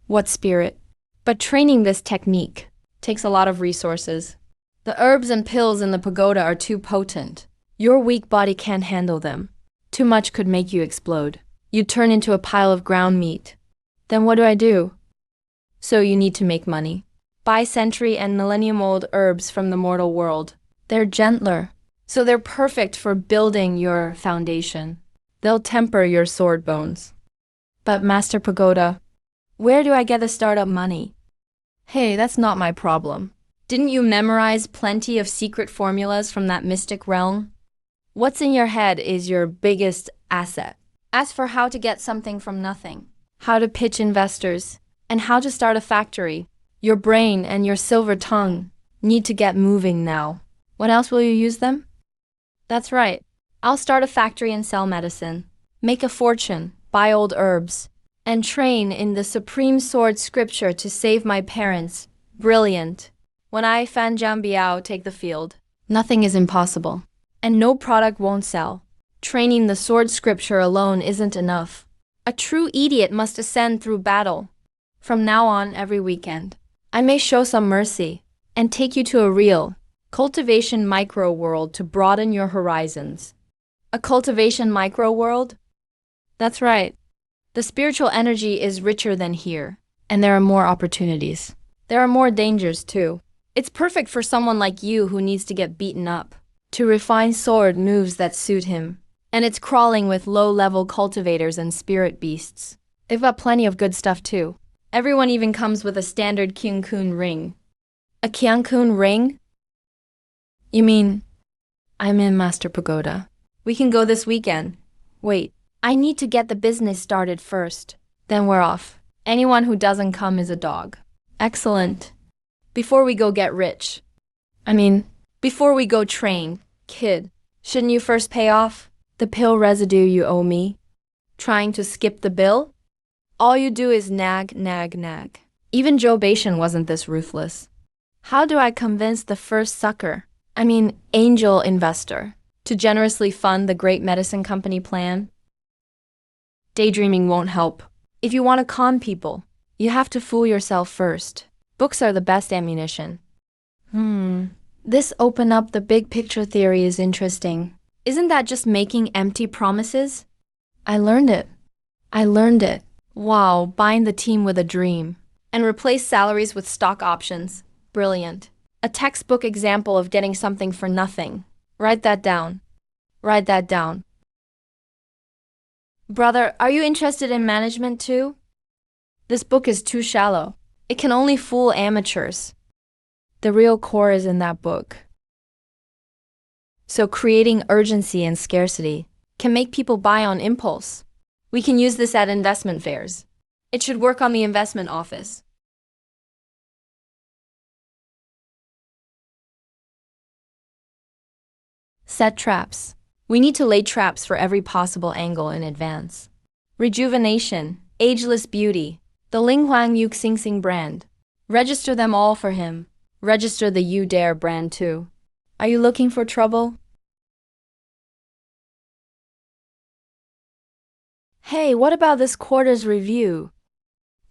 What spirit? But training this technique takes a lot of resources. The herbs and pills in the pagoda are too potent. Your weak body can't handle them. Too much could make you explode. You'd turn into a pile of ground meat. Then what do? So you need to make money. Buy century and millennium-old herbs from the mortal world. They're gentler, so they're perfect for building your foundation. They'll temper your sword bones. But Master Pagoda, where do I get the startup money? Hey, that's not my problem. Didn't you memorize plenty of secret formulas from that mystic realm? What's in your head is your biggest asset. As for how to get something from nothing, how to pitch investors, and how to start a factory, your brain and your silver tongue need to get moving now. What else will you use them? That's right. I'll start a factory and sell medicine, make a fortune, buy old herbs, and train in the supreme sword scripture to save my parents. Brilliant. When I, Fan Jianbiao, take the field, nothing is impossible, and no product won't sell. Training the sword scripture alone isn't enough. A true idiot must ascend through battle. From now on, every weekend, I may show some mercy and take you to a real cultivation micro-world to broaden your horizons. A cultivation micro-world? That's right. The spiritual energy is richer than here, and there are more opportunities. There are more dangers, too. It's perfect for someone like you who needs to get beaten up, to refine sword moves that suit him. And it's crawling with low-level cultivators and spirit beasts. They've got plenty of good stuff too. Everyone even comes with a standard Kyung-kun ring. A Kyung-kun ring? You mean, I'm in Master Pagoda. We can go this weekend. Wait, I need to get the business started first. Then we're off. Anyone who doesn't come is a dog. Excellent. Before we go get rich. Before we go train, kid, shouldn't you first pay off the pill residue you owe me? Trying to skip the bill? All you do is nag, nag, nag. Even Joe Bashan wasn't this ruthless. How do I convince the first angel investor, to generously fund the great medicine company plan? Daydreaming won't help. If you want to con people, you have to fool yourself first. Books are the best ammunition. This open up the big picture theory is interesting. Isn't that just making empty promises? I learned it. Wow, bind the team with a dream. And replace salaries with stock options. Brilliant. A textbook example of getting something for nothing. Write that down. Brother, are you interested in management too? This book is too shallow. It can only fool amateurs. The real core is in that book. So creating urgency and scarcity can make people buy on impulse. We can use this at investment fairs. It should work on the investment office. Set traps. We need to lay traps for every possible angle in advance. Rejuvenation, ageless beauty, the Ling Huang Yuk Sing Sing brand. Register them all for him. Register the You Dare brand too. Are you looking for trouble? Hey, what about this quarter's review?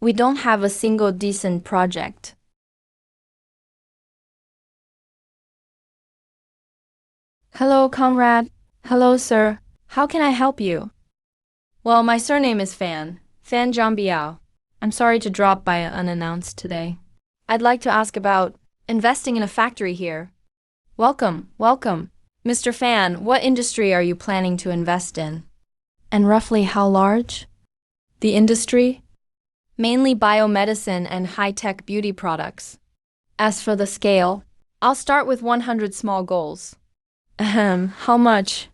We don't have a single decent project. Hello, comrade. Hello, sir. How can I help you? Well, my surname is Fan Zhangbiao. I'm sorry to drop by unannounced today. I'd like to ask about investing in a factory here. Welcome. Mr. Fan, what industry are you planning to invest in? And roughly how large? The industry? Mainly biomedicine and high-tech beauty products. As for the scale, I'll start with 100 small goals. How much?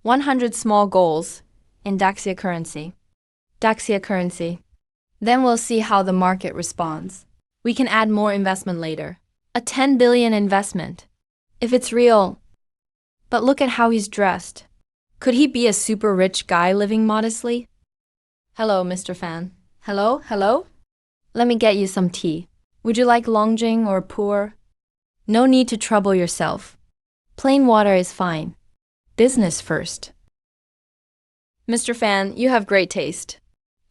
100 small goals in Daxia currency. Then we'll see how the market responds. We can add more investment later. A 10 billion investment. If it's real. But look at how he's dressed. Could he be a super rich guy living modestly? Hello, Mr. Fan. Hello? Let me get you some tea. Would you like Longjing or Pu'er? No need to trouble yourself. Plain water is fine. Business first. Mr. Fan, you have great taste.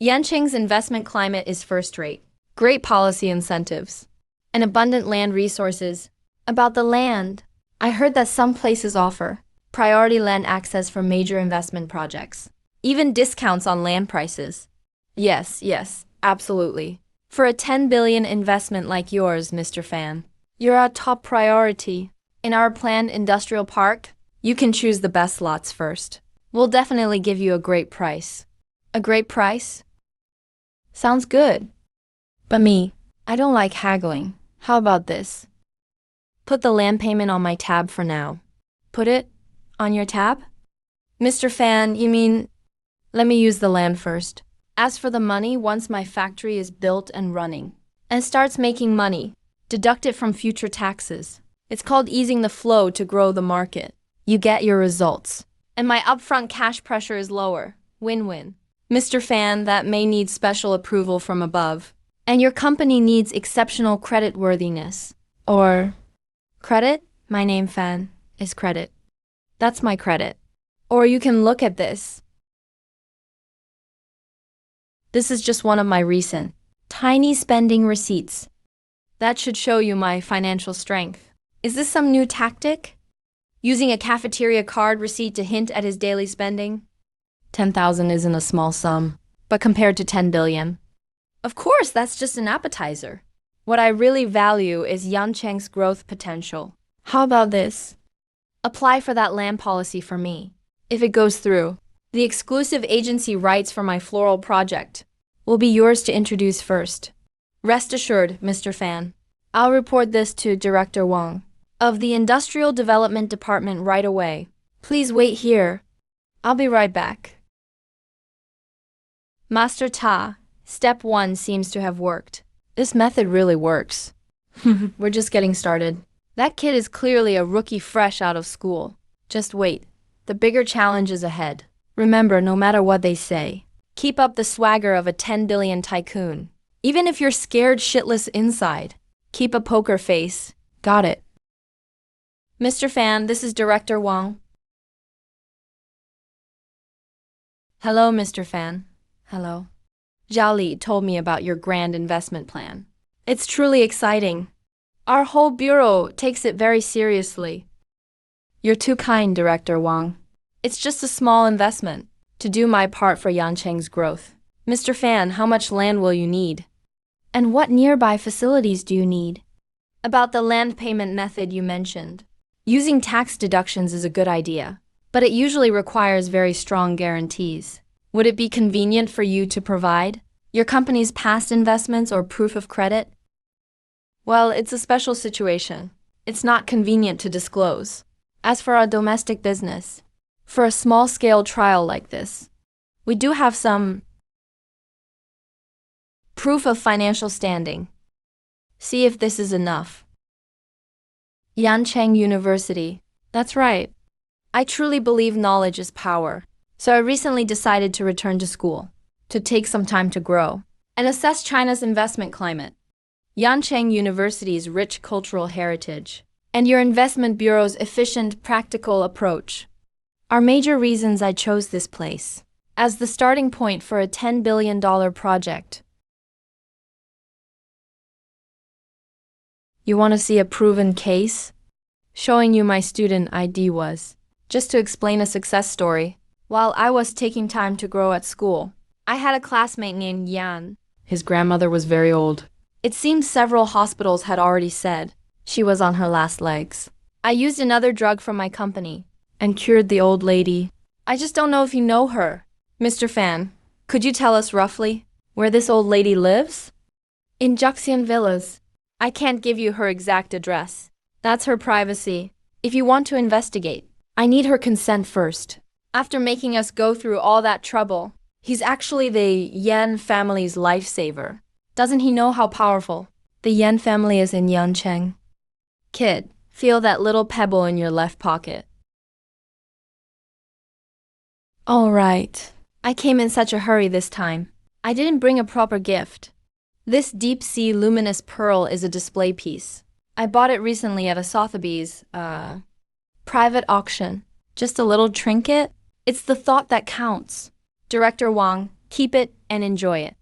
Yanqing's investment climate is first rate. Great policy incentives. And abundant land resources. About the land, I heard that some places offer priority land access for major investment projects. Even discounts on land prices. Yes, absolutely. For a 10 billion investment like yours, Mr. Fan, you're our top priority. In our planned industrial park, you can choose the best lots first. We'll definitely give you a great price. A great price? Sounds good. But I don't like haggling. How about this? Put the land payment on my tab for now. Put it on your tab? Mr. Fan, you mean, let me use the land first. As for the money, once my factory is built and running, and starts making money, deduct it from future taxes. It's called easing the flow to grow the market. You get your results. And my upfront cash pressure is lower. Win-win. Mr. Fan, that may need special approval from above. And your company needs exceptional creditworthiness. Or credit? My name, Fan, is credit. That's my credit. Or you can look at this. This is just one of my recent, tiny spending receipts. That should show you my financial strength. Is this some new tactic? Using a cafeteria card receipt to hint at his daily spending? 10,000 isn't a small sum, but compared to 10 billion. Of course, that's just an appetizer. What I really value is Yancheng's growth potential. How about this? Apply for that land policy for me. If it goes through, the exclusive agency rights for my floral project will be yours to introduce first. Rest assured, Mr. Fan. I'll report this to Director Wang of the Industrial Development Department right away. Please wait here. I'll be right back. Master Ta, step 1 seems to have worked. This method really works. We're just getting started. That kid is clearly a rookie fresh out of school. Just wait. The bigger challenge is ahead. Remember, no matter what they say, keep up the swagger of a 10 billion tycoon. Even if you're scared shitless inside, keep a poker face. Got it. Mr. Fan, this is Director Wang. Hello, Mr. Fan. Hello. Zhao Li told me about your grand investment plan. It's truly exciting. Our whole bureau takes it very seriously. You're too kind, Director Wang. It's just a small investment to do my part for Yancheng's growth. Mr. Fan, how much land will you need? And what nearby facilities do you need? About the land payment method you mentioned. Using tax deductions is a good idea, but it usually requires very strong guarantees. Would it be convenient for you to provide your company's past investments or proof of credit? Well, it's a special situation. It's not convenient to disclose. As for our domestic business, for a small-scale trial like this, we do have some proof of financial standing. See if this is enough. Yancheng University. That's right. I truly believe knowledge is power. So I recently decided to return to school, to take some time to grow, and assess China's investment climate, Yancheng University's rich cultural heritage, and your investment bureau's efficient, practical approach are major reasons I chose this place as the starting point for a $10 billion project. You want to see a proven case? Showing you my student ID was just to explain a success story. While I was taking time to grow at school, I had a classmate named Yan. His grandmother was very old. It seems several hospitals had already said she was on her last legs. I used another drug from my company and cured the old lady. I just don't know if you know her. Mr. Fan, could you tell us roughly where this old lady lives? In Juxian Villas. I can't give you her exact address. That's her privacy. If you want to investigate, I need her consent first. After making us go through all that trouble, he's actually the Yan family's lifesaver. Doesn't he know how powerful the Yan family is in Yancheng? Kid, feel that little pebble in your left pocket. All right. I came in such a hurry this time. I didn't bring a proper gift. This deep-sea luminous pearl is a display piece. I bought it recently at a Sotheby's, private auction. Just a little trinket. It's the thought that counts. Director Wang, keep it and enjoy it.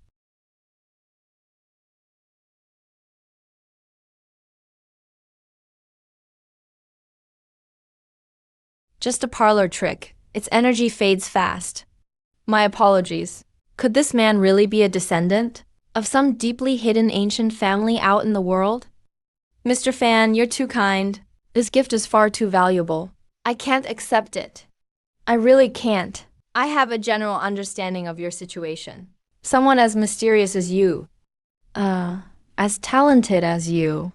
Just a parlor trick. Its energy fades fast. My apologies. Could this man really be a descendant of some deeply hidden ancient family out in the world? Mr. Fan, you're too kind. This gift is far too valuable. I can't accept it. I really can't. I have a general understanding of your situation. Someone as mysterious as you. As talented as you.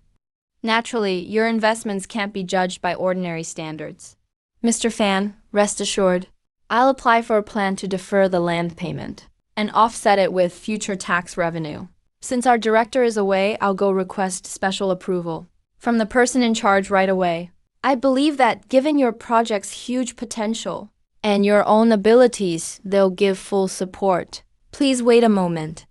Naturally, your investments can't be judged by ordinary standards. Mr. Fan, rest assured, I'll apply for a plan to defer the land payment and offset it with future tax revenue. Since our director is away, I'll go request special approval from the person in charge right away. I believe that given your project's huge potential and your own abilities, they'll give full support. Please wait a moment.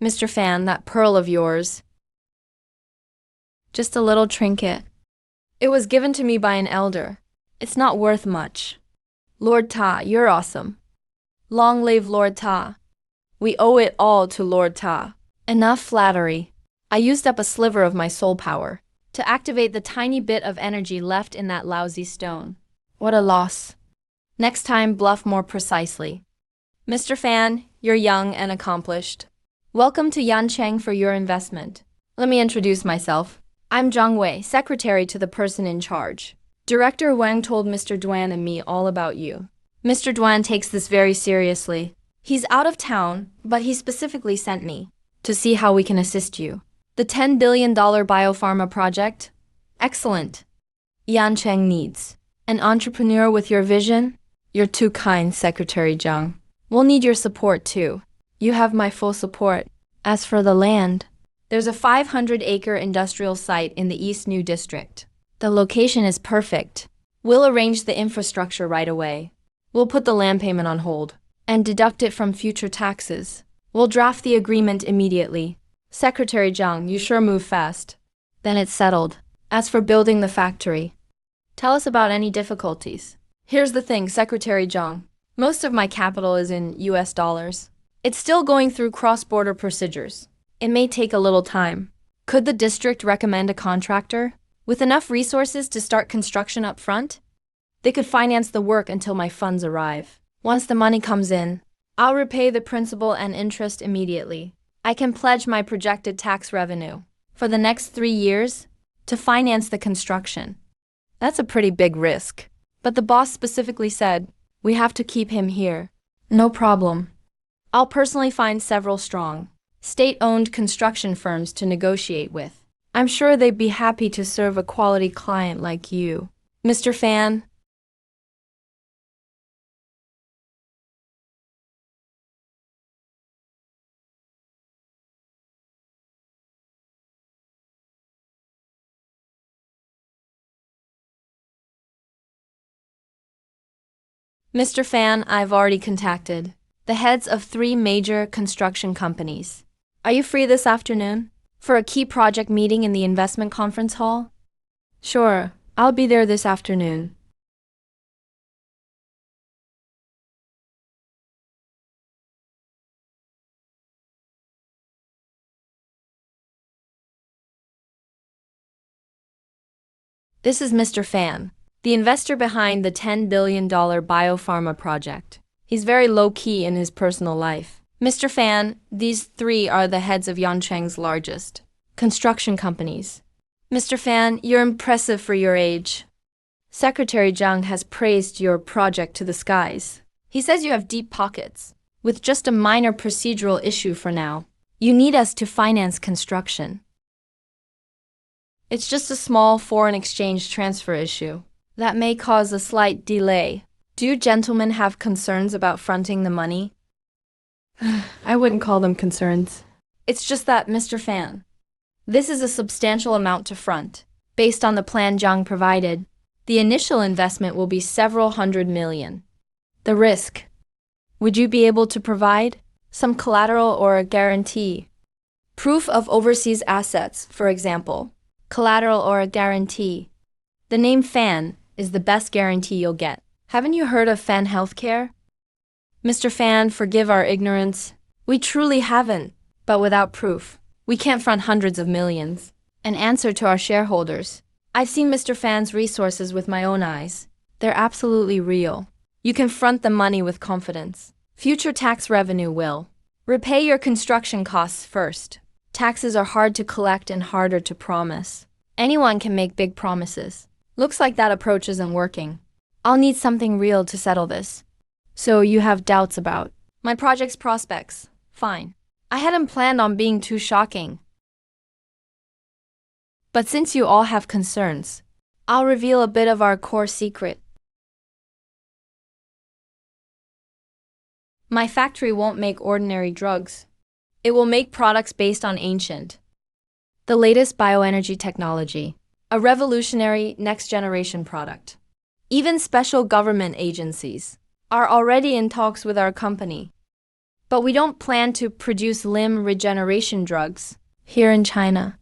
Mr. Fan, that pearl of yours. Just a little trinket. It was given to me by an elder. It's not worth much. Lord Ta, you're awesome. Long live Lord Ta. We owe it all to Lord Ta. Enough flattery. I used up a sliver of my soul power to activate the tiny bit of energy left in that lousy stone. What a loss. Next time, bluff more precisely. Mr. Fan, you're young and accomplished. Welcome to Yancheng for your investment. Let me introduce myself. I'm Zhang Wei, secretary to the person in charge. Director Wang told Mr. Duan and me all about you. Mr. Duan takes this very seriously. He's out of town, but he specifically sent me to see how we can assist you. The $10 billion biopharma project? Excellent. Yancheng needs an entrepreneur with your vision? You're too kind, Secretary Zhang. We'll need your support too. You have my full support. As for the land, there's a 500-acre industrial site in the East New District. The location is perfect. We'll arrange the infrastructure right away. We'll put the land payment on hold and deduct it from future taxes. We'll draft the agreement immediately. Secretary Zhang, you sure move fast. Then it's settled. As for building the factory, tell us about any difficulties. Here's the thing, Secretary Zhang. Most of my capital is in US dollars. It's still going through cross-border procedures. It may take a little time. Could the district recommend a contractor with enough resources to start construction up front? They could finance the work until my funds arrive. Once the money comes in, I'll repay the principal and interest immediately. I can pledge my projected tax revenue for the next 3 years to finance the construction. That's a pretty big risk. But the boss specifically said, we have to keep him here. No problem. I'll personally find several strong, state-owned construction firms to negotiate with. I'm sure they'd be happy to serve a quality client like you. Mr. Fan? Mr. Fan, I've already contacted the heads of 3 major construction companies. Are you free this afternoon for a key project meeting in the investment conference hall? Sure, I'll be there this afternoon. This is Mr. Fan, the investor behind the $10 billion biopharma project. He's very low-key in his personal life. Mr. Fan, these 3 are the heads of Yancheng's largest construction companies. Mr. Fan, you're impressive for your age. Secretary Zhang has praised your project to the skies. He says you have deep pockets, with just a minor procedural issue for now. You need us to finance construction. It's just a small foreign exchange transfer issue that may cause a slight delay. Do you gentlemen have concerns about fronting the money? I wouldn't call them concerns. It's just that, Mr. Fan, this is a substantial amount to front. Based on the plan Zhang provided, the initial investment will be several hundred million. The risk. Would you be able to provide some collateral or a guarantee? Proof of overseas assets, for example. Collateral or a guarantee. The name Fan is the best guarantee you'll get. Haven't you heard of Fan Healthcare? Mr. Fan, forgive our ignorance. We truly haven't, but without proof, we can't front hundreds of millions. An answer to our shareholders. I've seen Mr. Fan's resources with my own eyes. They're absolutely real. You can front the money with confidence. Future tax revenue will repay your construction costs first. Taxes are hard to collect and harder to promise. Anyone can make big promises. Looks like that approach isn't working. I'll need something real to settle this. So you have doubts about my project's prospects. Fine. I hadn't planned on being too shocking. But since you all have concerns, I'll reveal a bit of our core secret. My factory won't make ordinary drugs. It will make products based on ancient, the latest bioenergy technology, a revolutionary next-generation product. Even special government agencies are already in talks with our company. But we don't plan to produce limb regeneration drugs here in China.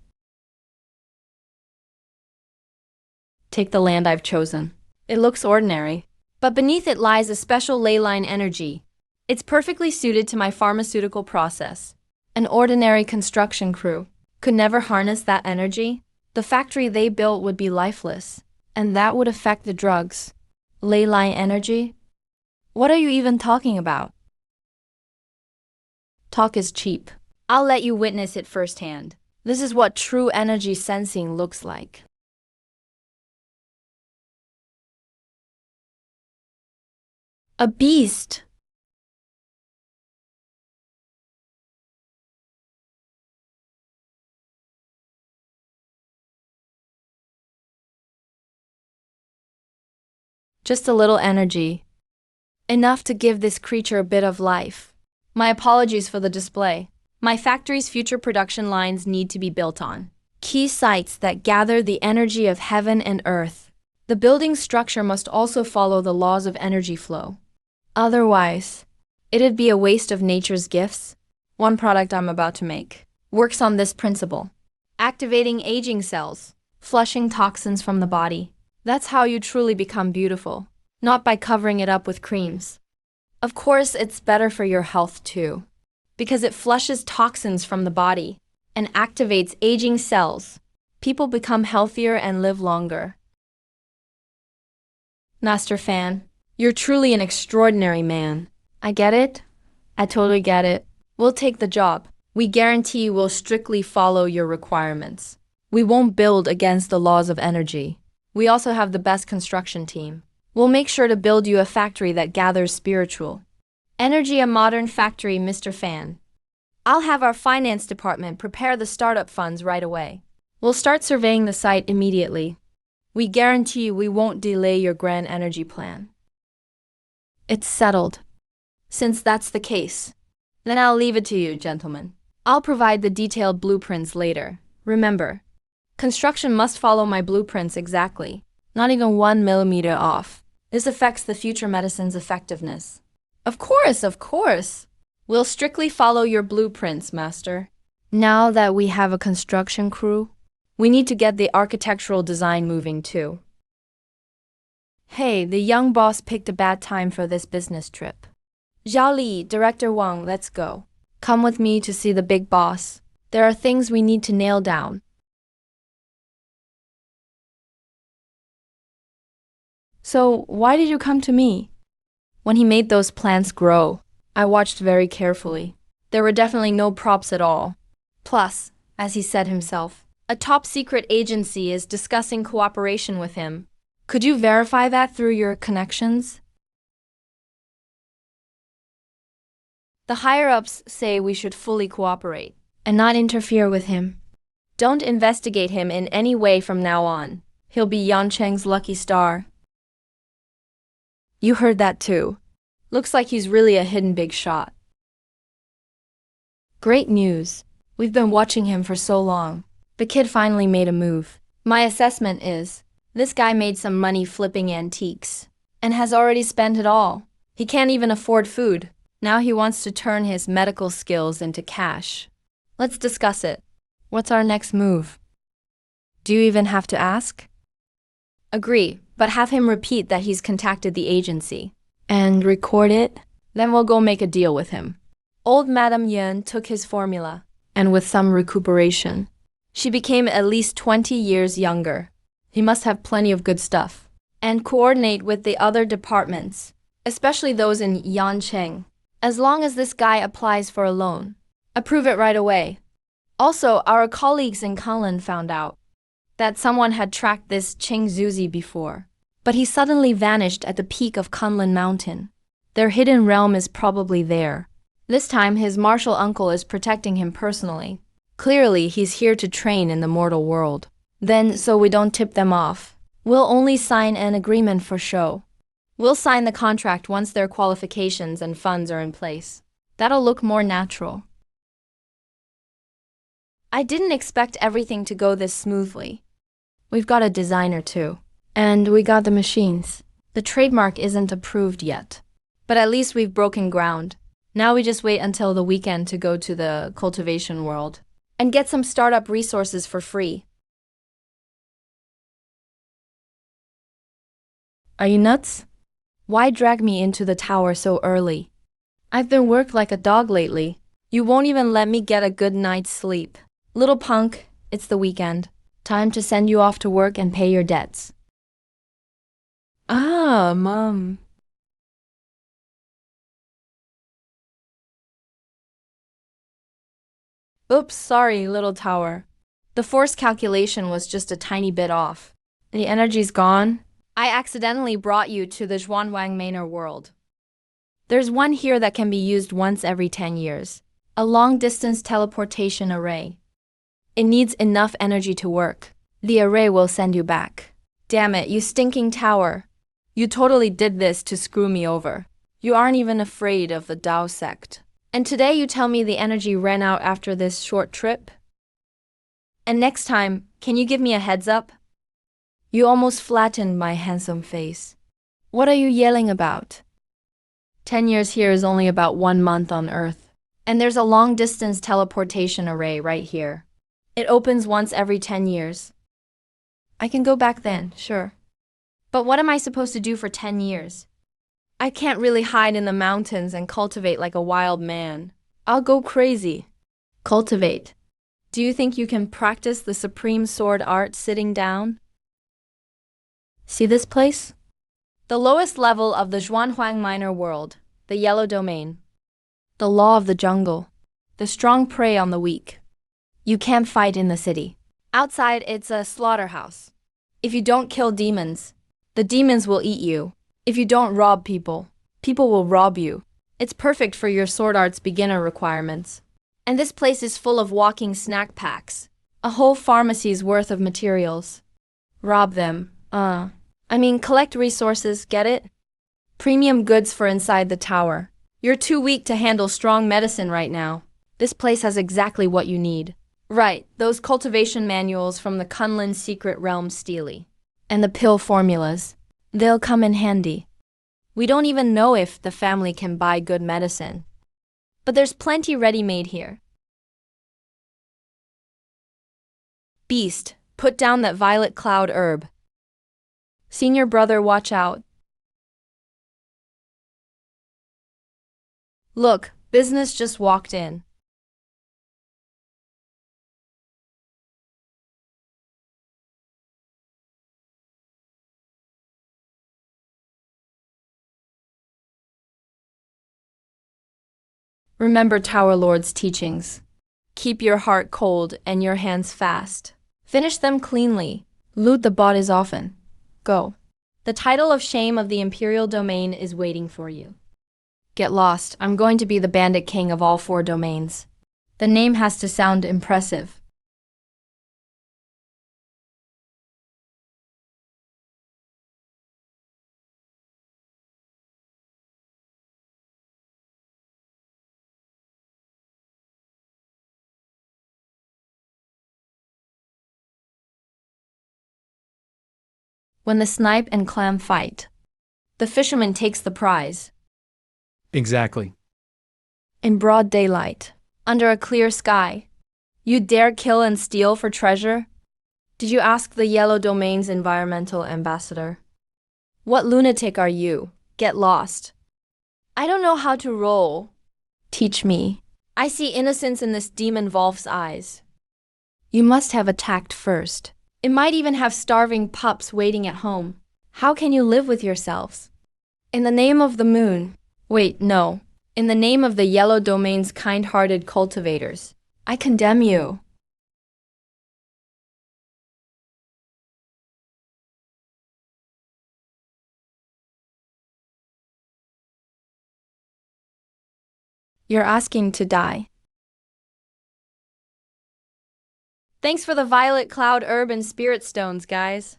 Take the land I've chosen. It looks ordinary, but beneath it lies a special ley line energy. It's perfectly suited to my pharmaceutical process. An ordinary construction crew could never harness that energy. The factory they built would be lifeless, and that would affect the drugs. Ley line energy? What are you even talking about? Talk is cheap. I'll let you witness it firsthand. This is what true energy sensing looks like. A beast. Just a little energy. Enough to give this creature a bit of life. My apologies for the display. My factory's future production lines need to be built on key sites that gather the energy of heaven and earth. The building structure must also follow the laws of energy flow. Otherwise, it'd be a waste of nature's gifts. One product I'm about to make works on this principle. Activating aging cells, flushing toxins from the body. That's how you truly become beautiful, not by covering it up with creams. Of course, it's better for your health too, because it flushes toxins from the body and activates aging cells. People become healthier and live longer. Master Fan, you're truly an extraordinary man. I get it. I totally get it. We'll take the job. We guarantee we'll strictly follow your requirements. We won't build against the laws of energy. We also have the best construction team. We'll make sure to build you a factory that gathers spiritual energy, a modern factory, Mr. Fan. I'll have our finance department prepare the startup funds right away. We'll start surveying the site immediately. We guarantee we won't delay your grand energy plan. It's settled. Since that's the case, then I'll leave it to you, gentlemen. I'll provide the detailed blueprints later. Remember, construction must follow my blueprints exactly, not even 1 millimeter off. This affects the future medicine's effectiveness. Of course. We'll strictly follow your blueprints, Master. Now that we have a construction crew, we need to get the architectural design moving too. Hey, the young boss picked a bad time for this business trip. Zhao Li, Director Wang, let's go. Come with me to see the big boss. There are things we need to nail down. So, why did you come to me? When he made those plants grow, I watched very carefully. There were definitely no props at all. Plus, as he said himself, a top-secret agency is discussing cooperation with him. Could you verify that through your connections? The higher-ups say we should fully cooperate and not interfere with him. Don't investigate him in any way from now on. He'll be Yancheng's lucky star. You heard that too. Looks like he's really a hidden big shot. Great news. We've been watching him for so long. The kid finally made a move. My assessment is, this guy made some money flipping antiques and has already spent it all. He can't even afford food. Now he wants to turn his medical skills into cash. Let's discuss it. What's our next move? Do you even have to ask? Agree, but have him repeat that he's contacted the agency. And record it? Then we'll go make a deal with him. Old Madame Yuan took his formula, and with some recuperation, she became at least 20 years younger. He must have plenty of good stuff. And coordinate with the other departments, especially those in Yancheng. As long as this guy applies for a loan, approve it right away. Also, our colleagues in Kunlun found out that someone had tracked this Cheng Zuzi before, but he suddenly vanished at the peak of Kunlun Mountain. Their hidden realm is probably there. This time, his martial uncle is protecting him personally. Clearly, he's here to train in the mortal world. Then, so we don't tip them off, we'll only sign an agreement for show. We'll sign the contract once their qualifications and funds are in place. That'll look more natural. I didn't expect everything to go this smoothly. We've got a designer too. And we got the machines. The trademark isn't approved yet. But at least we've broken ground. Now we just wait until the weekend to go to the cultivation world and get some startup resources for free. Are you nuts? Why drag me into the tower so early? I've been worked like a dog lately. You won't even let me get a good night's sleep. Little punk, it's the weekend. Time to send you off to work and pay your debts. Ah, Mom. Oops, sorry, little tower. The force calculation was just a tiny bit off. The energy's gone. I accidentally brought you to the Zhuanwang Manor world. There's one here that can be used once every 10 years. A long-distance teleportation array. It needs enough energy to work. The array will send you back. Damn it, you stinking tower. You totally did this to screw me over. You aren't even afraid of the Dao sect. And today you tell me the energy ran out after this short trip? And next time, can you give me a heads up? You almost flattened my handsome face. What are you yelling about? 10 years here is only about 1 month on Earth. And there's a long-distance teleportation array right here. It opens once every 10 years. I can go back then, sure. But what am I supposed to do for 10 years? I can't really hide in the mountains and cultivate like a wild man. I'll go crazy. Cultivate. Do you think you can practice the supreme sword art sitting down? See this place? The lowest level of the Zhuanhuang minor world, the yellow domain. The law of the jungle. The strong prey on the weak. You can't fight in the city. Outside, it's a slaughterhouse. If you don't kill demons, the demons will eat you. If you don't rob people, people will rob you. It's perfect for your sword art's beginner requirements. And this place is full of walking snack packs. A whole pharmacy's worth of materials. Rob them. Collect resources, get it? Premium goods for inside the tower. You're too weak to handle strong medicine right now. This place has exactly what you need. Right, those cultivation manuals from the Kunlun secret realm Steely. And the pill formulas. They'll come in handy. We don't even know if the family can buy good medicine. But there's plenty ready-made here. Beast, put down that violet cloud herb. Senior brother, watch out. Look, business just walked in. Remember Tower Lord's teachings. Keep your heart cold and your hands fast. Finish them cleanly. Loot the bodies often. Go. The title of shame of the Imperial Domain is waiting for you. Get lost. I'm going to be the bandit king of all 4 domains. The name has to sound impressive. When the snipe and clam fight, the fisherman takes the prize. Exactly. In broad daylight, under a clear sky, you dare kill and steal for treasure? Did you ask the Yellow Domain's environmental ambassador? What lunatic are you? Get lost. I don't know how to roll. Teach me. I see innocence in this demon Wolf's eyes. You must have attacked first. It might even have starving pups waiting at home. How can you live with yourselves? In the name of the moon. Wait, no. In the name of the Yellow Domain's kind-hearted cultivators, I condemn you. You're asking to die. Thanks for the violet cloud herb and spirit stones, guys.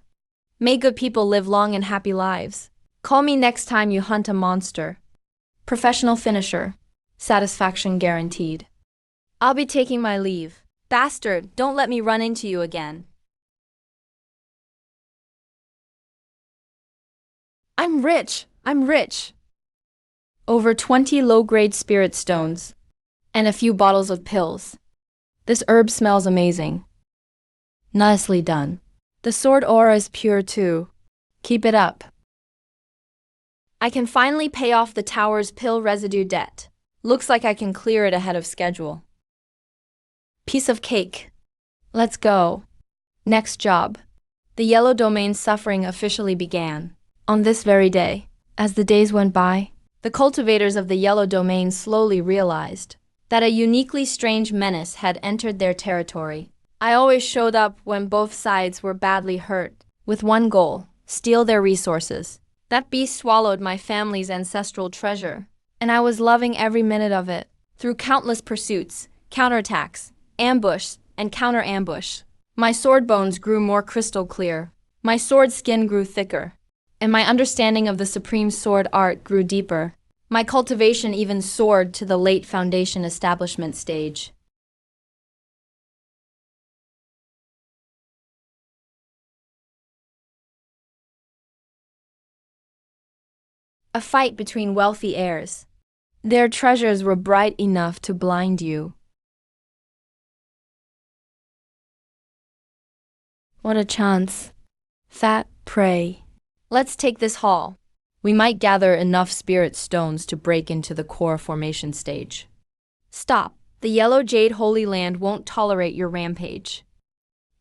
May good people live long and happy lives. Call me next time you hunt a monster. Professional finisher. Satisfaction guaranteed. I'll be taking my leave. Bastard, don't let me run into you again. I'm rich. Over 20 low-grade spirit stones. And a few bottles of pills. This herb smells amazing. Nicely done. The sword aura is pure too. Keep it up. I can finally pay off the tower's pill residue debt. Looks like I can clear it ahead of schedule. Piece of cake. Let's go. Next job. The Yellow Domain's suffering officially began. On this very day, as the days went by, the cultivators of the Yellow Domain slowly realized that a uniquely strange menace had entered their territory. I always showed up when both sides were badly hurt, with one goal: steal their resources. That beast swallowed my family's ancestral treasure, and I was loving every minute of it. Through countless pursuits, counterattacks, ambush, and counter-ambush, my sword bones grew more crystal clear, my sword skin grew thicker, and my understanding of the supreme sword art grew deeper. My cultivation even soared to the late foundation establishment stage. A fight between wealthy heirs. Their treasures were bright enough to blind you. What a chance. Fat prey. Let's take this haul. We might gather enough spirit stones to break into the core formation stage. Stop. The yellow jade holy land won't tolerate your rampage.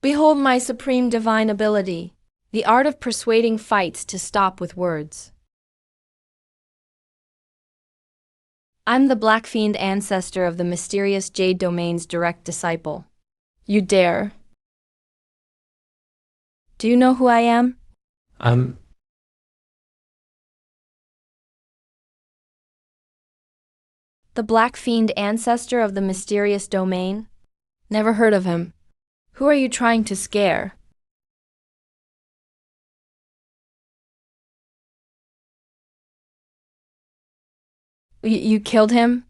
Behold my supreme divine ability, the art of persuading fights to stop with words. I'm the Black Fiend ancestor of the mysterious Jade Domain's direct disciple. You dare. Do you know who I am? I'm. The Black Fiend ancestor of the mysterious domain? Never heard of him. Who are you trying to scare? You killed him?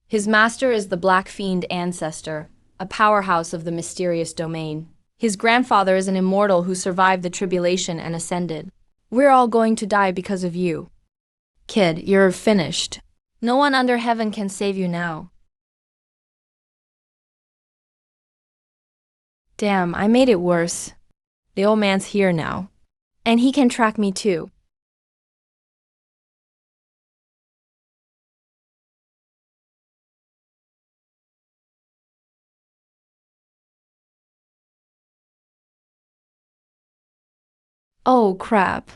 His master is the Black Fiend ancestor, a powerhouse of the mysterious domain. His grandfather is an immortal who survived the tribulation and ascended. We're all going to die because of you. Kid, you're finished. No one under heaven can save you now. Damn, I made it worse. The old man's here now. And he can track me too. Oh, crap.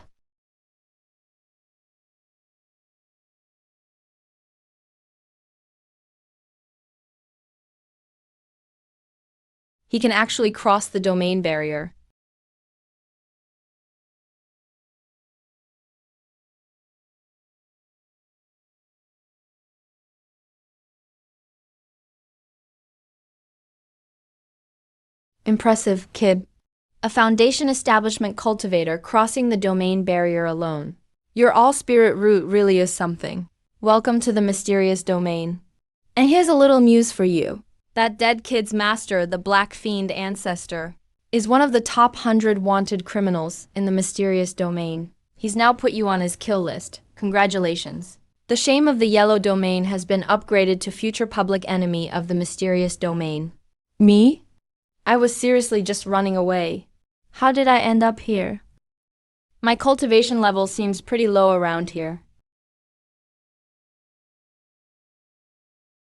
He can actually cross the domain barrier. Impressive, kid. A foundation establishment cultivator crossing the domain barrier alone. Your all-spirit root really is something. Welcome to the mysterious domain. And here's a little muse for you. That dead kid's master, the Black Fiend ancestor, is one of the top 100 wanted criminals in the mysterious domain. He's now put you on his kill list. Congratulations. The shame of the yellow domain has been upgraded to future public enemy of the mysterious domain. Me? I was seriously just running away. How did I end up here? My cultivation level seems pretty low around here.